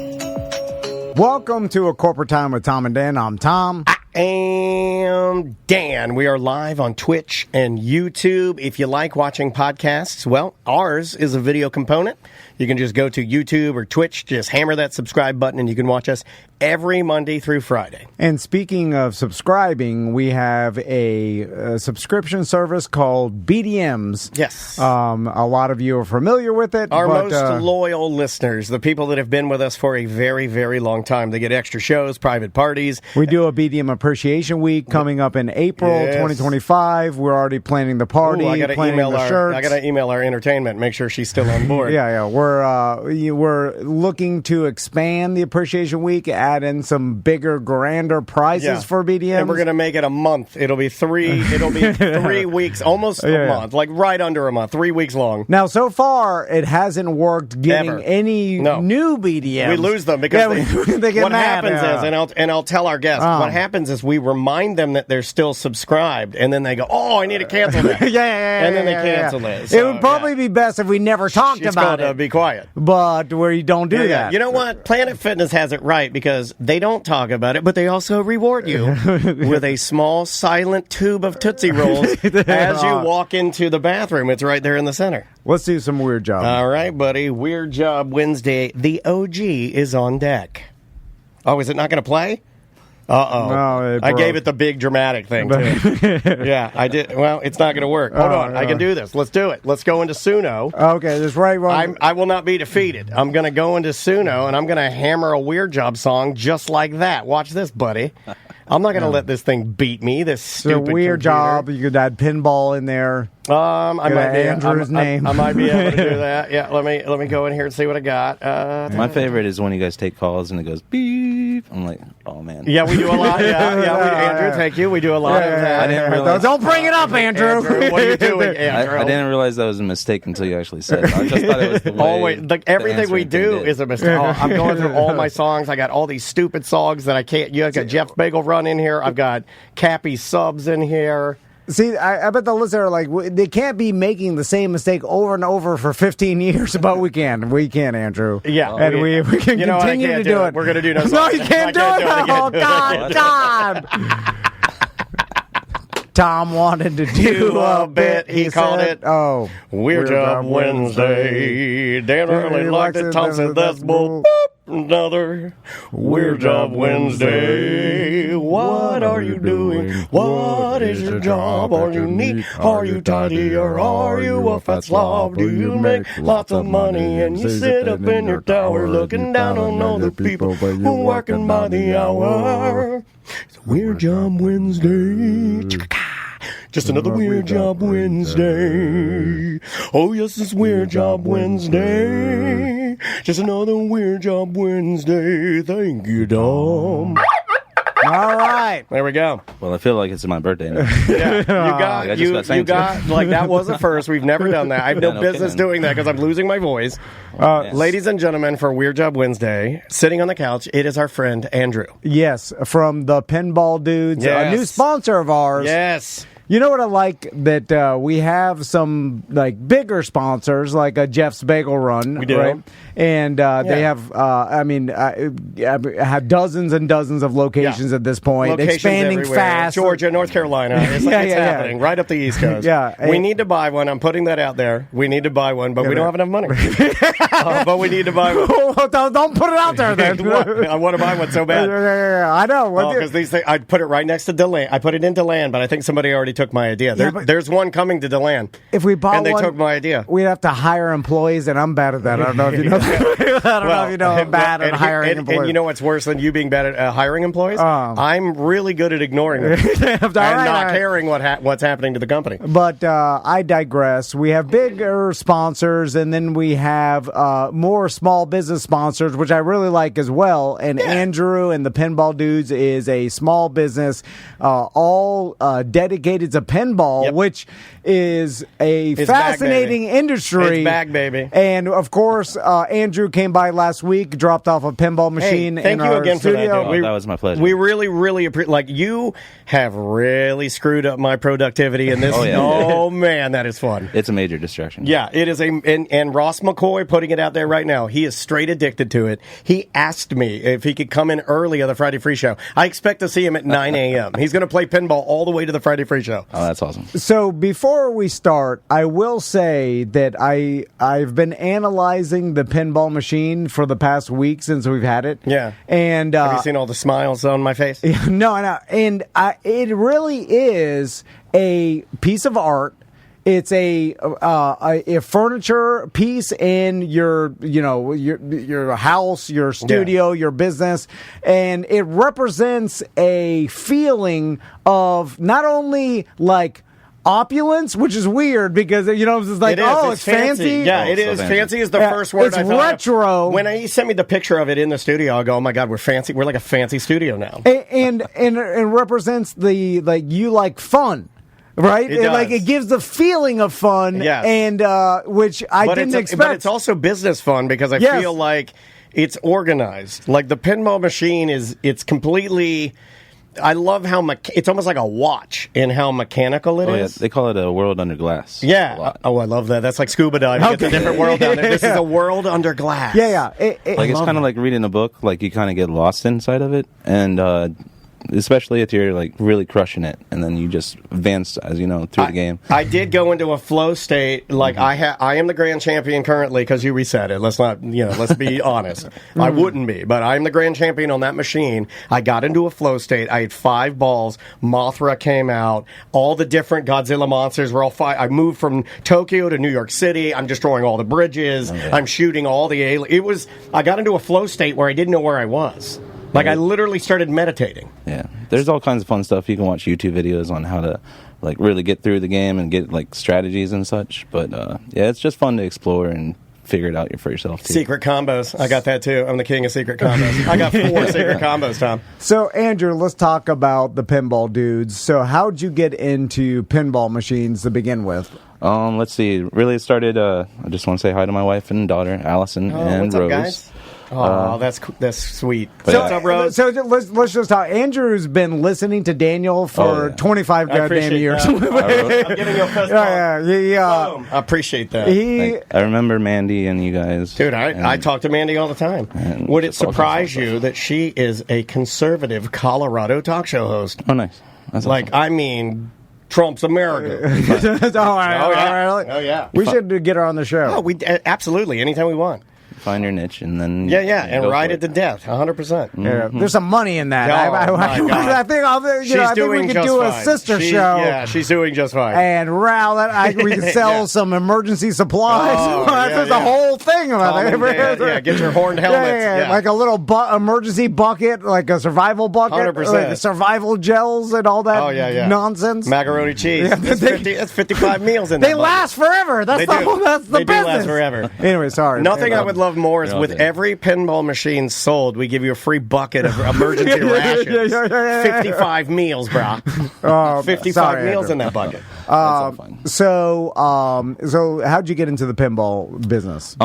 Welcome to A Corporate Time with Tom and Dan. I'm Tom. I am Dan. We are live on Twitch and YouTube. If you like watching podcasts, well, ours is a video component. You can just go to YouTube or Twitch, just hammer that subscribe button, and you can watch us every Monday through Friday. And speaking of subscribing, we have a subscription service called BDMs. Yes. A lot of you are familiar with it. Our most loyal listeners, the people that have been with us for a very, very long time. They get extra shows, private parties. We do a BDM Appreciation Week coming up in April 2025. We're already planning the party, planning the shirts. I got to email our entertainment, make sure she's still on board. Yeah. We're looking to expand the Appreciation Week, add in some bigger, grander prizes for BDMs. And we're going to make it a month. It'll be 3 weeks, almost a month, like right under a month, 3 weeks long. Now, so far, it hasn't worked getting any new BDMs. We lose them because they get what mad. Happens is, and I'll tell our guests, what happens is we remind them that they're still subscribed, and then they go, oh, I need to cancel that. And then they cancel it. So, it would probably be best if we never talked about it. Be quiet. But where you don't do that. You know what? Planet Fitness has it right because they don't talk about it, but they also reward you with a small, silent tube of Tootsie Rolls as you walk into the bathroom. It's right there in the center. Let's do some Weird Job. All right, buddy. Weird Job Wednesday. The OG is on deck. Oh, is it not going to play? Uh-oh. No, I gave it the big dramatic thing, too. Yeah, I did. Well, it's not going to work. Hold on. I can do this. Let's do it. Let's go into Suno. Okay, just right. I will not be defeated. I'm going to go into Suno, and I'm going to hammer a Weird Job song just like that. Watch this, buddy. I'm not going to let this thing beat me, this stupid Weird computer. Job. You could add pinball in there. I might be Andrew's name. I might be able to do that. Yeah, let me go in here and see what I got. My favorite is when you guys take calls and it goes beep. I'm like, oh man. Yeah, we do a lot. Andrew, thank you. We do a lot of that. I didn't realize. Don't bring it up, Andrew. What are you doing, Andrew? I didn't realize that was a mistake until you actually said it. I just thought it was the way. Always, everything we do is a mistake. I'm going through all my songs. I got all these stupid songs that I can't. You got Jeff Bagel Run in here. I've got Cappy Subs in here. See, I bet the listener are like, they can't be making the same mistake over and over for 15 years, but we can. We can, Andrew. Yeah. And we can continue to do it. We're going to do no songs. No, you can't do it. Oh, God. Tom wanted to do a bit. He called it Weird Job Wednesday. Dan really liked it. Tom said, that's bull. Another Weird Job Wednesday. What are you doing? What is your job? Are you neat? Are you tidy? Or are you a fat slob? Do you make lots of money and you sit up in your tower looking down on other people who working by the hour? It's a Weird Job Wednesday. Just another Weird Job Wednesday. Oh, yes, it's Weird Job Wednesday. Just another Weird Job Wednesday. Thank you, Dom. All right. There we go. Well, I feel like it's my birthday now. Yeah, you got like that was a first. We've never done that. I have no business doing that because I'm losing my voice. Yes. Ladies and gentlemen, for Weird Job Wednesday, sitting on the couch, it is our friend Andrew. Yes, from the Pinball Dudes, a new sponsor of ours. Yes. You know what I like? That we have some like bigger sponsors, like a Jeff's Bagel Run. We do. Right? And they have, have dozens and dozens of locations at this point. Locations Expanding everywhere. fast. Georgia, North Carolina. It's happening right up the East Coast. Yeah. We need to buy one. I'm putting that out there. We need to buy one, but we don't have enough money. But we need to buy one. Don't put it out there then. I want to buy one so bad. I know. Because these things, I put it right next to DeLand. I put it in DeLand, but I think somebody already took my idea. There's one coming to DeLand. If we bought and they one, took my idea. We'd have to hire employees, and I'm bad at that. I don't know if you know. I don't know if you know I'm bad at hiring employees. And you know what's worse than you being bad at hiring employees? I'm really good at ignoring them and not caring what's happening to the company. But I digress. We have bigger sponsors, and then we have more small business sponsors, which I really like as well. And Andrew and the Pinball Dudes is a small business, all dedicated to pinball, which is a fascinating industry. It's back, baby. And of course, Andrew came by last week, dropped off a pinball machine in our again studio. For that, that was my pleasure. We really, really appreciate. Like, you have really screwed up my productivity in this. Oh man, that is fun. It's a major distraction. Yeah, it is and Ross McCoy putting it out there right now. He is straight addicted to it. He asked me if he could come in early on the Friday Free Show. I expect to see him at 9 a.m. He's going to play pinball all the way to the Friday Free Show. Oh, that's awesome. So before we start, I will say that I've been analyzing the pinball machine for the past week since we've had it. Yeah. And have you seen all the smiles on my face? No. And it really is a piece of art. It's a furniture piece in your house, your studio, your business, and it represents a feeling of not only like opulence, which is weird because it's like, it's fancy. Yeah, it is. Fancy is the first word I thought. It's retro. When he sent me the picture of it in the studio, I go, "Oh my God, we're fancy. We're like a fancy studio now." And it represents the you like fun. Right? It gives the feeling of fun, and which I didn't expect. But it's also business fun because I feel like it's organized. Like the pinball machine it's completely... I love how it's almost like a watch in how mechanical it is. Yeah. They call it a world under glass. Yeah. Oh, I love that. That's like scuba diving. It's a different world down there. This is a world under glass. Yeah. It's kind of like reading a book. Like you kind of get lost inside of it, and especially if you're like really crushing it, and then you just advance as through the game. I did go into a flow state. Like I am the grand champion currently because you reset it. Let's not, let's be honest. I wouldn't be, but I'm the grand champion on that machine. I got into a flow state. I had 5 balls. Mothra came out. All the different Godzilla monsters were all 5. I moved from Tokyo to New York City. I'm destroying all the bridges. Okay. I'm shooting all the aliens. I got into a flow state where I didn't know where I was. Like, I literally started meditating. Yeah. There's all kinds of fun stuff. You can watch YouTube videos on how to, like, really get through the game and get, like, strategies and such. But, it's just fun to explore and figure it out for yourself, too. Secret combos. I got that, too. I'm the king of secret combos. I got 4 secret combos, Tom. So, Andrew, let's talk about the Pinball Dudes. So, how'd you get into pinball machines to begin with? Let's see. Really, it started, I just want to say hi to my wife and daughter, Allison and what's Rose. Up, guys? Oh, that's sweet. So, what's up, Rose? So let's just talk. Andrew's been listening to Daniel for 25 goddamn years. I'm giving you a fist bump. Yeah. Boom. I appreciate that. I remember Mandy and you guys. Dude, I talk to Mandy all the time. Would it surprise you that she is a conservative Colorado talk show host? Oh, nice. That's like, awesome. I mean... Trump's America. Oh, yeah. We should get her on the show. Oh, absolutely. Anytime we want. Find your niche and then and ride it to death 100%. Yeah, there's some money in that. I think we could do a sister show. Yeah, she's doing just fine. And we can sell some emergency supplies. There's a whole thing about it. Get your horned helmets. Like a little emergency bucket, like a survival bucket, 100%. like survival gels and all that nonsense. Macaroni cheese. That's 55 meals in there. They last forever. That's the business. They do last forever. Anyway, sorry. Nothing I would love more is with every pinball machine sold, we give you a free bucket of emergency rations. 55 meals, bro. 55 meals in that bucket. So how'd you get into the pinball business?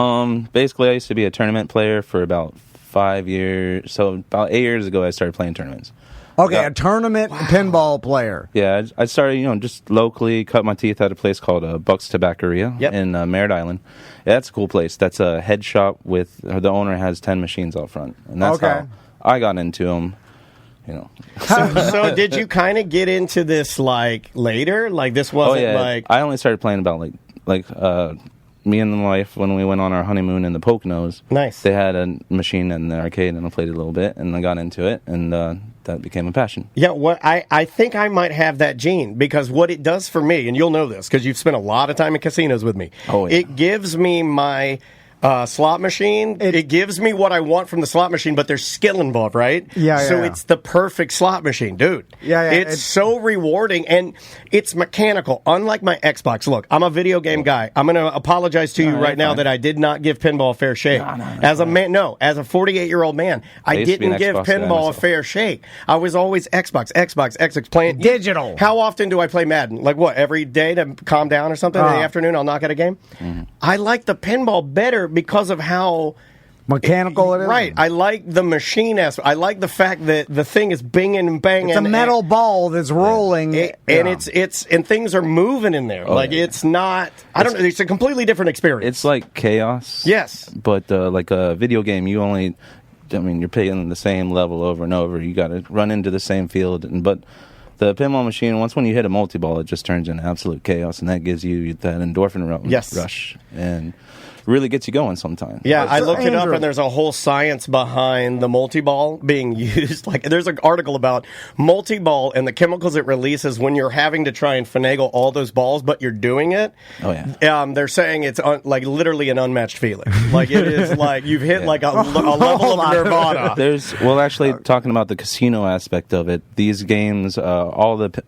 Basically, I used to be a tournament player for about 5 years. So about 8 years ago, I started playing tournaments. Okay, a tournament pinball player. Yeah, I started, just locally, cut my teeth at a place called Buck's Tobacceria in Merritt Island. Yeah, that's a cool place. That's a head shop with, the owner has 10 machines out front. And that's how I got into them, So did you kind of get into this, later? This wasn't I only started playing about, me and my wife, when we went on our honeymoon in the Poconos. Nice. They had a machine in the arcade, and I played it a little bit, and I got into it, and that became a passion. Yeah, I think I might have that gene, because what it does for me, and you'll know this because you've spent a lot of time in casinos with me. Oh, yeah. It gives me my slot machine. It gives me what I want from the slot machine, but there's skill involved, right? Yeah. So it's the perfect slot machine, dude. Yeah. It's so rewarding, and it's mechanical. Unlike my Xbox. Look, I'm a video game guy. I'm going to apologize to you right now that I did not give pinball a fair shake. As a 48-year-old man, I didn't give pinball a fair shake. I was always Xbox playing digital. How often do I play Madden? Every day to calm down or something in the afternoon? I'll knock out a game. Mm-hmm. I like the pinball better because of how mechanical it is. Right. I like the machine aspect. I like the fact that the thing is binging and banging. It's a metal ball that's rolling. And it's and things are moving in there. It's not, I don't know, it's a completely different experience. It's like chaos. Yes. But like a video game, you're playing the same level over and over. You got to run into the same field. But the pinball machine, when you hit a multi-ball, it just turns into absolute chaos, and that gives you that endorphin rush. And really gets you going sometimes. Yeah, I looked it up, and there's a whole science behind the multi-ball being used. There's an article about multi-ball and the chemicals it releases when you're having to try and finagle all those balls, but you're doing it. Oh, yeah. They're saying it's literally an unmatched feeling. It is you've hit a level of nirvana. Actually, talking about the casino aspect of it, these games, all the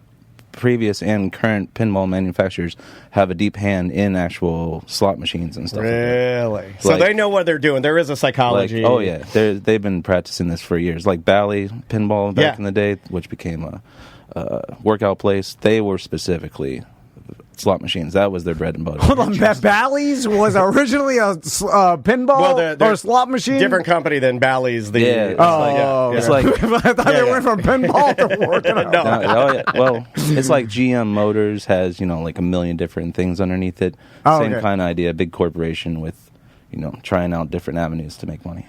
previous and current pinball manufacturers have a deep hand in actual slot machines and stuff. Really? So they know what they're doing. There is a psychology. They've been practicing this for years. Like Bally Pinball back in the day, which became a workout place. They were specifically slot machines. That was their bread and butter. Hold on, Bally's was originally a pinball or a slot machine? Different company than Bally's. It's like I thought they went from pinball to working out. Well, it's like GM Motors has, a million different things underneath it. Same kind of idea, big corporation with, trying out different avenues to make money.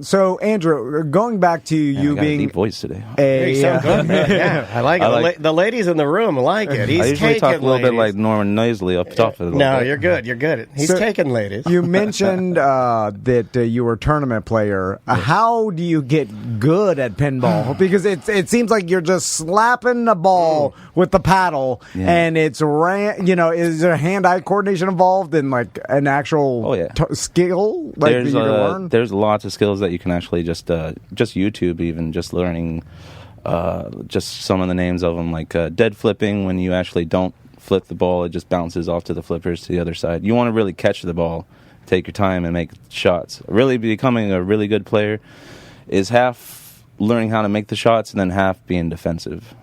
So, Andrew, going back to you being a deep voice today. You sound good, man. Yeah, I like it. The ladies in the room like it. He's I usually talk a little bit like Norman Noisily up top of it. No, you're good. You're good. He's taking ladies. You mentioned that you were a tournament player. How do you get good at pinball? Because it seems like you're just slapping the ball with the paddle, and it's is there hand-eye coordination involved in an actual skill that you can learn? There's lots of skills that you can actually just YouTube, even just learning just some of the names of them, like dead flipping. When you actually don't flip the ball, it just bounces off to the flippers to the other side. You want to really catch the ball, take your time, and make shots. Really becoming a really good player is half learning how to make the shots and then half being defensive.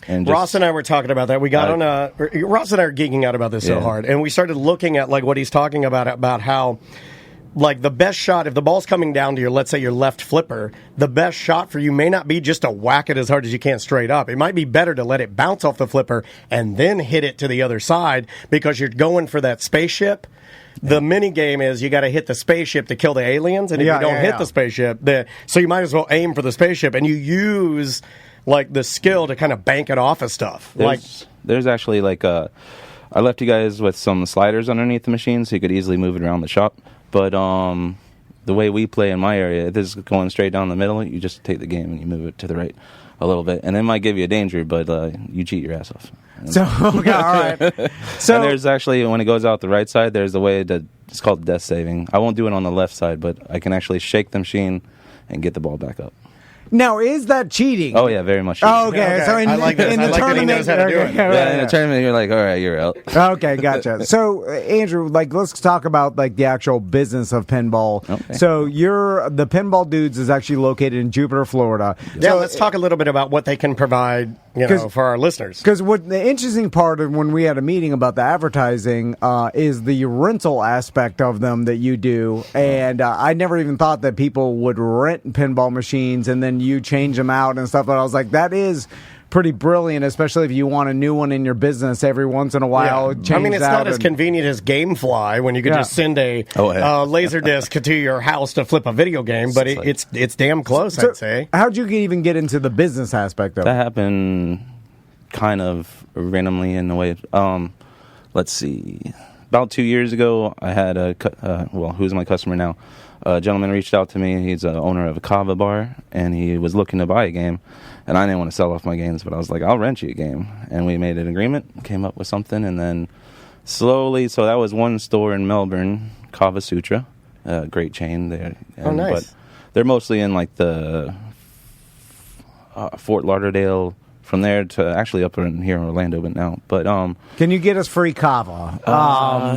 And Ross and I were talking about that. We got Ross and I are geeking out about this so hard, and we started looking at what he's talking about how the best shot, if the ball's coming down to your, let's say your left flipper, the best shot for you may not be just to whack it as hard as you can straight up. It might be better to let it bounce off the flipper and then hit it to the other side, because you're going for that spaceship. The mini game is you got to hit the spaceship to kill the aliens, and if you don't hit the spaceship, so you might as well aim for the spaceship, and you use the skill to kind of bank it off of stuff. There's actually I left you guys with some sliders underneath the machine so you could easily move it around the shop. But the way we play in my area, if this is going straight down the middle, you just take the game and you move it to the right a little bit. And it might give you a danger, but you cheat your ass off. So, all right. So, and there's actually, when it goes out the right side, there's a way to, it's called death saving. I won't do it on the left side, but I can actually shake the machine and get the ball back up. Now, is that cheating? Oh, yeah, very much. Oh, okay. So in the tournament, that he knows how to do it. In the tournament, you're like, all right, you're out. Okay, gotcha. So, Andrew, let's talk about the actual business of pinball. Okay. So, the Pinball Dudes is actually located in Jupiter, Florida. Yeah, let's talk a little bit about what they can provide for our listeners. Because what the interesting part of when we had a meeting about the advertising is the rental aspect of them that you do. And I never even thought that people would rent pinball machines and then you change them out and stuff. But I was like, that is pretty brilliant, especially if you want a new one in your business every once in a while. Yeah. I mean, it's not as convenient as GameFly when you could just send a laser disc to your house to flip a video game, but it's damn close, I'd say. How'd you even get into the business aspect of it? That happened kind of randomly in a way. Let's see. About 2 years ago, I had who's my customer now? A gentleman reached out to me. He's the owner of a kava bar, and he was looking to buy a game. And I didn't want to sell off my games, but I was like, I'll rent you a game. And we made an agreement, came up with something, and then slowly, so that was one store in Melbourne, Kava Sutra, a great chain there. Nice. But they're mostly in like the Fort Lauderdale, from there to actually up in here in Orlando, but now. But can you get us free kava?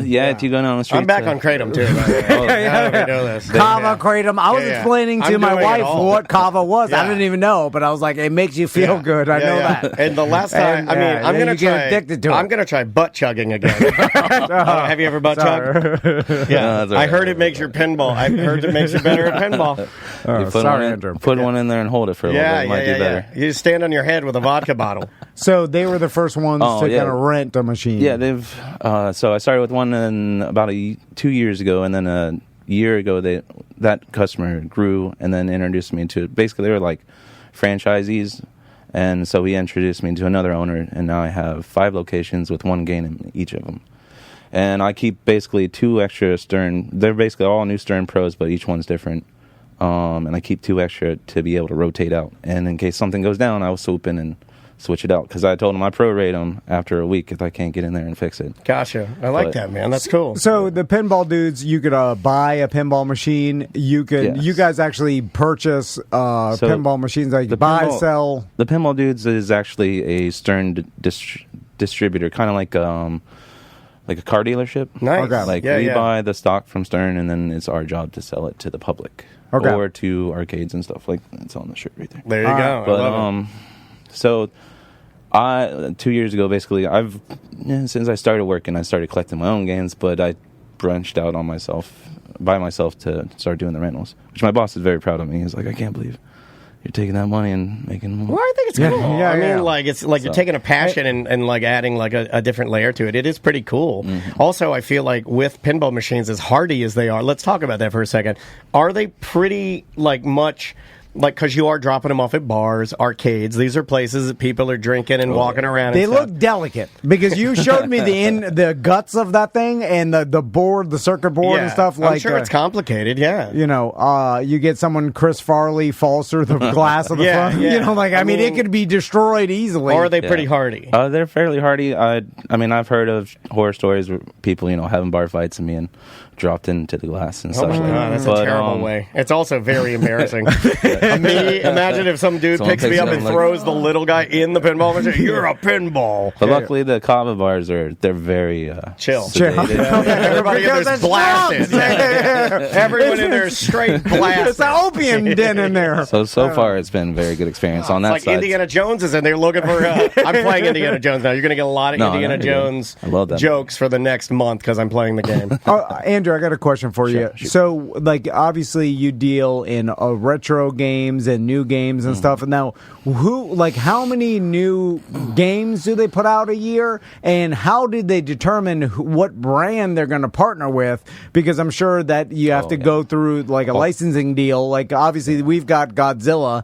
if you go down the street. I'm back on Kratom too. I know this. Kava Kratom. I was explaining to my wife what kava was. I didn't even know, but I was like, it makes you feel good. I know that. And the last time, I'm gonna try. Addicted to it. I'm gonna try butt chugging again. Have you ever butt chugged? Yeah, I heard it makes your pinball. I heard it makes you better at pinball. You put one in there and hold it for a little bit. It might do better. You just stand on your head with a vodka bottle. So they were the first ones to kind of rent a machine. Yeah, they've. So I started with one about 2 years ago, and then a year ago that customer grew, and then introduced me to. Basically, they were like franchisees, and so he introduced me to another owner, and now I have 5 locations with one game in each of them. And I keep basically 2 extra Stern. They're basically all new Stern Pros, but each one's different. And I keep 2 extra to be able to rotate out. And in case something goes down, I will swoop in and switch it out. Because I told them I prorate them after a week if I can't get in there and fix it. Gotcha. I like that, man. That's cool. So the pinball dudes, you could buy a pinball machine. You could. You guys actually purchase pinball machines. Like sell. The pinball dudes is actually a Stern distributor, kind of like a car dealership. Nice. Okay. We buy the stock from Stern, and then it's our job to sell it to the public. Okay. Or to arcades and stuff. Like, it's on the shirt right there. There you go. But, I love it. So, 2 years ago, basically, since I started working, I started collecting my own games, but I branched out on by myself to start doing the rentals, which my boss is very proud of me. He's like, I can't believe you're taking that money and making more. Well, I think it's cool. I mean, like, it's like you're taking a passion and like adding like a different layer to it. It is pretty cool. Mm-hmm. Also, I feel like with pinball machines, as hardy as they are, let's talk about that for a second. Are they pretty much because you are dropping them off at bars, arcades. These are places that people are drinking and walking around. They and look delicate because you showed me the guts of that thing and the board, the circuit board and stuff. I'm sure it's complicated. Yeah, you get someone Chris Farley falls through the glass of the front. Yeah. I mean, it could be destroyed easily. Or are they pretty hardy? They're fairly hardy. I mean, I've heard of horror stories where people, having bar fights and being dropped into the glass and stuff like that. That's a terrible way. It's also very embarrassing. Imagine if some dude picks me up and throws the little guy in the pinball machine. You're a pinball. But luckily, the kava bars they're very chill. Everybody in there's blasted. Everyone in there is straight blasted. It's an opium den in there. So far, it's been a very good experience on that like side. Indiana Jones is in there looking for. I'm playing Indiana Jones now. You're going to get a lot of Indiana Jones jokes for the next month because I'm playing the game. Andrew, I got a question for you. Sure. So, obviously, you deal in retro games and new games and stuff. And now, how many new games do they put out a year? And how did they determine what brand they're going to partner with? Because I'm sure that you have to go through a licensing deal. Obviously, we've got Godzilla.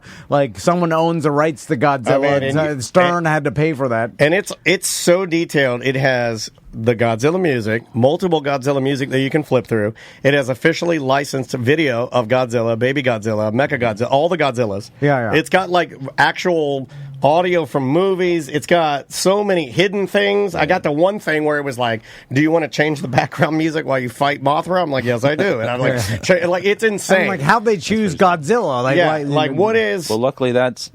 Someone owns the rights to Godzilla. Stern had to pay for that. And it's so detailed. It has the Godzilla music, multiple Godzilla music that you can flip through. It has officially licensed video of Godzilla, Baby Godzilla, Mecha Godzilla, all the Godzillas. Yeah. It's got actual audio from movies. It's got so many hidden things. I got the one thing where it was like, do you want to change the background music while you fight Mothra? I'm like, yes, I do. And I'm like, it's insane. I'm like, how'd they choose Godzilla? What is... Well, luckily, that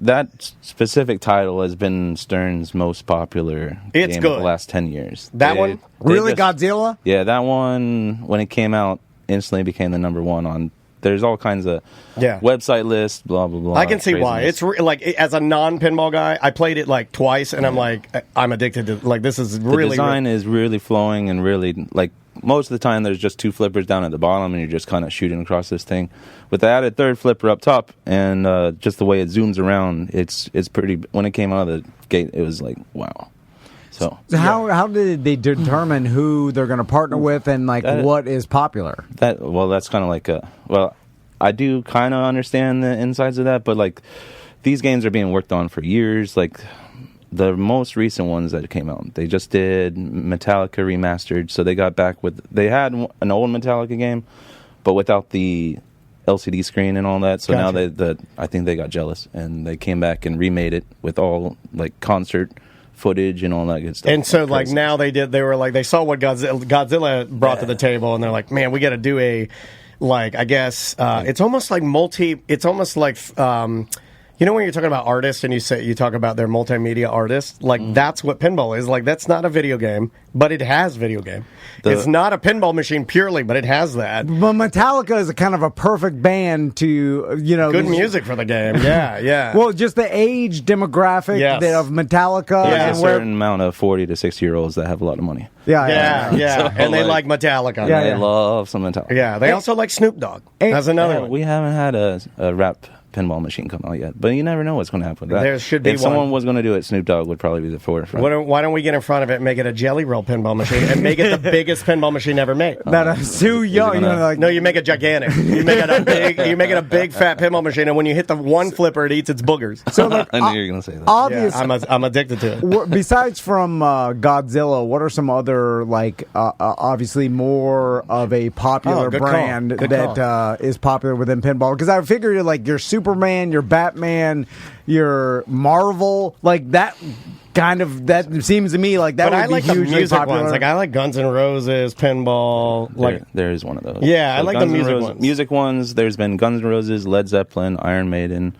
specific title has been Stern's most popular game of the last 10 years. That one? Really, Godzilla? Yeah, that one, when it came out, instantly became the number one on there's all kinds of website lists, blah blah blah. I can see why. craziness. It's like, as a non-pinball guy, I played it like twice, and I'm like, I'm addicted to, like, this is The really design is really flowing and really, like, most of the time there's just two flippers down at the bottom and you're just kind of shooting across this thing. With the added third flipper up top and just the way it zooms around, it's pretty. When it came out of the gate, it was like, wow. So how did they determine who they're going to partner with and like what is popular? That's kind of like I do kind of understand the insides of that, but like these games are being worked on for years. Like the most recent ones that came out, they just did Metallica remastered, so they got back with, they had an old Metallica game, but without the LCD screen and all that. So now I think they got jealous and they came back and remade it with all like concert footage and all that good stuff. And so, like, now they were like, they saw what Godzilla brought to the table, and they're like, man, we got to do a, like, I guess, it's almost like you know when you're talking about artists and you talk about their multimedia artists, like that's what pinball is. Like, that's not a video game, but it has video game. It's not a pinball machine purely, but it has that. But Metallica is a kind of a perfect band to, good music for the game. Yeah, yeah. Well, just the age demographic of Metallica. There's a certain amount of 40 to 60-year-olds that have a lot of money. Yeah. So, and they like Metallica. Yeah, they love some Metallica. Yeah, they also like Snoop Dogg. That's another one. We haven't had a rap pinball machine come out yet, but you never know what's going to happen. There should be if someone was going to do it, Snoop Dogg would probably be the forefront. Why don't we get in front of it and make it a Jelly Roll pinball machine and make it the biggest pinball machine ever made? That's too young. No, you make it gigantic. You make it a big fat pinball machine, and when you hit the one flipper, it eats its boogers. So, like, I knew you were going to say that. Obviously, I'm addicted to it. Besides from Godzilla, what are some other, like, obviously more of a popular brand that is popular within pinball? Because I figured, like, your Superman, your Batman, your Marvel, like that seems to me like that. But would I like be the hugely music popular. ones. Like, I like Guns N' Roses, pinball. Like, there is one of those. Yeah, I like Guns the N' music Roses, ones. Music ones. There's been Guns N' Roses, Led Zeppelin, Iron Maiden.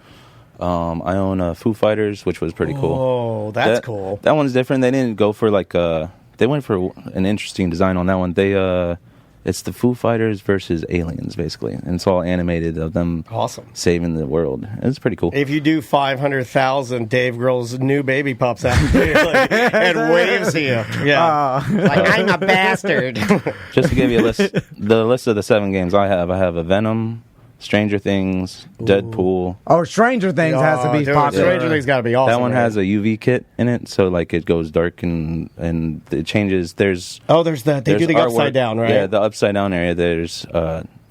I own Foo Fighters, which was pretty cool. Oh, that's cool. That one's different. They didn't go for like they went for an interesting design on that one. It's the Foo Fighters versus aliens, basically. And it's all animated of them saving the world. It's pretty cool. If you do 500,000, Dave Grohl's new baby pops out and waves to you. Yeah. Like, I'm a bastard. Just to give you the list of the 7 games I have a Venom, Stranger Things, Deadpool. Oh, Stranger Things has to be popular. Stranger Things got to be awesome. That one has a UV kit in it, so like it goes dark and it changes. There's do the upside down, right? Yeah, the upside down area. There's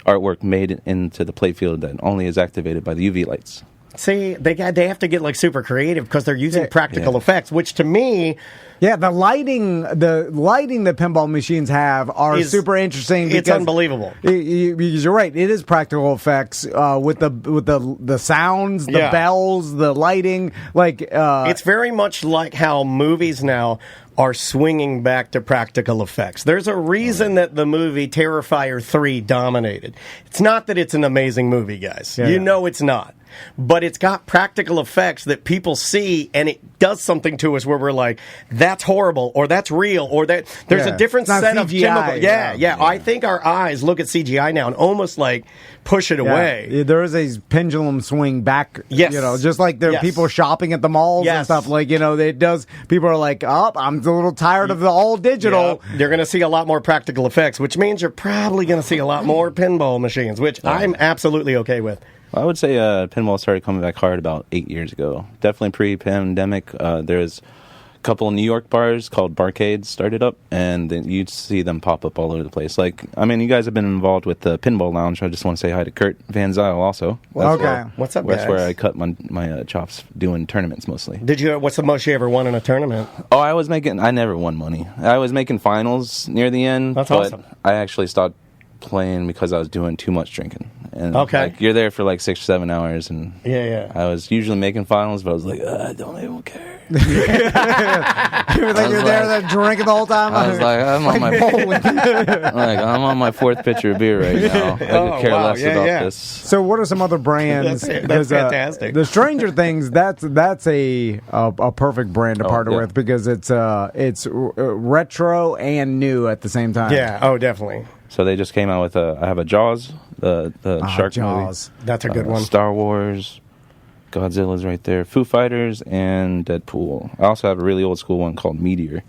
artwork made into the playfield that only is activated by the UV lights. See, they have to get like super creative because they're using practical effects, which to me, the lighting that pinball machines have are super interesting. It's unbelievable. Because you're right, it is practical effects with the sounds, the bells, the lighting. Like it's very much like how movies now are swinging back to practical effects. There's a reason that the movie Terrifier 3 dominated. It's not that it's an amazing movie, guys. You know it's not. But it's got practical effects that people see, and it does something to us where we're like, that's horrible, or that's real, or that there's a different set of chemicals. Yeah. I think our eyes look at CGI now and almost like push it away. There is a pendulum swing back. Yes. Just like there are people shopping at the malls and stuff. Like, it does. People are like, I'm a little tired of the all digital. Yeah. You're going to see a lot more practical effects, which means you're probably going to see a lot more pinball machines, which I'm absolutely okay with. I would say pinball started coming back hard about 8 years ago. Definitely pre-pandemic. There's a couple of New York bars called Barcades started up, and then you'd see them pop up all over the place. Like, I mean, you guys have been involved with the Pinball Lounge. I just want to say hi to Kurt Van Zyl also. What's up, guys? That's where I cut my chops doing tournaments mostly. What's the most you ever won in a tournament? Oh, I never won money. I was making finals near the end. That's awesome. I actually stopped playing because I was doing too much drinking. And like, you're there for like 6 or 7 hours, and I was usually making finals, but I was like, I don't even care. You were like, you're there drinking the whole time. I was like, I'm on my 4th pitcher of beer right now. I could care less about this. So, what are some other brands? That's fantastic. The Stranger Things, that's a perfect brand to partner with because it's retro and new at the same time. Yeah. Oh, definitely. So they just came out with I have a Jaws, the shark Jaws. movie. That's a good one. Star Wars, Godzilla's right there, Foo Fighters, and Deadpool. I also have a really old school one called Meteor,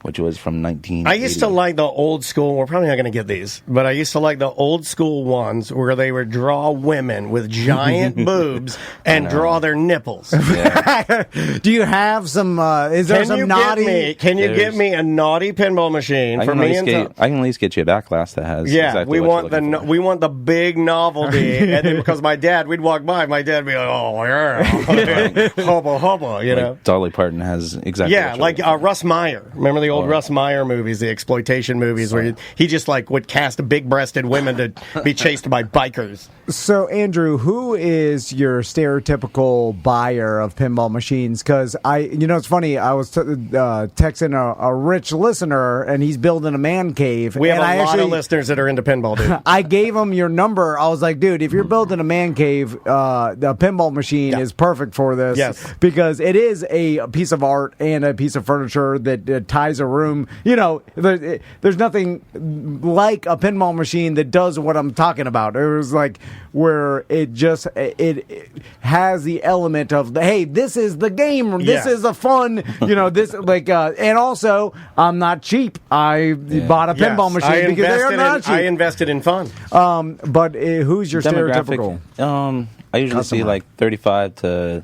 which was from 1980. I used to like the old school. We're probably not going to get these, but I used to like the old school ones where they would draw women with giant boobs and draw their nipples. Yeah. Do you have some? Is there some naughty? Can you get me a naughty pinball machine I for can, me at and least I can at least get you a backlass that has. Yeah, exactly we what want you're looking for. we want the big novelty, and then because my dad, we'd walk by, my dad'd be like, "Oh yeah, hubba hubba," you know. Like Dolly Parton has exactly. Yeah, what like you're looking for. Russ Meyer. Remember the old Russ Meyer movies, the exploitation movies, where he just like would cast big-breasted women to be chased by bikers. So, Andrew, who is your stereotypical buyer of pinball machines? Because it's funny. I was texting a rich listener, and he's building a man cave. We have and a lot of listeners that are into pinball, dude. I gave him your number. I was like, dude, if you're building a man cave, the pinball machine is perfect for this. Yes. Because it is a piece of art and a piece of furniture that ties a room. There's nothing like a pinball machine that does what I'm talking about. It was like where it has the element of hey, this is the game. This is a fun. And also I'm not cheap. I bought a pinball machine because they are not cheap. I invested in fun. But who's your stereotypical? I usually see like 35 to,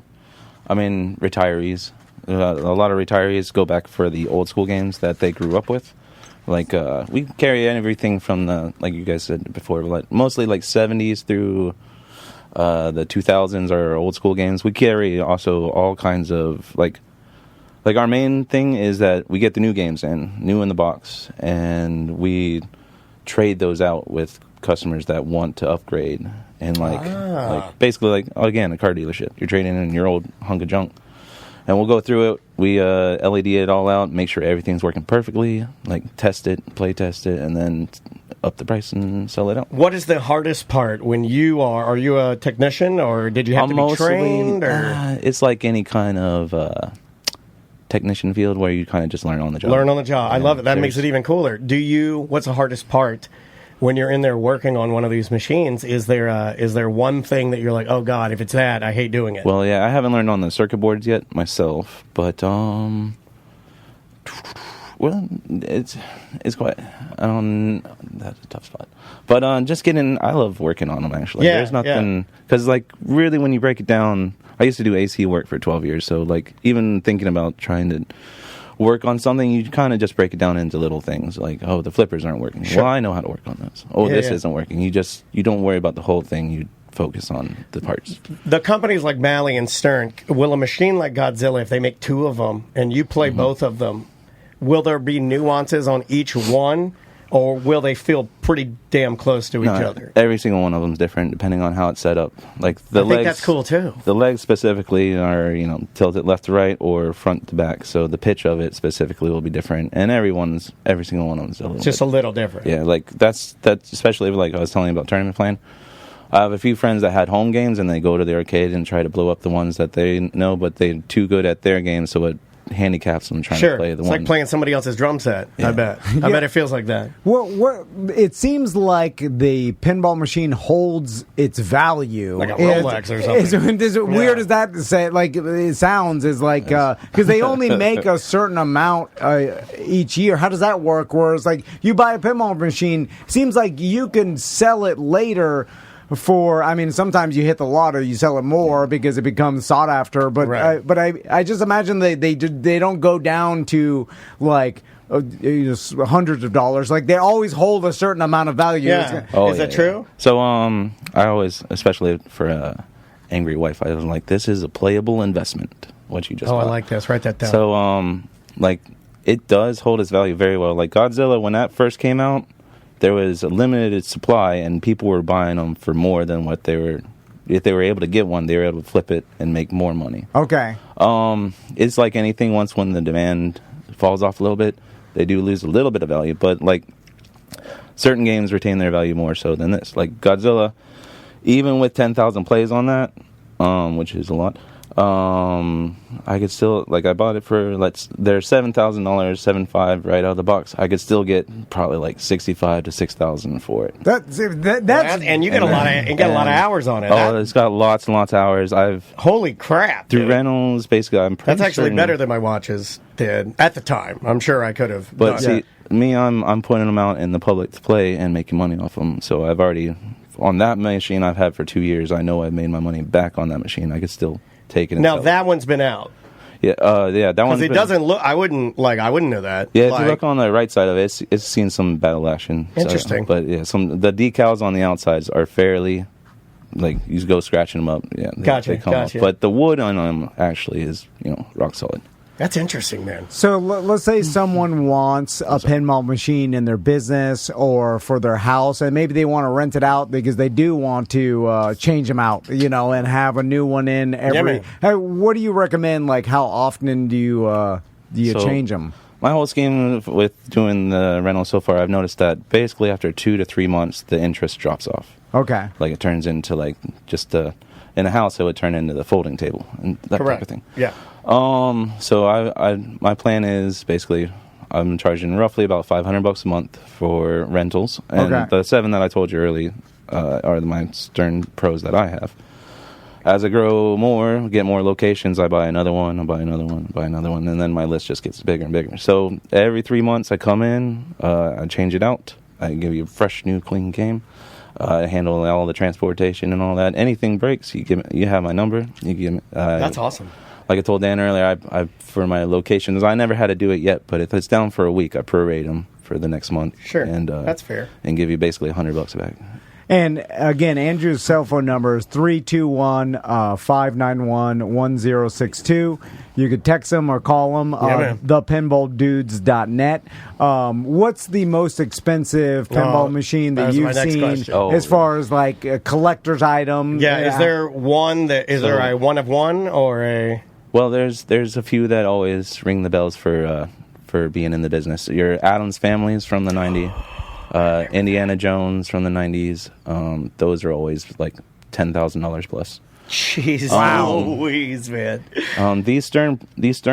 retirees. A lot of retirees go back for the old school games that they grew up with. Like, we carry everything from like you guys said before, like mostly like 70s through the 2000s are old school games. We carry also all kinds of, like our main thing is that we get the new games new in the box, and we trade those out with customers that want to upgrade. And like basically like, again, a car dealership. You're trading in your old hunk of junk. And we'll go through it. We LED it all out, make sure everything's working perfectly, like test it, play test it, and then up the price and sell it out. What is the hardest part when you are you a technician, or did you have to be trained? Or? It's like any kind of technician field where you kind of just learn on the job. Learn on the job. I love it. That makes it even cooler. What's the hardest part when you're in there working on one of these machines? Is there one thing that you're like, oh God, if it's that, I hate doing it? Well, yeah, I haven't learned on the circuit boards yet myself, but it's quite that's a tough spot. But I love working on them actually. Yeah, there's nothing because like really when you break it down, I used to do AC work for 12 years, so like even thinking about trying to work on something, you kind of just break it down into little things like, oh, the flippers aren't working. Sure. Well, I know how to work on this. Oh, this isn't working. You don't worry about the whole thing. You focus on the parts. The companies like Malley and Stern, will a machine like Godzilla, if they make two of them and you play both of them, will there be nuances on each one, or will they feel pretty damn close to each other? Every single one of them is different depending on how it's set up. Like the legs, think that's cool too. The legs specifically are tilted left to right or front to back, so the pitch of it specifically will be different. And every single one of them is a little different. Yeah, like that's especially like I was telling you about tournament playing. I have a few friends that had home games and they go to the arcade and try to blow up the ones that they know, but they're too good at their game, so it handicaps them trying to play the one. It's like playing somebody else's drum set. I bet. I bet it feels like that. Well, it seems like the pinball machine holds its value, like a Rolex or something. As weird as that it sounds, is like because they only make a certain amount each year. How does that work? Whereas like you buy a pinball machine, seems like you can sell it later. Sometimes you hit the lotto, you sell it more because it becomes sought after. But I just imagine they don't go down to like hundreds of dollars. Like they always hold a certain amount of value. Yeah. Is that true? So I always, especially for a angry wife, I was like, this is a playable investment. What you just bought. I like this. Write that down. So it does hold its value very well. Like Godzilla, when that first came out, there was a limited supply, and people were buying them for more than what they were. If they were able to get one, they were able to flip it and make more money. Okay. It's like anything. Once when the demand falls off a little bit, they do lose a little bit of value. But like certain games retain their value more so than this. Like Godzilla, even with 10,000 plays on that, which is a lot, I could still, like, I bought it for, they're $7,000, $7,500 right out of the box. I could still get probably like $6,500 to $6,000 for it. That's and you get a lot of hours on it. It's got lots and lots of hours. Holy crap! Through dude. rentals, basically, I'm pretty That's actually certain, better than my watches did at the time. I'm sure I could have. But see, me, I'm putting them out in the public to play and making money off them. So I've already, on that machine I've had for 2 years, I know I've made my money back on that machine. I could still take it. And now sell that one's been out. Yeah, that one. Because it doesn't look. I wouldn't know that. Yeah, if you look on the right side of it, it's seen some battle action. Interesting. But yeah, the decals on the outsides are fairly, like, you go scratching them up. Yeah, they come off. But the wood on them actually is, rock solid. That's interesting, man. So let's say someone wants a pinball machine in their business or for their house, and maybe they want to rent it out because they do want to change them out, and have a new one in every. Hey, what do you recommend? Like, how often do you change them? My whole scheme with doing the rental so far, I've noticed that basically after 2 to 3 months, the interest drops off. Okay. Like, it turns into, like, just in a house, it would turn into the folding table and that type of thing. Yeah. So my plan is basically I'm charging roughly about $500 a month for rentals, and the 7 that I told you earlier are my Stern Pros that I have. As I grow more, get more locations, I buy another one, I buy another one, buy another one, and then my list just gets bigger and bigger. So every 3 months I come in, I change it out, I give you a fresh, new, clean game. I handle all the transportation and all that. Anything breaks, you have my number. You give me. That's awesome. Like I told Dan earlier, I for my locations, I never had to do it yet, but if it's down for a week, I prorate them for the next month. Sure, and that's fair. And give you basically $100 back. And again, Andrew's cell phone number is 321-591-1062. You could text him or call him, thepinballdudes.net. What's the most expensive pinball machine that you've seen as far as like a collector's item? Yeah, is there one there a one of one or a? Well, there's a few that always ring the bells for being in the business. Your Addams Families from the 90s. Indiana Jones from the 90s. Those are always like $10,000 plus. Jeez, Louise, man. These Stern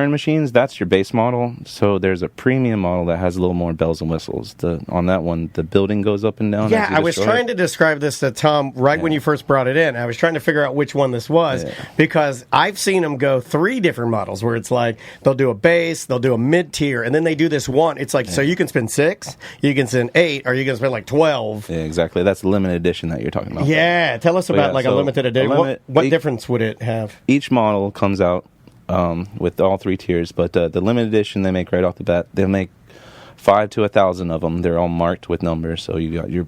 machines, that's your base model. So there's a premium model that has a little more bells and whistles. On that one, the building goes up and down. Yeah, I was trying to describe this to Tom when you first brought it in. I was trying to figure out which one this was because I've seen them go 3 different models where it's like they'll do a base, they'll do a mid-tier, and then they do this one. It's like, so you can spend 6, you can spend 8, or you can spend like 12. Yeah, exactly. That's the limited edition that you're talking about. Yeah, tell us about a limited edition. What difference would it have? Each model comes out with all 3 tiers, but the limited edition they make right off the bat, they'll make 5 to 1,000 of them. They're all marked with numbers, so you got your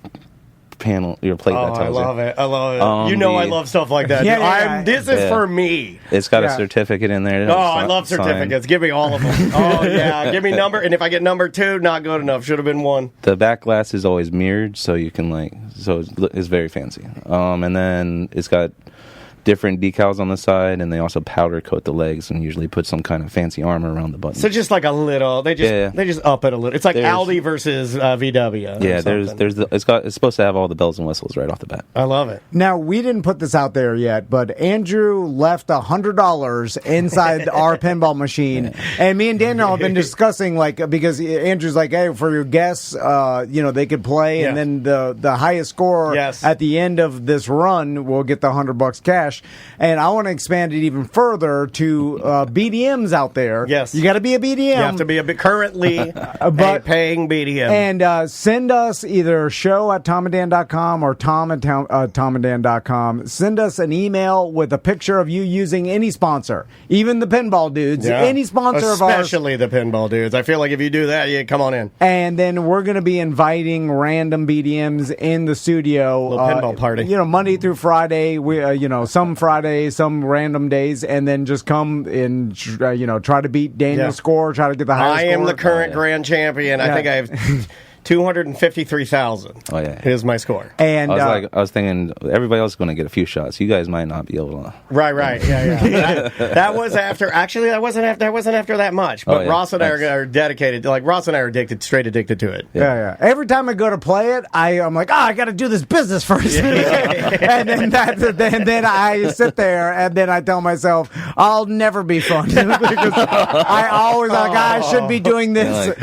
panel, your plate that tells you. I love it. I love it. I love stuff like that. This is for me. It's got a certificate in there. I love certificates. Give me all of them. Oh, yeah. Give me number. And if I get number 2, not good enough. Should have been 1. The back glass is always mirrored, so you can it's very fancy. And then it's got different decals on the side, and they also powder coat the legs and usually put some kind of fancy armor around the button. So just like a little, they just up it a little. It's like Aldi versus VW. Yeah, it's supposed to have all the bells and whistles right off the bat. I love it. Now, we didn't put this out there yet, but Andrew left $100 inside our pinball machine, and me and Daniel have been discussing because Andrew's like, hey, for your guests, they could play, and then the highest score at the end of this run will get the $100 cash. And I want to expand it even further to BDMs out there. Yes. You got to be a BDM. You have to be currently a paying BDM. And send us either show@tomandan.com or tom@tomandan.com. Send us an email with a picture of you using any sponsor, even the Pinball Dudes, any sponsor of ours. Especially the Pinball Dudes. I feel like if you do that, come on in. And then we're going to be inviting random BDMs in the studio. Little pinball party. Monday through Friday. We, some Fridays, some random days, and then just come and try to beat Daniel's score, try to get the highest score. I am the current grand champion. I think I have 253,000. Oh, yeah. Is my score. And I was thinking everybody else is going to get a few shots. You guys might not be able to. Right. Yeah. that was after. Actually, that wasn't after that much. But Ross and I are dedicated. Like Ross and I are straight addicted to it. Yeah. Every time I go to play it, I'm like, I got to do this business first, and then I sit there, and then I tell myself, I'll never be fun because I always I should be doing this.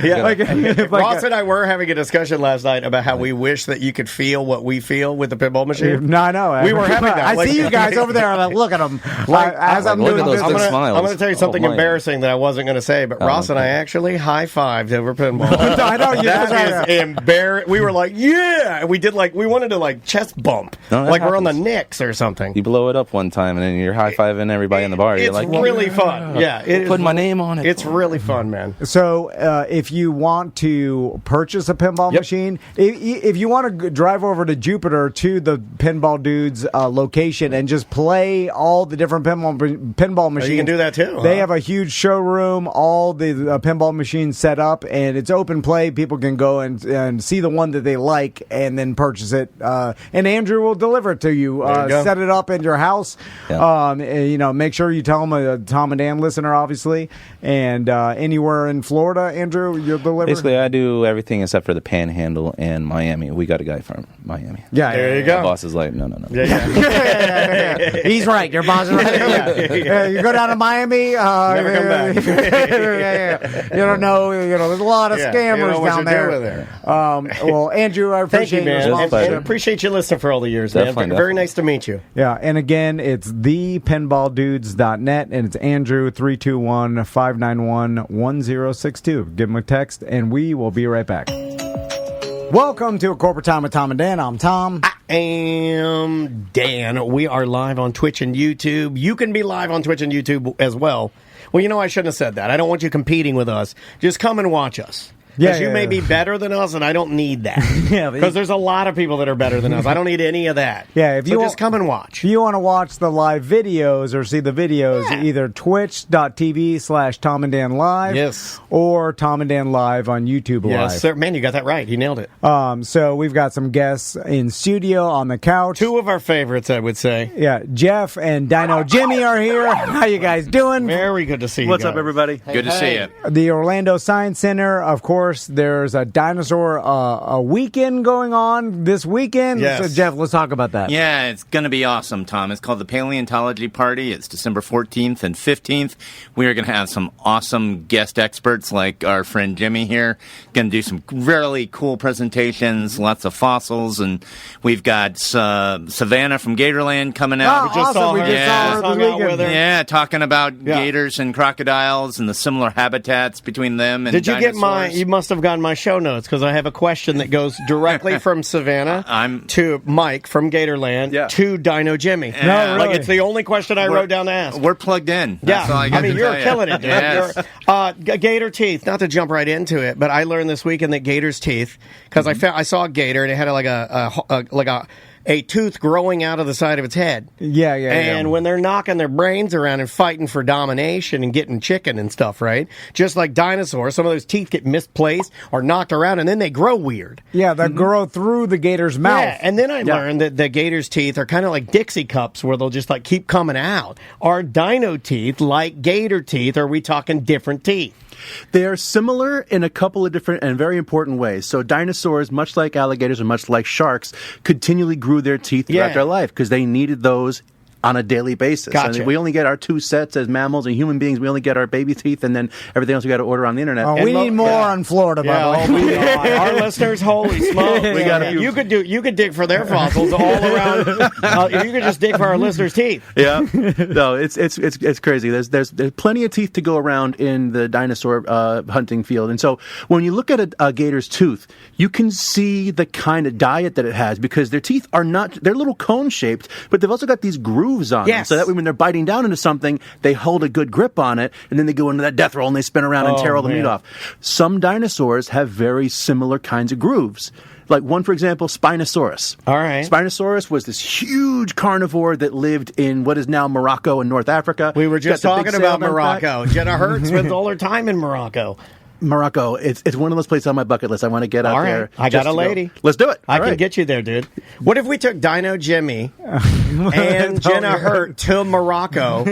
Ross and I were having a discussion last night about how we wish that you could feel what we feel with the pinball machine. No, I know. We were having that. I see you guys over there. I'm like, look at them. As I'm doing this, I'm going to tell you something embarrassing that I wasn't going to say, but Ross and I actually high-fived over pinball. I know. That is embarrassing. We were like, yeah! We wanted to chest bump. Like we're on the Knicks or something. You blow it up one time, and then you're high-fiving everybody in the bar. You're like, really fun. Yeah. Put my name on it. It's really fun, man. So if you want to purchase a pinball machine, if you want to drive over to Jupiter to the Pinball Dudes location and just play all the different pinball machines. You can do that too. They have a huge showroom, all the pinball machines set up, and it's open play. People can go and see the one that they like and then purchase it. And Andrew will deliver it to you. Set it up in your house. Yeah. Make sure you tell them a Tom and Dan listener, obviously. And anywhere in Florida, Andrew, you'll deliver? Basically, I do everything except for the Panhandle and Miami. We got a guy from Miami. Yeah, there you go. My boss is like, no. Yeah. He's right. Your boss is right. You go down to Miami. Never come back. You don't know. There's a lot of scammers down there. Well, Andrew, I appreciate you, man. I appreciate you listening for all the years, definitely, man. Very nice to meet you. Yeah, and again, it's thepinballdudes.net, and it's Andrew 321-591-1062. Give him a text, and we will be right back. Welcome to A Corporate Time with Tom and Dan. I'm Tom. I am Dan. We are live on Twitch and YouTube. You can be live on Twitch and YouTube as well. Well, I shouldn't have said that. I don't want you competing with us. Just come and watch us. Because you may be better than us, and I don't need that. Because there's a lot of people that are better than us. I don't need any of that. Yeah, just come and watch. If you want to watch the live videos or see the videos, either twitch.tv/Tom and Dan Live. Yes. Or Tom and Dan Live on YouTube Live. Yes, sir. Man, you got that right. You nailed it. So we've got some guests in studio on the couch. Two of our favorites, I would say. Yeah, Jeff and Dino Jimmy are here. How you guys doing? Very good to see you What's guys. up, everybody? Good to see you. The Orlando Science Center, of course. There's a dinosaur a weekend going on this weekend. Yes. So, Jeff, let's talk about that. Yeah, it's going to be awesome, Tom. It's called the Paleontology Party. It's December 14th and 15th. We are going to have some awesome guest experts like our friend Jimmy here. Going to do some really cool presentations, lots of fossils, and we've got Savannah from Gatorland coming out. We just saw her. We just saw her this weekend. Yeah, talking about gators and crocodiles and the similar habitats between them and Did you dinosaurs. get you must have gotten my show notes because I have a question that goes directly from Savannah to Mike from Gatorland to Dino Jimmy. No, really. Like it's the only question I wrote down to ask. We're plugged in. That's all I got to you're tell killing it, dude. Yes. Gator teeth. Not to jump right into it, but I learned this weekend that gator's teeth because I saw a gator and it had a tooth growing out of the side of its head. Yeah. And when they're knocking their brains around and fighting for domination and getting chicken and stuff, right? Just like dinosaurs, some of those teeth get misplaced or knocked around, and then they grow weird. Yeah, they grow through the gator's mouth. Yeah, and then I learned that the gator's teeth are kind of like Dixie cups where they'll just keep coming out. Are dino teeth like gator teeth, or are we talking different teeth? They are similar in a couple of different and very important ways. So dinosaurs, much like alligators and much like sharks, continually grew their teeth throughout their life because they needed those on a daily basis. Gotcha. And we only get our two sets as mammals and human beings. We only get our baby teeth, and then everything else we got to order on the internet. We need more on Florida, by the way. Our listeners, holy smokes! We got a few. You could dig for their fossils all around. If you could just dig for our listeners' teeth. Yeah, no, it's crazy. There's plenty of teeth to go around in the dinosaur hunting field, and so when you look at a gator's tooth, you can see the kind of diet that it has because their teeth are they're little cone shaped, but they've also got these grooves on them, so that way when they're biting down into something, they hold a good grip on it, and then they go into that death roll and they spin around and tear all the meat off. Some dinosaurs have very similar kinds of grooves. Like one, for example, Spinosaurus. All right. Spinosaurus was this huge carnivore that lived in what is now Morocco and North Africa. We were just talking about Morocco. Jenna Hurt spends all her time in Morocco. Morocco, it's one of those places on my bucket list. I want to get out there. I got a lady. Let's do it. I can get you there, dude. What if we took Dino Jimmy and Jenna Hurt to Morocco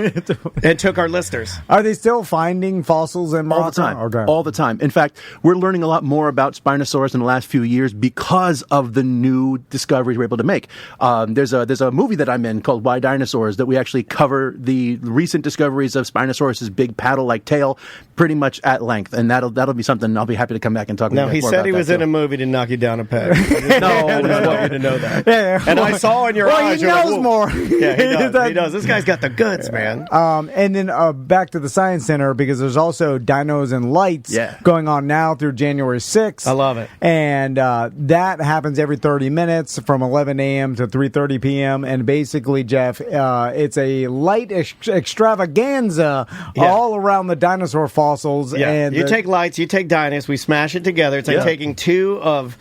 and took our listeners? Are they still finding fossils in Morocco? All the time. Okay. All the time. In fact, we're learning a lot more about Spinosaurus in the last few years because of the new discoveries we're able to make. There's a movie that I'm in called Why Dinosaurs that we actually cover the recent discoveries of Spinosaurus's big paddle-like tail pretty much at length, and that'll be something I'll be happy to come back and talk about. No, he said he was in a movie to knock you down a peg. No, I just want you to know that. Yeah. And I saw in your eyes. He knows more. Yeah, he does. He does. This guy's got the goods, man. And then back to the Science Center, because there's also Dinos and Lights going on now through January 6th. I love it. And that happens every 30 minutes from 11 a.m. to 3:30 p.m. And basically, Jeff, it's a light extravaganza all around the dinosaur fossils. Yeah. And you take Lights, you take Dinos, we smash it together. It's like taking two of...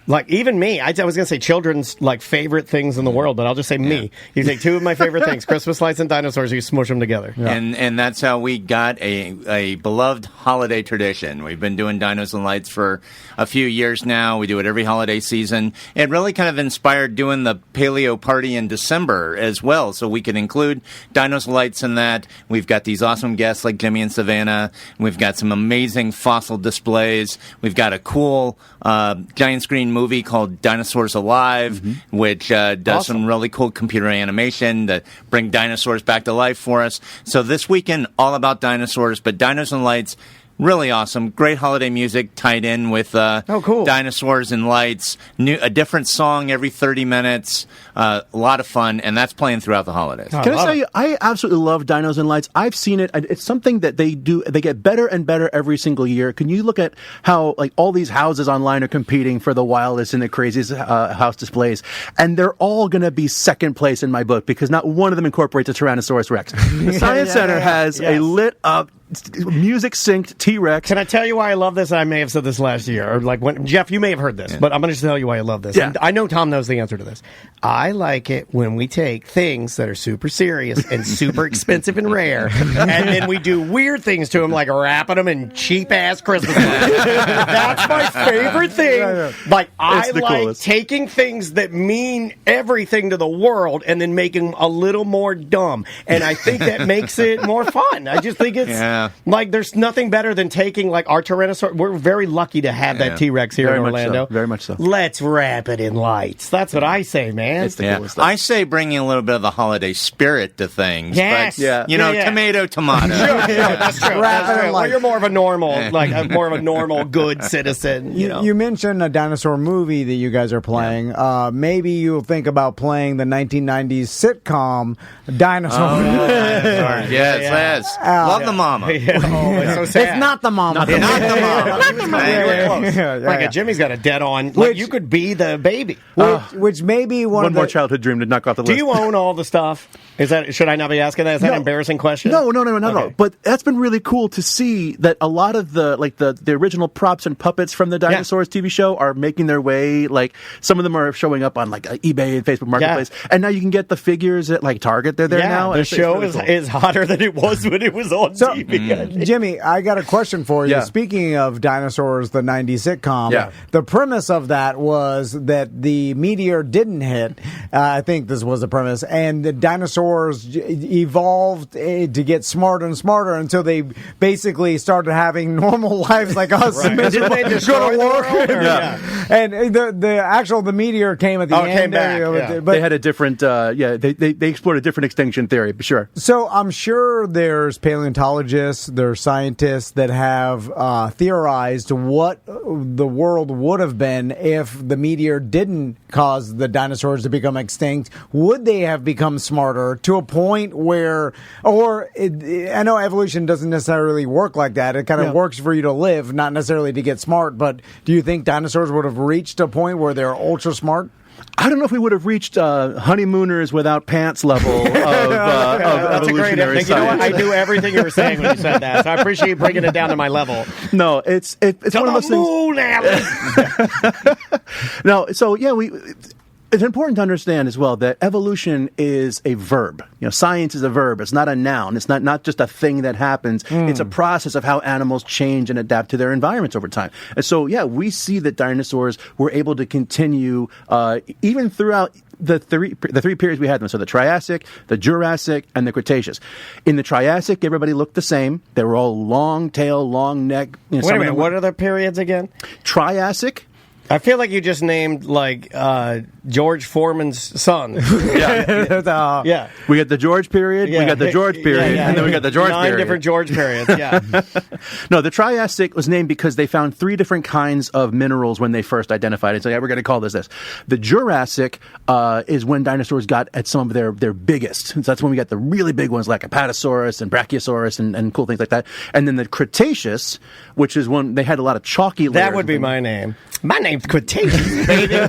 Like, even me, I was going to say children's, like, favorite things in the world, but I'll just say me. You take two of my favorite things, Christmas lights and dinosaurs, you smush them together. Yeah. And that's how we got a beloved holiday tradition. We've been doing Dinos and Lights for a few years now. We do it every holiday season. It really kind of inspired doing the paleo party in December as well, so we could include Dinos and Lights in that. We've got these awesome guests like Jimmy and Savannah. We've got some amazing fossil displays. We've got a cool giant screen movie called Dinosaurs Alive, which does some really cool computer animation to bring dinosaurs back to life for us. So this weekend, all about dinosaurs, but Dinos and Lights, really awesome. Great holiday music tied in with Dinosaurs and Lights. A different song every 30 minutes. A lot of fun, and that's playing throughout the holidays. Can I tell you, I absolutely love Dinos and Lights. I've seen it. It's something that they do. They get better and better every single year. Can you look at how like all these houses online are competing for the wildest and the craziest house displays, and they're all going to be second place in my book because not one of them incorporates a Tyrannosaurus Rex. The Science Center has a lit up, music synced T-Rex. Can I tell you why I love this? I may have said this last year, or like when Jeff, you may have heard this, but I'm going to just tell you why I love this. Yeah. And I know Tom knows the answer to this. I like it when we take things that are super serious and super expensive and rare, and then we do weird things to them, like wrapping them in cheap ass Christmas lights. That's my favorite thing. Like I like coolest. taking things that mean everything to the world and then making them a little more dumb, and I think that makes it more fun. I just think it's like there's nothing better than taking like our Tyrannosaurus. We're very lucky to have that T-Rex here in Orlando. Very much so. Let's wrap it in lights. That's what I say, man. It's the coolest stuff. I say bringing a little bit of the holiday spirit to things. Yes. But, you know, tomato. That's true. Wrap it in Well, you're more of a normal, more of a normal, good citizen. You know. You mentioned a dinosaur movie that you guys are playing. Maybe you'll think about playing the 1990s sitcom Dinosaur. Yes. Love the mama. It's so sad. It's not the mama. Not the mama. Like Jimmy's got a dead on. Like you could be the baby. Which may be one One of more the... childhood dream to knock off the list. Do you own all the stuff? Should I not be asking that? Is that an embarrassing question? No, not at all. But that's been really cool to see that a lot of the original props and puppets from the Dinosaurs TV show are making their way. Like some of them are showing up on like eBay and Facebook Marketplace, and now you can get the figures at like Target. They're there now. The show is hotter than it was when it was on TV. Jimmy, I got a question for you. Yeah. Speaking of Dinosaurs, the 90s sitcom, the premise of that was that the meteor didn't hit. I think this was the premise, and the dinosaurs evolved to get smarter and smarter until they basically started having normal lives like us. Right. Didn't they destroy the world? And the meteor came at the end. Came back, But they had a different, they explored a different extinction theory, for sure. So I'm sure there's paleontologists, there's scientists that have theorized what the world would have been if the meteor didn't cause the dinosaurs to become extinct. Would they have become smarter to a point where, I know evolution doesn't necessarily work like that. It kind of works for you to live, not necessarily to get smart. But do you think dinosaurs would have reached a point where they're ultra smart? I don't know if we would have reached honeymooners without pants level of That's a great evolutionary thing. You know what? science. I do everything you were saying when you said that. So I appreciate you bringing it down to my level. No, it's one of those things. Moon, Alice. No, so It's important to understand as well that evolution is a verb. Science is a verb. It's not a noun. It's not just a thing that happens. It's a process of how animals change and adapt to their environments over time. And so, we see that dinosaurs were able to continue even throughout the three periods we had them. So the Triassic, the Jurassic, and the Cretaceous. In the Triassic, everybody looked the same. They were all long tail, long neck. Wait a minute, what are the periods again? Triassic. I feel like you just named George Foreman's son. Yeah. We got the George period, we got the George period, and then we got the George period. 9 different George periods, yeah. No, the Triassic was named because they found 3 different kinds of minerals when they first identified it. So we're going to call this. The Jurassic is when dinosaurs got at some of their biggest. So that's when we got the really big ones like Apatosaurus and Brachiosaurus and cool things like that. And then the Cretaceous, which is when they had a lot of chalky layers. That would be my name. My name's Cretaceous, baby.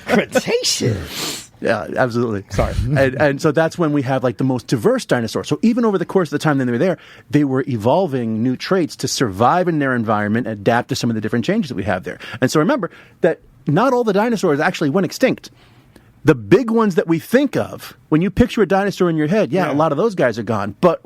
Cretaceous. Yeah, absolutely. Sorry. and so that's when we have the most diverse dinosaurs. So even over the course of the time that they were there, they were evolving new traits to survive in their environment, adapt to some of the different changes that we have there. And so remember that not all the dinosaurs actually went extinct. The big ones that we think of, when you picture a dinosaur in your head, a lot of those guys are gone. But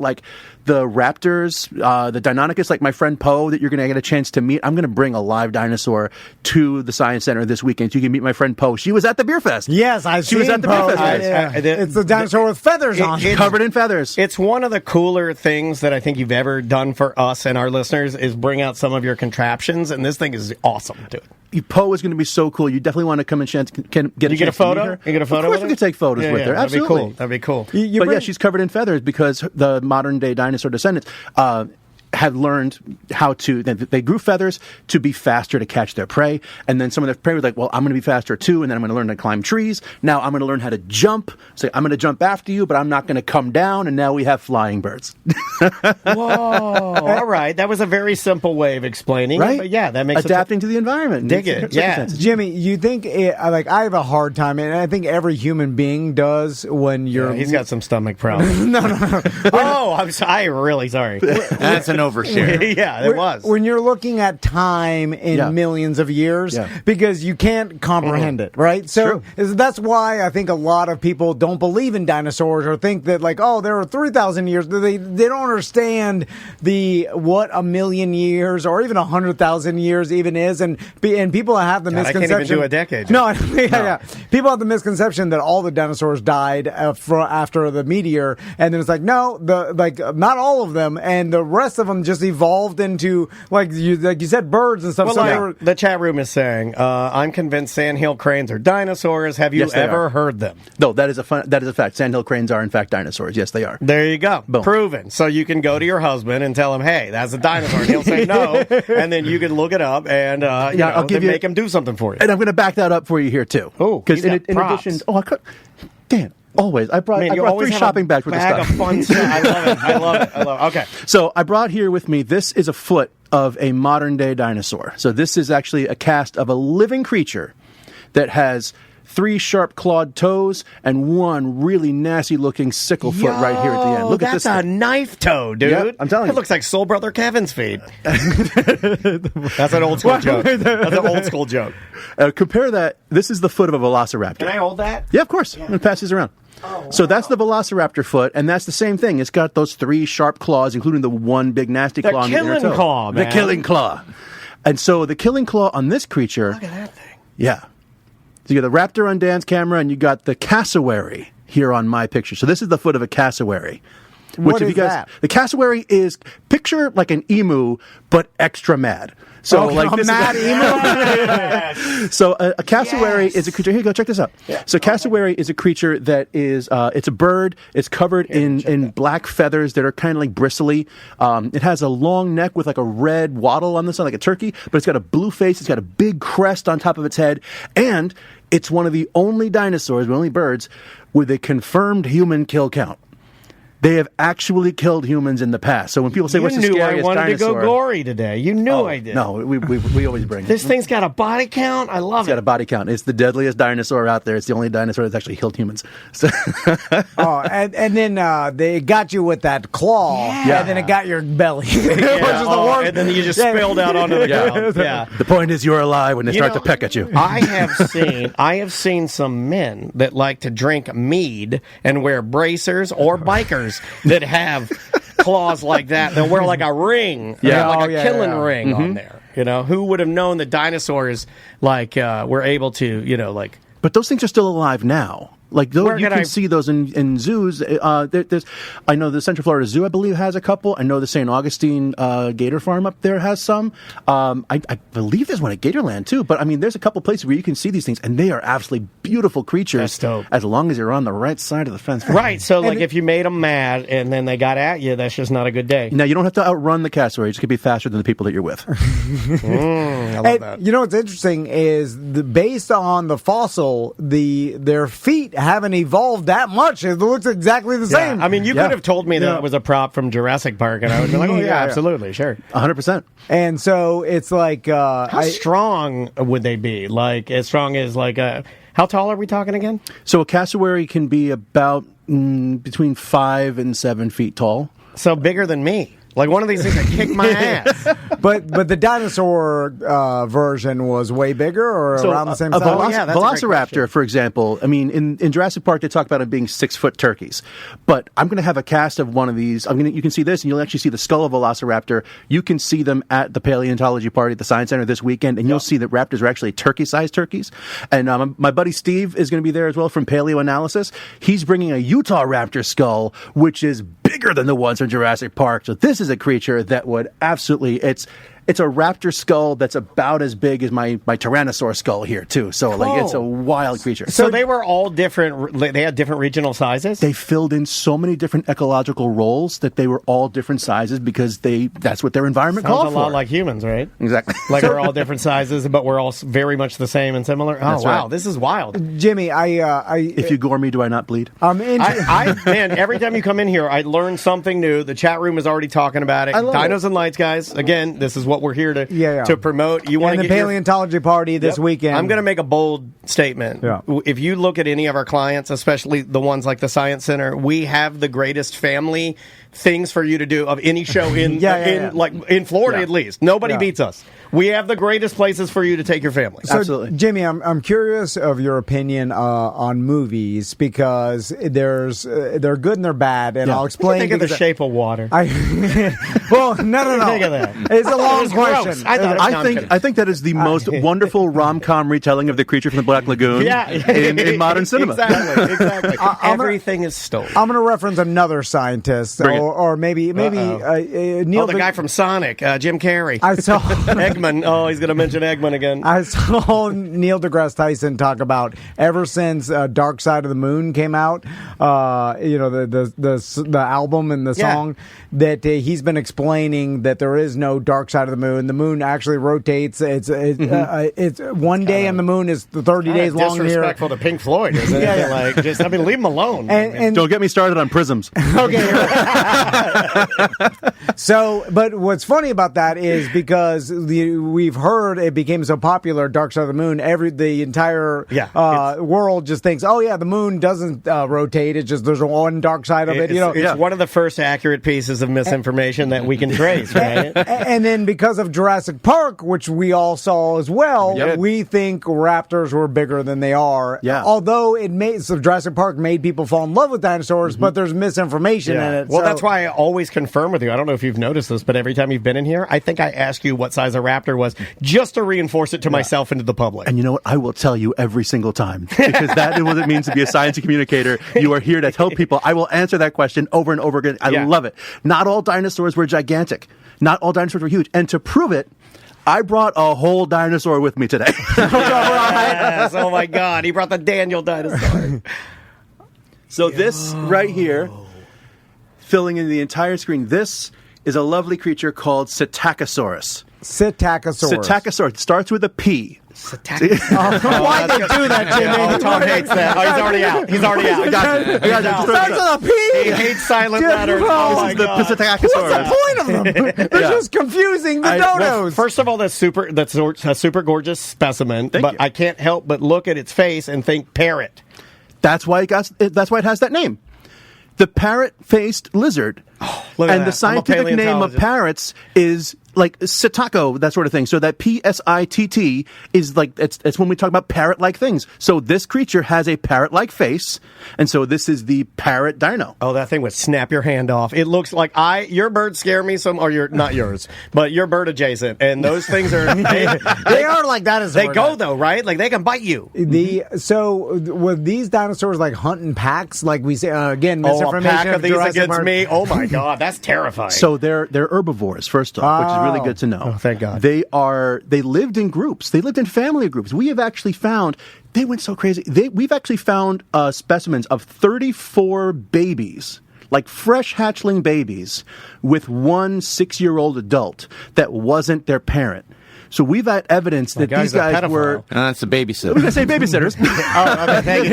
the raptors, the Deinonychus, like my friend Poe that you're going to get a chance to meet, I'm going to bring a live dinosaur to the Science Center this weekend so you can meet my friend Poe. She was at the beer fest. Yes, she was at the beer fest. It's the dinosaur with feathers on it. Covered in feathers. It's one of the cooler things that I think you've ever done for us and our listeners is bring out some of your contraptions, and this thing is awesome, dude. Poe is going to be so cool. You definitely want to come and get a chance a photo? to meet her. You get a photo? Of course, with we can take photos with her. Absolutely, that'd be cool. She's covered in feathers because the modern day dinosaur descendants had learned how to. They grew feathers to be faster to catch their prey, and then some of their prey was like, "Well, I'm going to be faster too, and then I'm going to learn to climb trees. Now I'm going to learn how to jump. So I'm going to jump after you, but I'm not going to come down. And now we have flying birds." Whoa! All right, that was a very simple way of explaining, right? It, but yeah, that makes adapting to the environment. Dig it, yeah. Jimmy, you think I have a hard time, and I think every human being does when you're. Yeah, he's got some stomach problems. No. Oh, I'm really sorry. That's an overshare. Yeah, it was. When you're looking at time in millions of years, because you can't comprehend it, right? So that's why I think a lot of people don't believe in dinosaurs or think that there are 3,000 years. They don't understand what a million years or even 100,000 years even is, and people have the misconception. I can't even do a decade. No. People have the misconception that all the dinosaurs died after the meteor, and then it's not all of them, and the rest of them just evolved into like you said, birds and stuff. Well, the chat room is saying, I'm convinced sandhill cranes are dinosaurs. Have you ever heard them? No, that is a fact. Sandhill cranes are in fact dinosaurs. Yes, they are. There you go. Boom. Proven. So you can go to your husband and tell him, hey, that's a dinosaur. And he'll say no, and then you can look it up and make him do something for you. And I'm going to back that up for you here too. Oh, because in addition, Dan. Always. I brought 3 shopping bags with the stuff. Of fun stuff. I love it. Okay. So I brought here with me, this is a foot of a modern day dinosaur. So this is actually a cast of a living creature that has 3 sharp clawed toes and 1 really nasty looking sickle foot right here at the end. Look at this. That's a knife toe, dude. Yep, I'm telling you. It looks like Soul Brother Kevin's feet. That's an old school joke. That's an old school joke. Compare that. This is the foot of a velociraptor. Can I hold that? Yeah, of course. I'm going to pass these around. Oh, wow. So that's the velociraptor foot, and that's the same thing. It's got those 3 sharp claws, including the 1 big nasty claw on the inner toe. The killing claw, man. The killing claw. And so the killing claw on this creature... Look at that thing. Yeah. So you got the raptor on Dan's camera, and you got the cassowary here on my picture. So this is the foot of a cassowary. What is that? The cassowary is, picture like an emu, but extra mad. So this mad emu. So a cassowary is a creature. Here you go. Check this out. Yeah. So cassowary is a creature that is it's a bird. It's covered in black feathers that are kind of like bristly. It has a long neck with like a red wattle on the side, like a turkey. But it's got a blue face. It's got a big crest on top of its head, and it's one of the only dinosaurs, only birds, with a confirmed human kill count. They have actually killed humans in the past. So when people say, "What's the You knew I scariest wanted dinosaur?" to go gory today. You knew I did. No, we always bring This thing's got a body count. I love It's got it. a body count. It's the deadliest dinosaur out there. It's the only dinosaur that's actually killed humans. So, And then they got you with that claw, Yeah. and then it got your belly, which is the Oh, worst. and then you just spilled out onto the ground. Yeah. the point is, you're alive when they start know, to peck at you. I have seen some men that like to drink mead and wear bracers, or bikers that have claws like that. They'll wear like a ring, Yeah. like Oh, a yeah, killing yeah. ring on there. You know, who would have known that dinosaurs were able to, But those things are still alive now. Like those, Where you can can I- see those in zoos. I know the Central Florida Zoo, I believe, has a couple. I know the St. Augustine Gator Farm up there has some. I believe there's one at Gatorland too. But I mean, there's a couple places where you can see these things, and they are absolutely beautiful creatures. That's dope. As long as you're on the right side of the fence. right. So, like, if you made them mad and then they got at you, that's just not a good day. Now you don't have to outrun the cassowary. You just can be faster than the people that you're with. I love And that. you know what's interesting is based on the fossil, their feet haven't evolved that much. It looks exactly the same. I mean, you could have told me that it was a prop from Jurassic Park, and I would be like, "Oh yeah, Yeah. absolutely, sure." 100%. And so it's like How strong would they be? Like as strong as how tall are we talking again? So a cassowary can be about between 5 and 7 feet tall. So bigger than me. Like one of these things that kick my ass. but the dinosaur version was way bigger or around the same a size. yeah, that's a great Velociraptor, question. for example, I mean, in Jurassic Park, they talk about it being 6-foot turkeys. But I'm going to have a cast of one of these. You can see this, and you'll actually see the skull of Velociraptor. You can see them at the paleontology party at the Science Center this weekend, and you'll see that raptors are actually turkey-sized turkeys. And my buddy Steve is going to be there as well from Paleoanalysis. He's bringing a Utah raptor skull, which is bigger than the ones from Jurassic Park. So this is a creature that would absolutely, it's a raptor skull that's about as big as my Tyrannosaurus skull here too. So like it's a wild creature. So they were all different. They had different regional sizes. They filled in so many different ecological roles that they were all different sizes because that's what their environment Sounds called a for. lot like humans, right? Exactly. Like we're all different sizes, but we're all very much the same and similar. Oh That's wow, right. this is wild. Jimmy, If you gore me, do I not bleed? Man, every time you come in here, I learn something new. The chat room is already talking about it. I love Dinos and Lights, guys. Again, this is what we're here to promote. You want and to the get paleontology party this weekend. I'm going to make a bold statement. Yeah. If you look at any of our clients, especially the ones like the Science Center, we have the greatest family things for you to do of any show in in Florida at least. Nobody beats us. We have the greatest places for you to take your family. So, Absolutely. Jimmy, I'm curious of your opinion on movies because they're good and they're bad, and I'll explain. Think of The because Shape of Water. no. Think of that. It's a long It was gross. question. I thought- No, I'm kidding. I think that is the most wonderful rom-com retelling of the creature from the Black Lagoon in modern cinema. Exactly. Everything is stolen. I'm going to reference another scientist, or maybe Neil. the guy from Sonic, Jim Carrey. I saw Eggman. Oh, he's going to mention Eggman again. I saw Neil deGrasse Tyson talk about ever since Dark Side of the Moon came out, the album and the song, that he's been explaining that there is no dark side of the moon. The moon actually rotates. It's one day on the moon is 30 days long here. Disrespectful to Pink Floyd, isn't it? Leave him alone. And Don't get me started on prisms. okay. So, but what's funny about that is because we've heard it became so popular, Dark Side of the Moon. The entire world just thinks, oh yeah, the moon doesn't rotate. It's just there's one dark side of it. It's one of the first accurate pieces of misinformation that we can trace, right? And then because of Jurassic Park, which we all saw as well, we think raptors were bigger than they are. Yeah. Although Jurassic Park made people fall in love with dinosaurs, but there's misinformation in it. Well, so- that's why I always confirm with you. I don't know if you've noticed this, but every time you've been in here, I think I ask you what size a raptor was just to reinforce it to myself and to the public. And you know what? I will tell you every single time because that is what it means to be a science communicator. You are here to tell people. I will answer that question over and over again. I love it. Not all dinosaurs were gigantic. Not all dinosaurs were huge. And to prove it, I brought a whole dinosaur with me today. Yes, oh my God, he brought the Daniel dinosaur. So this right here, filling in the entire screen, this is a lovely creature called Psittacosaurus. Psittacosaurus. Psittacosaurus starts with a P. Why'd they do that, Jimmy? Tom hates that. Oh, he's already out. He's already out. Starts with a P. He hates silent letters. Oh my The god. Psittacosaurus. What's the point of them? They're just confusing the Well, dodos. first of all, that's a super gorgeous specimen. Thank but you. I can't help but look at its face and think parrot. That's why that's why it has that name. The parrot-faced lizard. Look at And that. the scientific I'm a name of paleontologist. parrots is like Psittaco, that sort of thing. So that Psitt is like it's when we talk about parrot-like things. So this creature has a parrot-like face, and so this is the parrot dino. Oh, that thing would snap your hand off. It looks like your birds scare me or you're not yours, but you're bird adjacent, and those things are They are like dinosaurs. They go though, right? Like they can bite you. So were these dinosaurs like hunting packs? Like we say again, Oh, a misinformation. pack of these Jurassic against Park. me. Oh my god, that's terrifying. So they're herbivores, first off, which is really good to know. Oh, thank God. They lived in groups. They lived in family groups. We have actually found they went so crazy. We've actually found specimens of 34 babies, like fresh hatchling babies, with one 6-year-old adult that wasn't their parent. So we've had evidence that guy's these a guys pedophile. were. That's a babysitter. I was going to say babysitters. Oh, okay, thank you,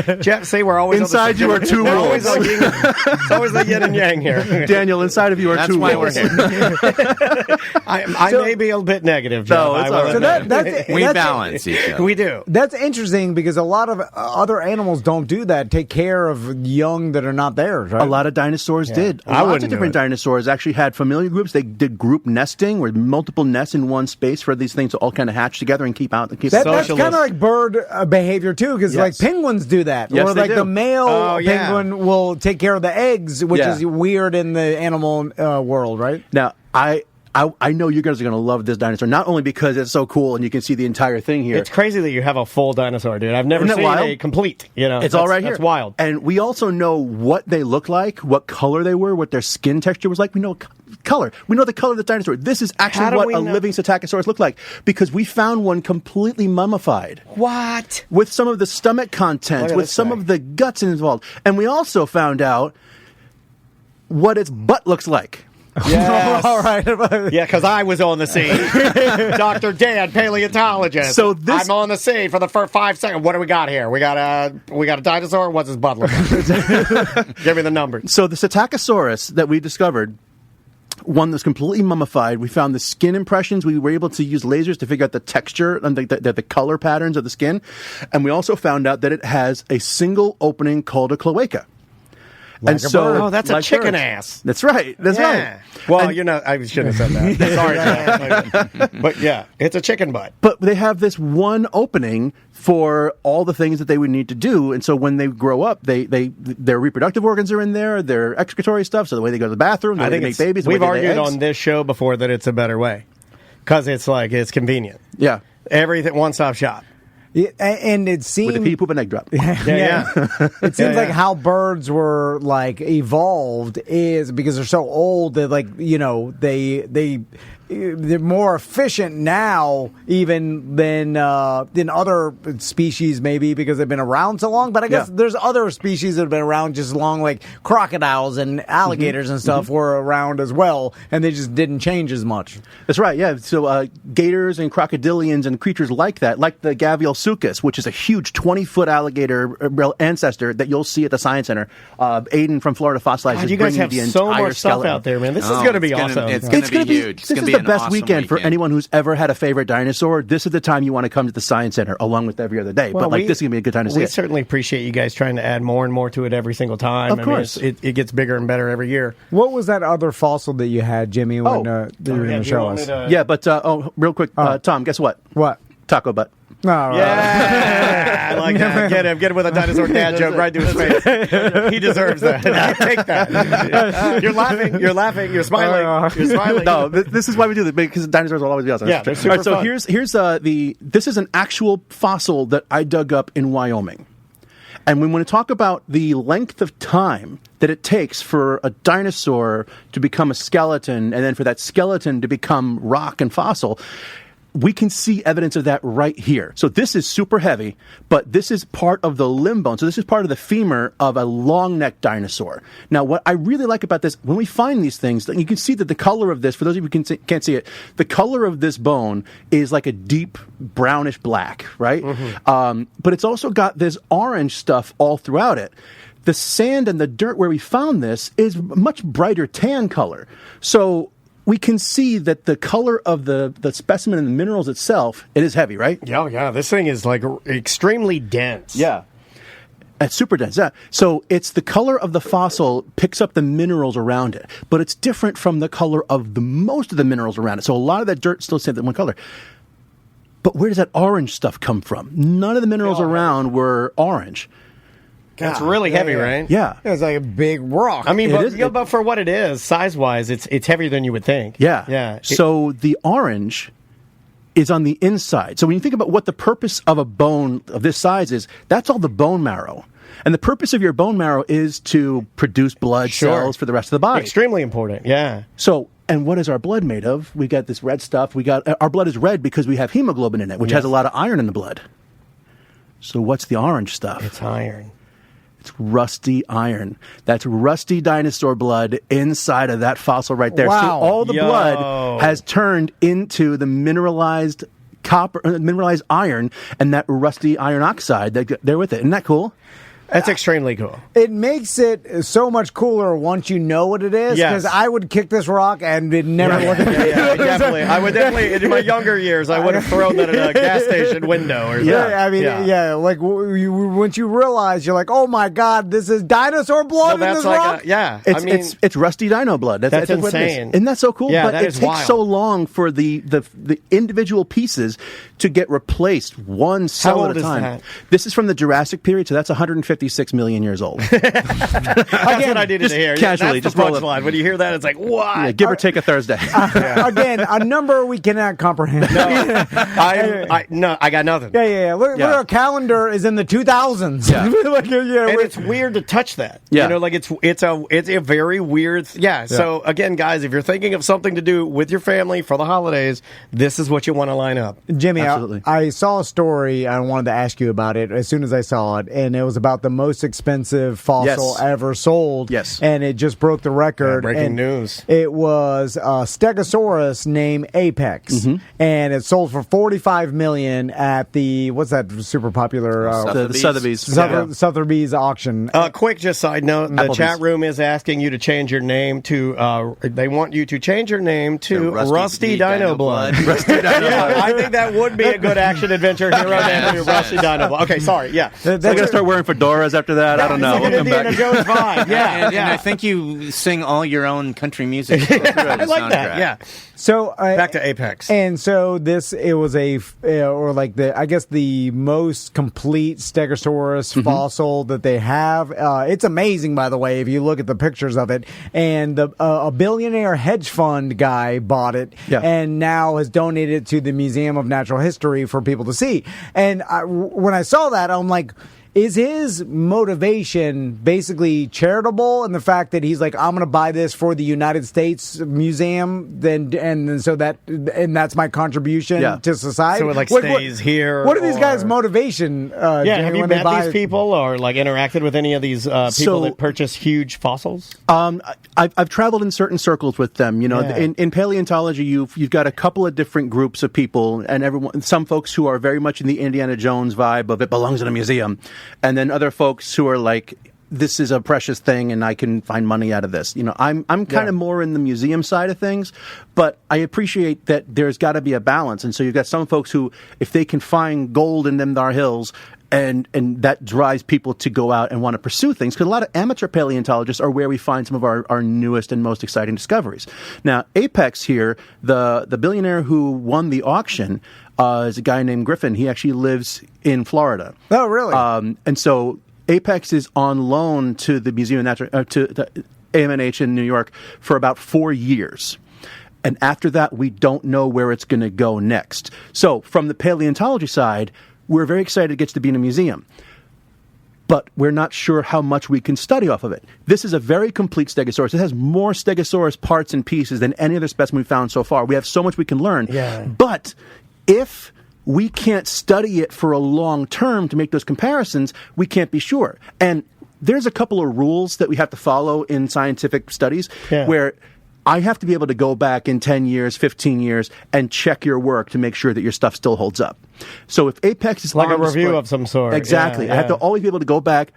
Jeff. Jeff, see, we're always Inside you are two We're wolves. always it's always the yin and yang here. Daniel, inside of you are That's two why we're wolves. here. I may be a bit negative, Jeff. No, it's I will all right. So admit. that's We that's- balance each other. We do. That's interesting because a lot of other animals don't do that. Take care of young that are not theirs. Right? A lot of dinosaurs did. I Lots wouldn't of do different it. dinosaurs actually had familiar groups. They did group nesting, where multiple nests in one space for these things to all kind of hatch together and keep out. That's Socialist. kind of like bird behavior too, because Yes. like penguins do that, Yes, or they like do. the male Oh, yeah. penguin will take care of the eggs, which Yeah. is weird in the animal world, right? Now, I know you guys are going to love this dinosaur, not only because it's so cool and you can see the entire thing here. It's crazy that you have a full dinosaur, dude. I've never Isn't that seen wild? a complete. You know, It's all right here. That's wild. And we also know what they look like, what color they were, what their skin texture was like. We know color. We know the color of the dinosaur. This is How actually do what we a know? living Psittacosaurus looked like, because we found one completely mummified. What? With some of the stomach contents, Look at with this some guy. of the guts involved. And we also found out what its butt looks like. Yes. All right. Yeah, because I was on the scene. Dr. Dan, paleontologist. So this- I'm on the scene for the first 5 seconds. What do we got here? We got a dinosaur. What's his butt look like? Give me the numbers. So the Psittacosaurus that we discovered, one that's completely mummified. We found the skin impressions. We were able to use lasers to figure out the texture and the color patterns of the skin. And we also found out that it has a single opening called a cloaca. Like a bird. Oh, that's a like chicken birds. ass. That's right. That's Yeah. right. Well, And- you're not. I shouldn't have said that. Sorry, Jeff. But yeah, it's a chicken butt. But they have this one opening for all the things that they would need to do, and so when they grow up, their reproductive organs are in there, their excretory stuff. So the way they go to the bathroom, the way they make babies, the way we've they lay argued eggs. on this show before that it's a better way because it's convenient. Yeah, Everything one-stop shop. Yeah, and it seems with a pea, poop, and egg drop. Yeah. It seems Yeah, like yeah. how birds were like evolved is because they're so old that like they're more efficient now even than other species maybe because they've been around so long. But I guess Yeah. there's other species that have been around just as long, like crocodiles and alligators and stuff were around as well, and they just didn't change as much. That's right, yeah. So gators and crocodilians and creatures like that, like the Gavialsuchus, which is a huge 20-foot alligator ancestor that you'll see at the Science Center. Aiden from Florida Fossilized God, is you guys bringing have the so entire much stuff skeleton. out there, man. This is Oh, going to be it's gonna- awesome. it's gonna be huge. It's This gonna is be the an best awesome weekend for weekend. anyone who's ever had a favorite dinosaur. This is the time you want to come to the Science Center, along with every other day. Well, but this is going to be a good time to see We it. certainly appreciate you guys trying to add more and more to it every single time. Of course. I mean, it gets bigger and better every year. What was that other fossil that you had, Jimmy, when that you were going to show us? Yeah, but real quick, Tom, guess what? What? Taco butt. No, right. Yeah, I like that. Get him with a dinosaur dad joke right to his face. He deserves that. Take that. You're laughing. You're smiling. You're smiling. No, this is why we do this, because dinosaurs will always be awesome. Yeah, they're super All right, so fun. this is an actual fossil that I dug up in Wyoming. And we want to talk about the length of time that it takes for a dinosaur to become a skeleton and then for that skeleton to become rock and fossil. we can see evidence of that right here. So this is super heavy, but this is part of the limb bone. So this is part of the femur of a long-necked dinosaur. Now, what I really like about this, when we find these things, you can see that the color of this, for those of you who can't see it, the color of this bone is like a deep brownish black, right? But it's also got this orange stuff all throughout it. The sand and the dirt where we found this is much brighter tan color. So we can see that the color of the specimen and the minerals itself, it is heavy, right? Yeah. This thing is like extremely dense. Yeah. It's super dense. Yeah. So it's the color of the fossil picks up the minerals around it, but it's different from the color of most of the minerals around it. So a lot of that dirt still stays that one color. But where does that orange stuff come from? None of the minerals around were orange. It's really heavy, right? Yeah. It's like a big rock. I mean, It but for what it is, size-wise, it's heavier than you would think. Yeah. So the orange is on the inside. So when you think about what the purpose of a bone of this size is, that's all the bone marrow. And the purpose of your bone marrow is to produce blood cells for the rest of the body. Extremely important, yeah. So, and what is our blood made of? We got this red stuff. Our blood is red because we have hemoglobin in it, which has a lot of iron in the blood. So what's the orange stuff? It's iron. It's rusty iron. That's rusty dinosaur blood inside of that fossil right there. Wow. So all the blood has turned into the mineralized mineralized iron and that rusty iron oxide there with it. Isn't that cool? That's extremely cool. It makes it so much cooler once you know what it is. Yes. Because I would kick this rock and it'd never look at it. I would definitely, in my younger years, I would have thrown that at a gas station window or something. I mean, like once you realize, you're like, oh my God, this is dinosaur blood in this rock? It's rusty dino blood. That's what it is. insane. Isn't that so cool? Yeah, but that it is takes wild. so long for the individual pieces to get replaced one cell old at a is time. that? This is from the Jurassic period, so that's 156 million years old. That's what I needed to hear. Casually, That's just the roll it. punchline. When you hear that, it's like, what? Yeah, give or take a Thursday. Again, a number we cannot comprehend. I got nothing. Look, our calendar is in the 2000s. And it's weird to touch that. Yeah. You know, like it's a very weird. So again, guys, if you're thinking of something to do with your family for the holidays, this is what you want to line up. Jimmy, Absolutely. I saw a story. I wanted to ask you about it as soon as I saw it, and it was about the most expensive fossil ever sold. Yes. And it just broke the record. Breaking news. It was a Stegosaurus named Apex, and it sold for $45 million at the what's that super popular the Sotheby's. Sotheby's auction. Quick, just side note: the Applebee's. chat room is asking you to change your name to. They want you to change your name to Rusty Dino Blood. Rusty Dino Blood. I think that would be a good action adventure hero name to Rusty Dino Blood. Okay, sorry. Yeah, I'm going to start wearing fedoras after that. I don't know. It's like We'll an come back. Indiana Jones vibe. Yeah, And I think you sing all your own country music. I like that. Yeah. So Back to Apex. And so it was the most complete Stegosaurus fossil that they have. It's amazing, by the way, if you look at the pictures of it. And a billionaire hedge fund guy bought it and now has donated it to the Museum of Natural History for people to see. And when I saw that, I'm like, is his motivation basically charitable in the fact that he's like, I'm going to buy this for the United States Museum, and that's my contribution to society? So it stays here. What are these guys' motivation? Jamie, have you met these people or interacted with any of these people that purchase huge fossils? I've traveled in certain circles with them. You know, in paleontology, you've got a couple of different groups of people, and some folks who are very much in the Indiana Jones vibe of it belongs in a museum. And then other folks who are like, this is a precious thing and I can find money out of this. You know, I'm kind of more in the museum side of things, but I appreciate that there's got to be a balance. And so you've got some folks who, if they can find gold in them thar hills, and that drives people to go out and want to pursue things, because a lot of amateur paleontologists are where we find some of our newest and most exciting discoveries. Now, Apex here, the billionaire who won the auction, is a guy named Griffin. He actually lives in Florida. Oh, really? And so Apex is on loan to the Museum of Natural to the AMNH in New York for about 4 years. And after that, we don't know where it's going to go next. So from the paleontology side, we're very excited it gets to be in a museum. But we're not sure how much we can study off of it. This is a very complete Stegosaurus. It has more Stegosaurus parts and pieces than any other specimen we've found so far. We have so much we can learn. Yeah. But if we can't study it for a long term to make those comparisons, we can't be sure. And there's a couple of rules that we have to follow in scientific studies where I have to be able to go back in 10 years, 15 years, and check your work to make sure that your stuff still holds up. So if Apex is like on a review display, of some sort. Exactly. I have to always be able to go back,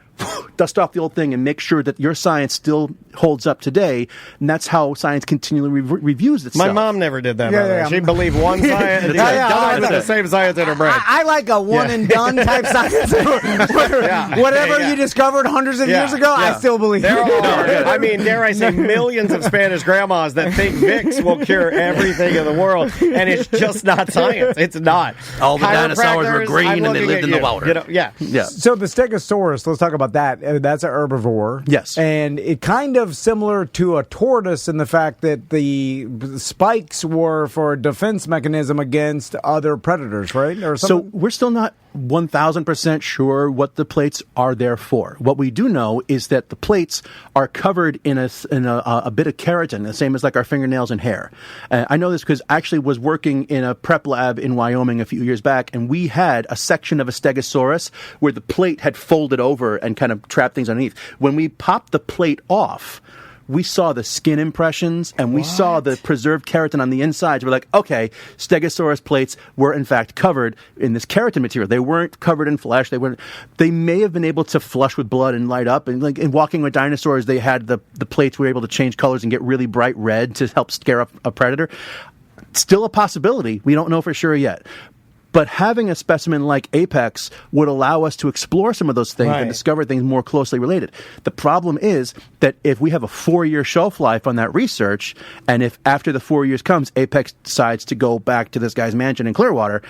dust off the old thing, and make sure that your science still holds up today. And that's how science continually reviews itself. My mom never did that. Yeah. She believed one science and died with the same science in her brain. I like a one and done type science. Whatever you discovered hundreds of years ago, I still believe. There are, I mean, dare I say, millions of Spanish grandmas that think Vicks will cure everything in the world, and it's just not science. It's not. All the dinosaurs were green and they lived in the water. You know, yeah. So the Stegosaurus, let's talk about that. That's an herbivore. Yes. And it kind of similar to a tortoise in the fact that the spikes were for a defense mechanism against other predators, right? Or So something? we're still not 1,000% sure what the plates are there for. What we do know is that the plates are covered in a bit of keratin, the same as like our fingernails and hair. I know this because I actually was working in a prep lab in Wyoming a few years back, and we had a section of a Stegosaurus where the plate had folded over and kind of trapped things underneath. When we popped the plate off, we saw the skin impressions and we saw the preserved keratin on the insides. We're like, okay, Stegosaurus plates were in fact covered in this keratin material. They weren't covered in flesh. They may have been able to flush with blood and light up. And like in Walking with Dinosaurs, they had the plates were able to change colors and get really bright red to help scare up a predator. Still a possibility. We don't know for sure yet. But having a specimen like Apex would allow us to explore some of those things and discover things more closely related. The problem is that if we have a 4-year shelf life on that research, and if after the 4 years comes, Apex decides to go back to this guy's mansion in Clearwater,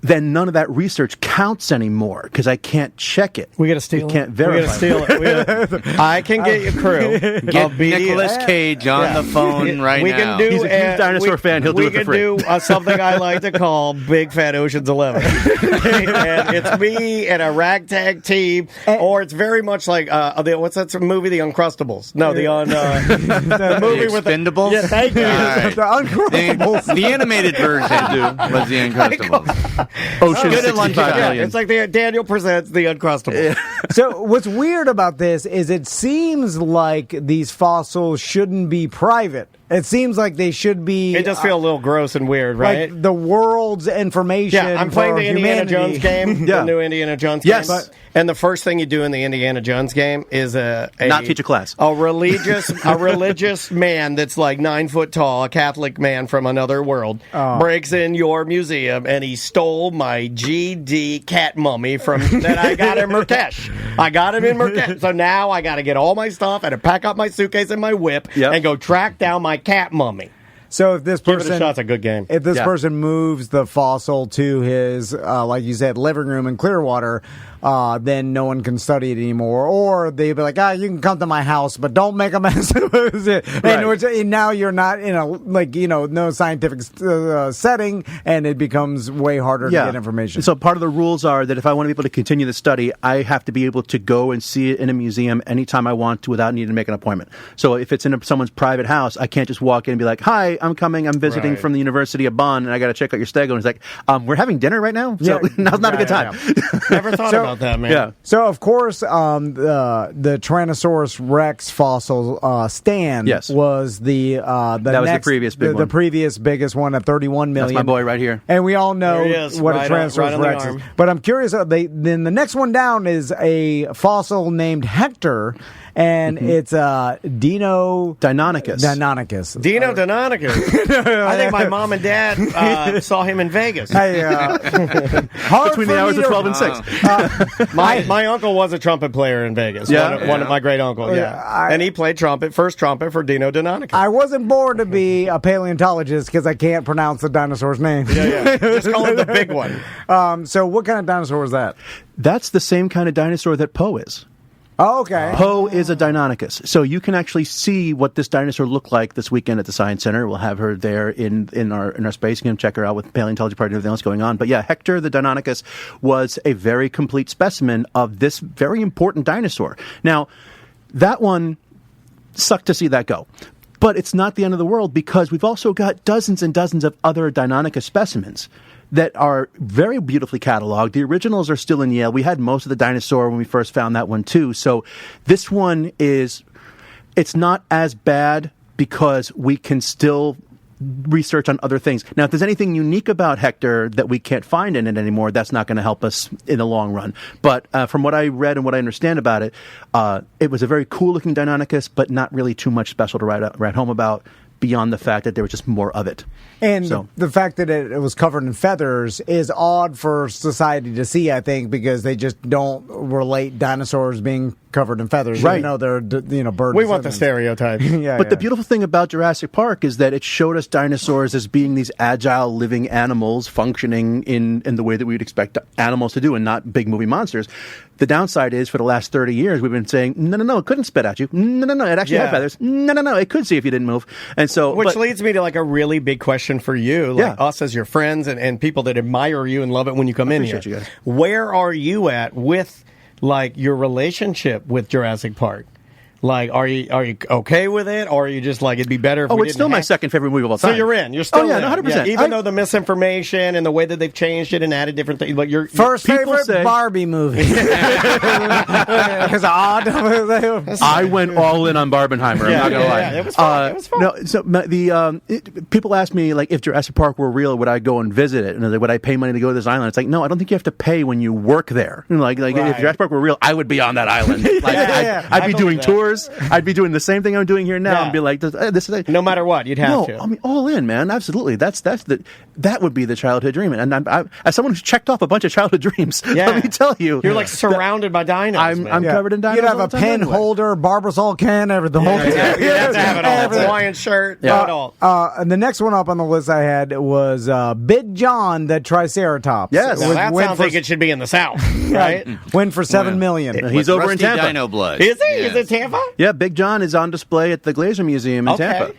then none of that research counts anymore because I can't check it. We got to steal it. Can't verify. We got to steal it. I can get you crew. Get Nicolas Cage on the phone right now. He's a huge dinosaur fan. He'll do it for free. We can do something I like to call Big Fat Ocean's 11. And it's me and a ragtag team, or it's very much like what's that movie, The Uncrustables? No, the movie with Expendables? Yeah, thank you. All right. The animated version was The Uncrustables. Ocean Good at 65 million. It's like Daniel presents The Uncrustables. So what's weird about this is it seems like these fossils shouldn't be private. It seems like they should be. It does feel a little gross and weird, right? Like the world's information. Yeah, I'm playing the Indiana Jones game, the new Indiana Jones game. Yes. And the first thing you do in the Indiana Jones game is not teach a class. A religious man that's like 9 foot tall, a Catholic man from another world, breaks in your museum and he stole my GD cat mummy that I got in Marrakesh. I got him in Marrakesh. So now I got to get all my stuff and pack up my suitcase and my whip and go track down my cat mummy. So if this person, give it a shot's a good game. If this person moves the fossil to his, like you said, living room in Clearwater, then no one can study it anymore. Or they'd be like, you can come to my house, but don't make a mess of it. And now you're not in a, no scientific setting, and it becomes way harder to get information. So part of the rules are that if I want to be able to continue the study, I have to be able to go and see it in a museum anytime I want to without needing to make an appointment. So if it's in someone's private house, I can't just walk in and be like, hi, I'm coming, I'm visiting from the University of Bonn, and I got to check out your stego. And it's like, we're having dinner right now? So now's not a good time. Never thought about that, man. Yeah. So, of course, the Tyrannosaurus Rex fossil stand was the previous big one. The previous biggest one at 31 million. That's my boy right here. And we all know what a Tyrannosaurus Rex is. But I'm curious, then the next one down is a fossil named Hector, and it's Dino Deinonychus. Dino Deinonychus. I think my mom and dad saw him in Vegas. Between the hours of 12 and 6. My uncle was a trumpet player in Vegas. One of my great uncles. And he played first trumpet for Dino Deinonychus. I wasn't born to be a paleontologist because I can't pronounce the dinosaur's name. Just call it the big one. So what kind of dinosaur was that? That's the same kind of dinosaur that Poe is. Oh, okay. Poe is a Deinonychus. So you can actually see what this dinosaur looked like this weekend at the Science Center. We'll have her there in our space. You can check her out with Paleontology Party and everything else going on. But yeah, Hector the Deinonychus was a very complete specimen of this very important dinosaur. Now, that one sucked to see that go. But it's not the end of the world because we've also got dozens and dozens of other Deinonychus specimens. that are very beautifully cataloged. The originals are still in Yale. We had most of the dinosaur when we first found that one too. So this one it's not as bad because we can still research on other things. Now, if there's anything unique about Hector that we can't find in it anymore, that's not going to help us in the long run. But from what I read and what I understand about it, it was a very cool-looking Deinonychus, but not really too much special to write home about beyond the fact that there was just more of it. And the fact that it was covered in feathers is odd for society to see, I think, because they just don't relate dinosaurs being covered in feathers. Right. Even though they're, bird We want the descendants. stereotype. But the beautiful thing about Jurassic Park is that it showed us dinosaurs as being these agile, living animals functioning in the way that we would expect animals to do and not big movie monsters. The downside is, for the last 30 years, we've been saying, no, it couldn't spit at you. No, it actually had feathers. No, it could see if you didn't move. And so, Which leads me to like a really big question for you, like us as your friends and people that admire you and love it when you come in here. You guys. Where are you at with like your relationship with Jurassic Park? Like, are you okay with it, or are you just like it'd be better if we it's didn't still my second favorite movie of all time. So you're in. You're still in. 100%. Even though the misinformation and the way that they've changed it and added different things, but you're First people favorite say- Barbie movie. It's odd. I went all in on Barbenheimer. I'm not gonna lie. It was fun. It was fun. No, so people ask me like, if Jurassic Park were real, would I go and visit it? And like, would I pay money to go to this island? It's like, no, I don't think you have to pay when you work there. Like if Jurassic Park were real, I would be on that island. Like, I'd be doing tours. I'd be doing the same thing I'm doing here now and be like, this is no matter what, you'd have to. I mean, all in, man. Absolutely. That would be the childhood dream. And I as someone who's checked off a bunch of childhood dreams, let me tell you, you're like surrounded by dinos. I'm covered in dinos. You'd have all a the time pen anyway. holder, Barbasol can, everything. You'd have to have it all. Everything. Hawaiian shirt, it all. And the next one up on the list I had was Big John, the Triceratops. Yes. Now, that Went sounds for- like it should be in the South, right? Went for $7 million. He's With over in rusty Tampa. Dino blood. Is he? Yeah. Is it Tampa? Yeah, Big John is on display at the Glazer Museum in Tampa.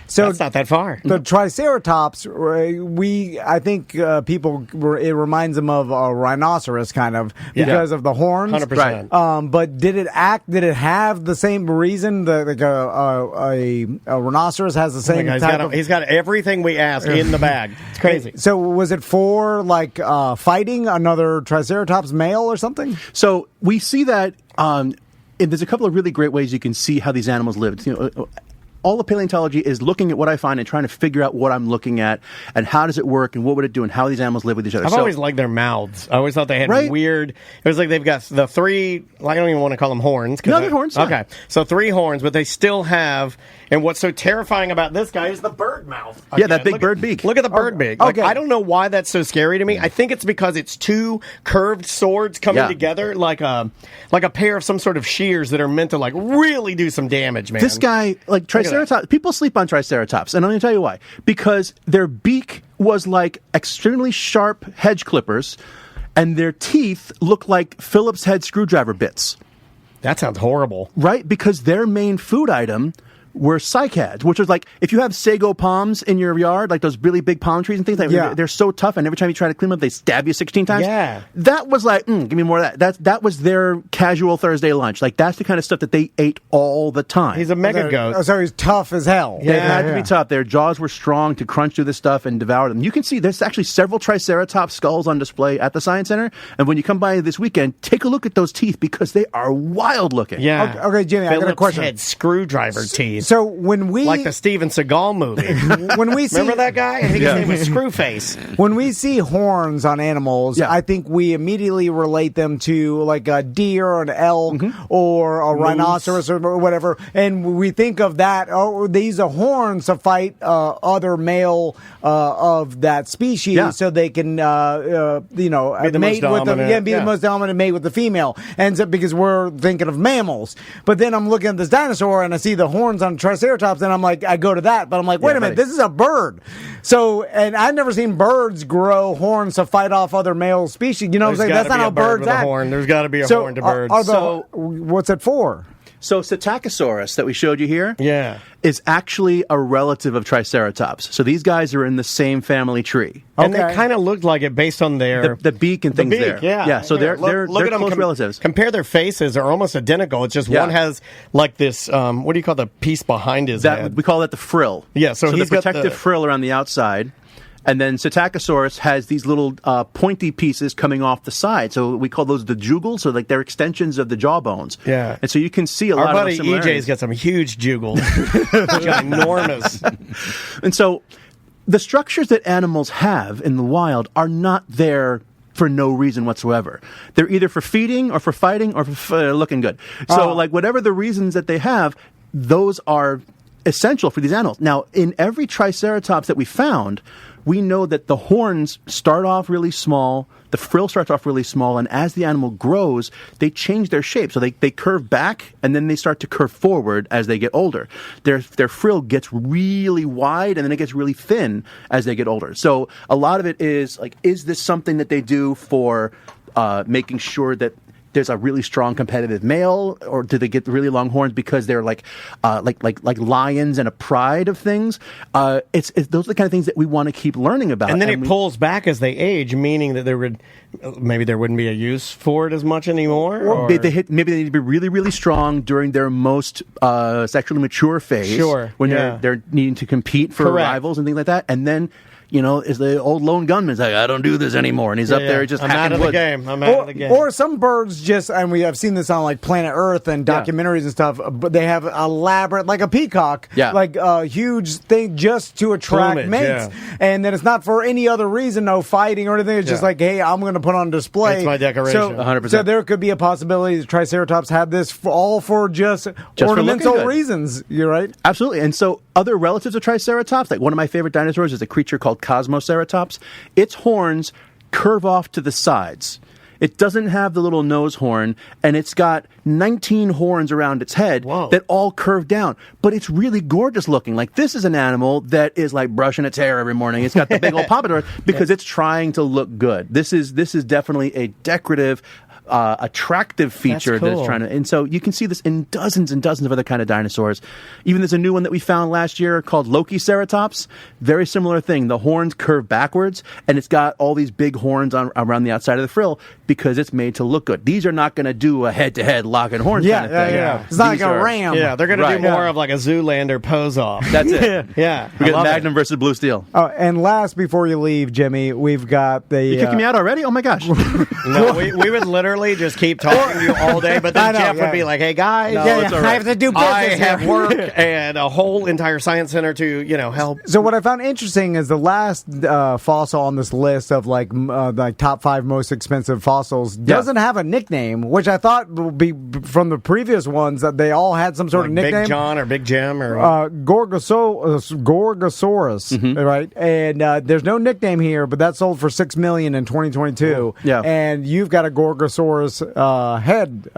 So That's not that far. the Triceratops, I think people, it reminds them of a rhinoceros kind of because of the horns. 100%. But did it have the same reason that a rhinoceros has the same type of... He's got everything we ask in the bag. It's crazy. So was it for like fighting another Triceratops male or something? So we see that there's a couple of really great ways you can see how these animals lived. All of paleontology is looking at what I find and trying to figure out what I'm looking at and how does it work and what would it do and how these animals live with each other. I've always liked their mouths. I always thought they had Right? weird. It was like they've got the three. I don't even want to call them horns. No, they're horns, yeah. Okay, so 3 horns, but they still have. And what's so terrifying about this guy is the bird mouth. Yeah, that big bird beak. Look at the bird beak. Like, okay. I don't know why that's so scary to me. I think it's because it's 2 curved swords coming together like a pair of some sort of shears that are meant to like really do some damage, man. This guy, like Triceratops, people sleep on Triceratops, and I'm going to tell you why. Because their beak was like extremely sharp hedge clippers, and their teeth look like Phillips head screwdriver bits. That sounds horrible. Right? Because their main food item were cycads, which was like, if you have sago palms in your yard, like those really big palm trees and things, they're so tough, and every time you try to clean them up, they stab you 16 times. Yeah. That was like, give me more of that. That was their casual Thursday lunch. Like, that's the kind of stuff that they ate all the time. He's a mega goat. So he's tough as hell. They had to be tough. Their jaws were strong to crunch through this stuff and devour them. You can see there's actually several Triceratops skulls on display at the Science Center, and when you come by this weekend, take a look at those teeth because they are wild looking. Yeah. Okay, Jimmy, I got a Phillips question. head screwdriver teeth. So when we Like the Steven Seagal movie. when we see Remember that guy? I think his name was Screwface. when we see horns on animals, I think we immediately relate them to like a deer or an elk or a rhinoceros or whatever, and we think of that. Oh, they use the horns to fight other male of that species, so they can mate with them. Yeah, be the most dominant, mate with the female. And so, because we're thinking of mammals, but then I'm looking at this dinosaur and I see the horns on Triceratops, and I'm like, I go to that, but I'm like, wait a minute, this is a bird. So, and I've never seen birds grow horns to fight off other male species. You know what I'm saying? That's not how birds act. There's got to be a horn to birds. What's it for? So Psittacosaurus that we showed you here is actually a relative of Triceratops. So these guys are in the same family tree. And they kind of looked like it based on their... The beak and things there. Yeah. So they're close relatives. Compare their faces. They're almost identical. It's just one has like this, what do you call the piece behind his head? We call that the frill. Yeah, so he's the got protective frill around the outside. And then Psittacosaurus has these little pointy pieces coming off the side. So we call those the jugals, so like they're extensions of the jawbones. Yeah. And so you can see a lot of buddy similarities. EJ's got some huge jugals. Ginormous. And so the structures that animals have in the wild are not there for no reason whatsoever. They're either for feeding or for fighting or for looking good. So like whatever the reasons that they have, those are essential for these animals. Now, in every Triceratops that we found, we know that the horns start off really small, the frill starts off really small, and as the animal grows, they change their shape. So they curve back, and then they start to curve forward as they get older. Their frill gets really wide, and then it gets really thin as they get older. So a lot of it is, like, is this something that they do for making sure that there's a really strong competitive male, or do they get really long horns because they're like lions and a pride of things? It's those are the kind of things that we want to keep learning about. And then it pulls back as they age, meaning that there wouldn't be a use for it as much anymore. Or maybe they need to be really, really strong during their most sexually mature phase. Sure, when they're needing to compete for rivals and things like that, and then. Is the old lone gunman's like, I don't do this anymore, and he's up there just hacking out of wood. the game. I'm out of the game. Or some birds just, and I've seen this on like Planet Earth and documentaries and stuff, but they have elaborate, like a peacock, like a huge thing just to attract plumage, mates. And then it's not for any other reason, no fighting or anything. It's just like, hey, I'm going to put on display. It's my decoration. So, 100%. So there could be a possibility that Triceratops had this all for just ornamental reasons. You're right? Absolutely. And so other relatives of Triceratops, like one of my favorite dinosaurs is a creature called Cosmoceratops. Its horns curve off to the sides. It doesn't have the little nose horn, and it's got 19 horns around its head that all curve down. But it's really gorgeous looking. Like, this is an animal that is like brushing its hair every morning. It's got the big old pompadour because it's trying to look good. This is definitely a decorative, attractive feature that's trying to, and so you can see this in dozens and dozens of other kind of dinosaurs. Even there's a new one that we found last year called Lokiceratops. Very similar thing. The horns curve backwards, and it's got all these big horns around the outside of the frill because it's made to look good. These are not going to do a head-to-head lock and horn kind of thing. It's not like a ram. Yeah, they're going to do more of like a Zoolander pose off. That's it. Yeah, we got Magnum versus Blue Steel. Oh, and last before you leave, Jimmy, we've got the. You kicking me out already? Oh my gosh! No, we would literally just keep talking to you all day, but then Jeff would be like, "Hey guys, I have to do business. I have work and a whole entire science center to help." So what I found interesting is the last fossil on this list of like top 5 most expensive fossils doesn't have a nickname, which I thought would be from the previous ones that they all had some sort of nickname. Big John or Big Jim or Gorgosaurus, right? And there's no nickname here, but that sold for $6 million in 2022. Yeah, and you've got a Gorgosaurus head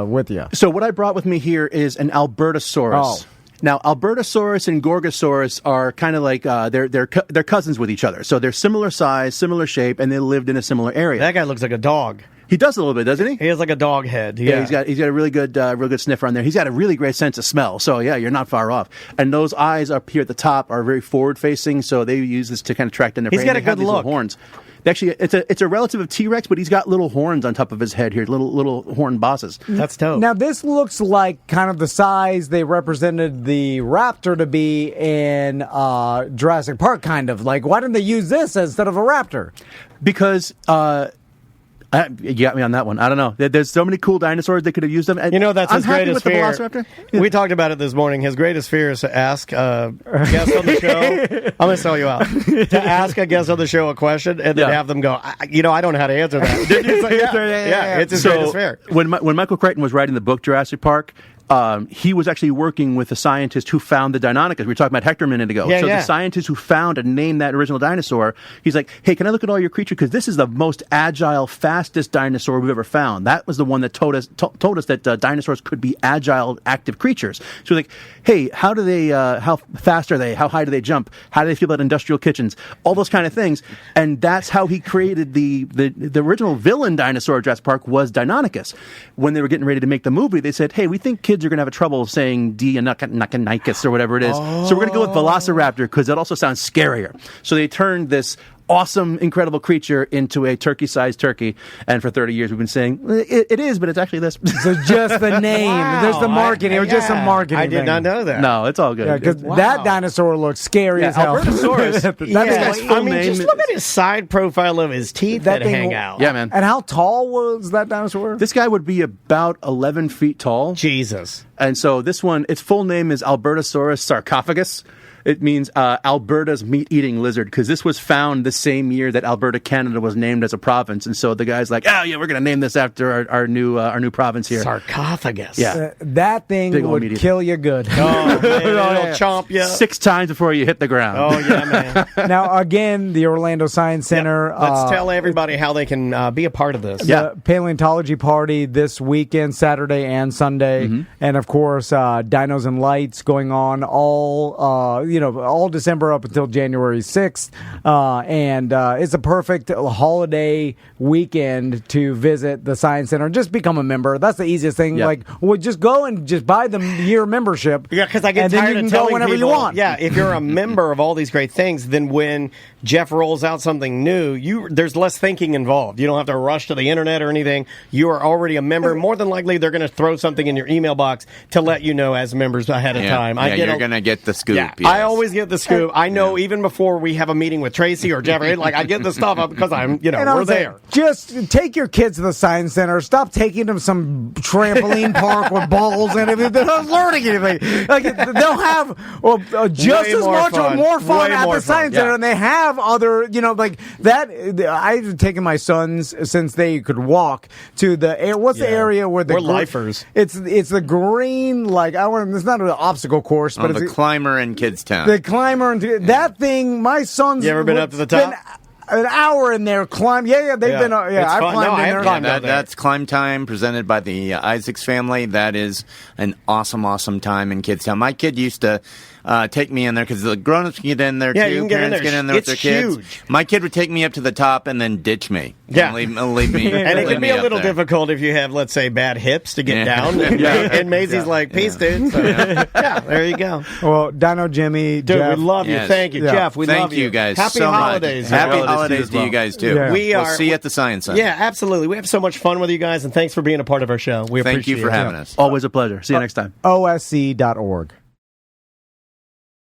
with you. So what I brought with me here is an Albertosaurus. Now, Albertosaurus and Gorgosaurus are kind of like they're cousins with each other. So they're similar size, similar shape, and they lived in a similar area. That guy looks like a dog. He does a little bit, doesn't he? He has like a dog head. Yeah, he's got a really good sniffer on there. He's got a really great sense of smell. So yeah, you're not far off. And those eyes up here at the top are very forward facing. So they use this to kind of track down their prey. He's got a good look. Horns. Actually, it's a relative of T-Rex, but he's got little horns on top of his head here, little horn bosses. That's dope. Now, this looks like kind of the size they represented the raptor to be in Jurassic Park, kind of. Like, why didn't they use this instead of a raptor? Because... you got me on that one. I don't know. There's so many cool dinosaurs they could have used them. That's his greatest fear. Velociraptor. We talked about it this morning. His greatest fear is to ask a guest on the show. I'm going to sell you out. To ask a guest on the show a question and then have them go, I don't know how to answer that. It's his greatest fear. When Michael Crichton was writing the book Jurassic Park, he was actually working with a scientist who found the Deinonychus. We were talking about Hector a minute ago. The scientist who found and named that original dinosaur, he's like, hey, can I look at all your creatures? Because this is the most agile, fastest dinosaur we've ever found. That was the one that told us that dinosaurs could be agile, active creatures. So we're like, hey, how fast are they? How high do they jump? How do they feel about industrial kitchens? All those kind of things. And that's how he created the original villain dinosaur of Jurassic Park was Deinonychus. When they were getting ready to make the movie, they said, hey, we think kids are going to have a trouble saying Deinonychus or whatever it is. So we're going to go with Velociraptor because that also sounds scarier. So they turned this awesome, incredible creature into a turkey-sized turkey. And for 30 years, we've been saying, it is, but it's actually this. So just the name. There's the marketing. It was just some marketing I did thing. not know that. No, it's all good. Yeah, because that dinosaur looks scary as hell. Albertosaurus. Just look at his side profile of his teeth that hang out. Yeah, man. And how tall was that dinosaur? This guy would be about 11 feet tall. Jesus. And so this one, its full name is Albertosaurus sarcophagus. It means Alberta's meat-eating lizard, because this was found the same year that Alberta, Canada was named as a province. And so the guy's like, oh, yeah, we're going to name this after our new province here. Sarcophagus. Yeah. That thing would kill you good. Oh, man, it'll chomp you. 6 times before you hit the ground. Oh, yeah, man. Now, again, the Orlando Science Center. Yep. Let's tell everybody how they can be a part of this. The paleontology party this weekend, Saturday and Sunday. Mm-hmm. And, of course, Dinos and Lights going on all December up until January 6th. And it's a perfect holiday weekend to visit the Science Center. Just become a member. That's the easiest thing. Yep. Like, just go and just buy the year membership. Yeah, because I get and tired then you of can telling go whenever people, you want. Yeah, if you're a member of all these great things, then when Jeff rolls out something new, there's less thinking involved. You don't have to rush to the internet or anything. You are already a member. More than likely, they're going to throw something in your email box to let you know as members ahead of time. You're going to get the scoop. Yeah, yes. I always get the scoop. I know even before we have a meeting with Tracy or Jeff, like I get the stuff because we're there. Just take your kids to the Science Center. Stop taking them some trampoline park with balls and everything. They're not learning anything. Like they'll have just as much or more fun at the Science Center, and they have other, like that. I've taken my sons since they could walk to the what's the area where we're lifers. It's the green it's not an obstacle course, but it's the climber in Kidstown. The climber and that thing. My son's. You ever been up to the top? An hour in there, climb. They've been. I've climbed in there. That's Climb Time presented by the Isaacs family. That is an awesome time in Kidstown. My kid used to take me in there because the grown-ups can get in there too. You can Parents get in there with their kids. Huge. My kid would take me up to the top and then ditch me. Yeah, and leave me. And it can be a little difficult if you have, let's say, bad hips to get down. And Maisie's like, peace, dude. So, there you go. Well, Dino Jimmy, dude, Jeff, we love you. Thank you, Jeff. We love you. Thank you guys. Happy so holidays. Much. Happy holidays to you guys too. Yeah. We'll see you at the Science Center. Yeah, absolutely. We have so much fun with you guys, and thanks for being a part of our show. We appreciate it. Thank you for having us. Always a pleasure. See you next time. OSC.org.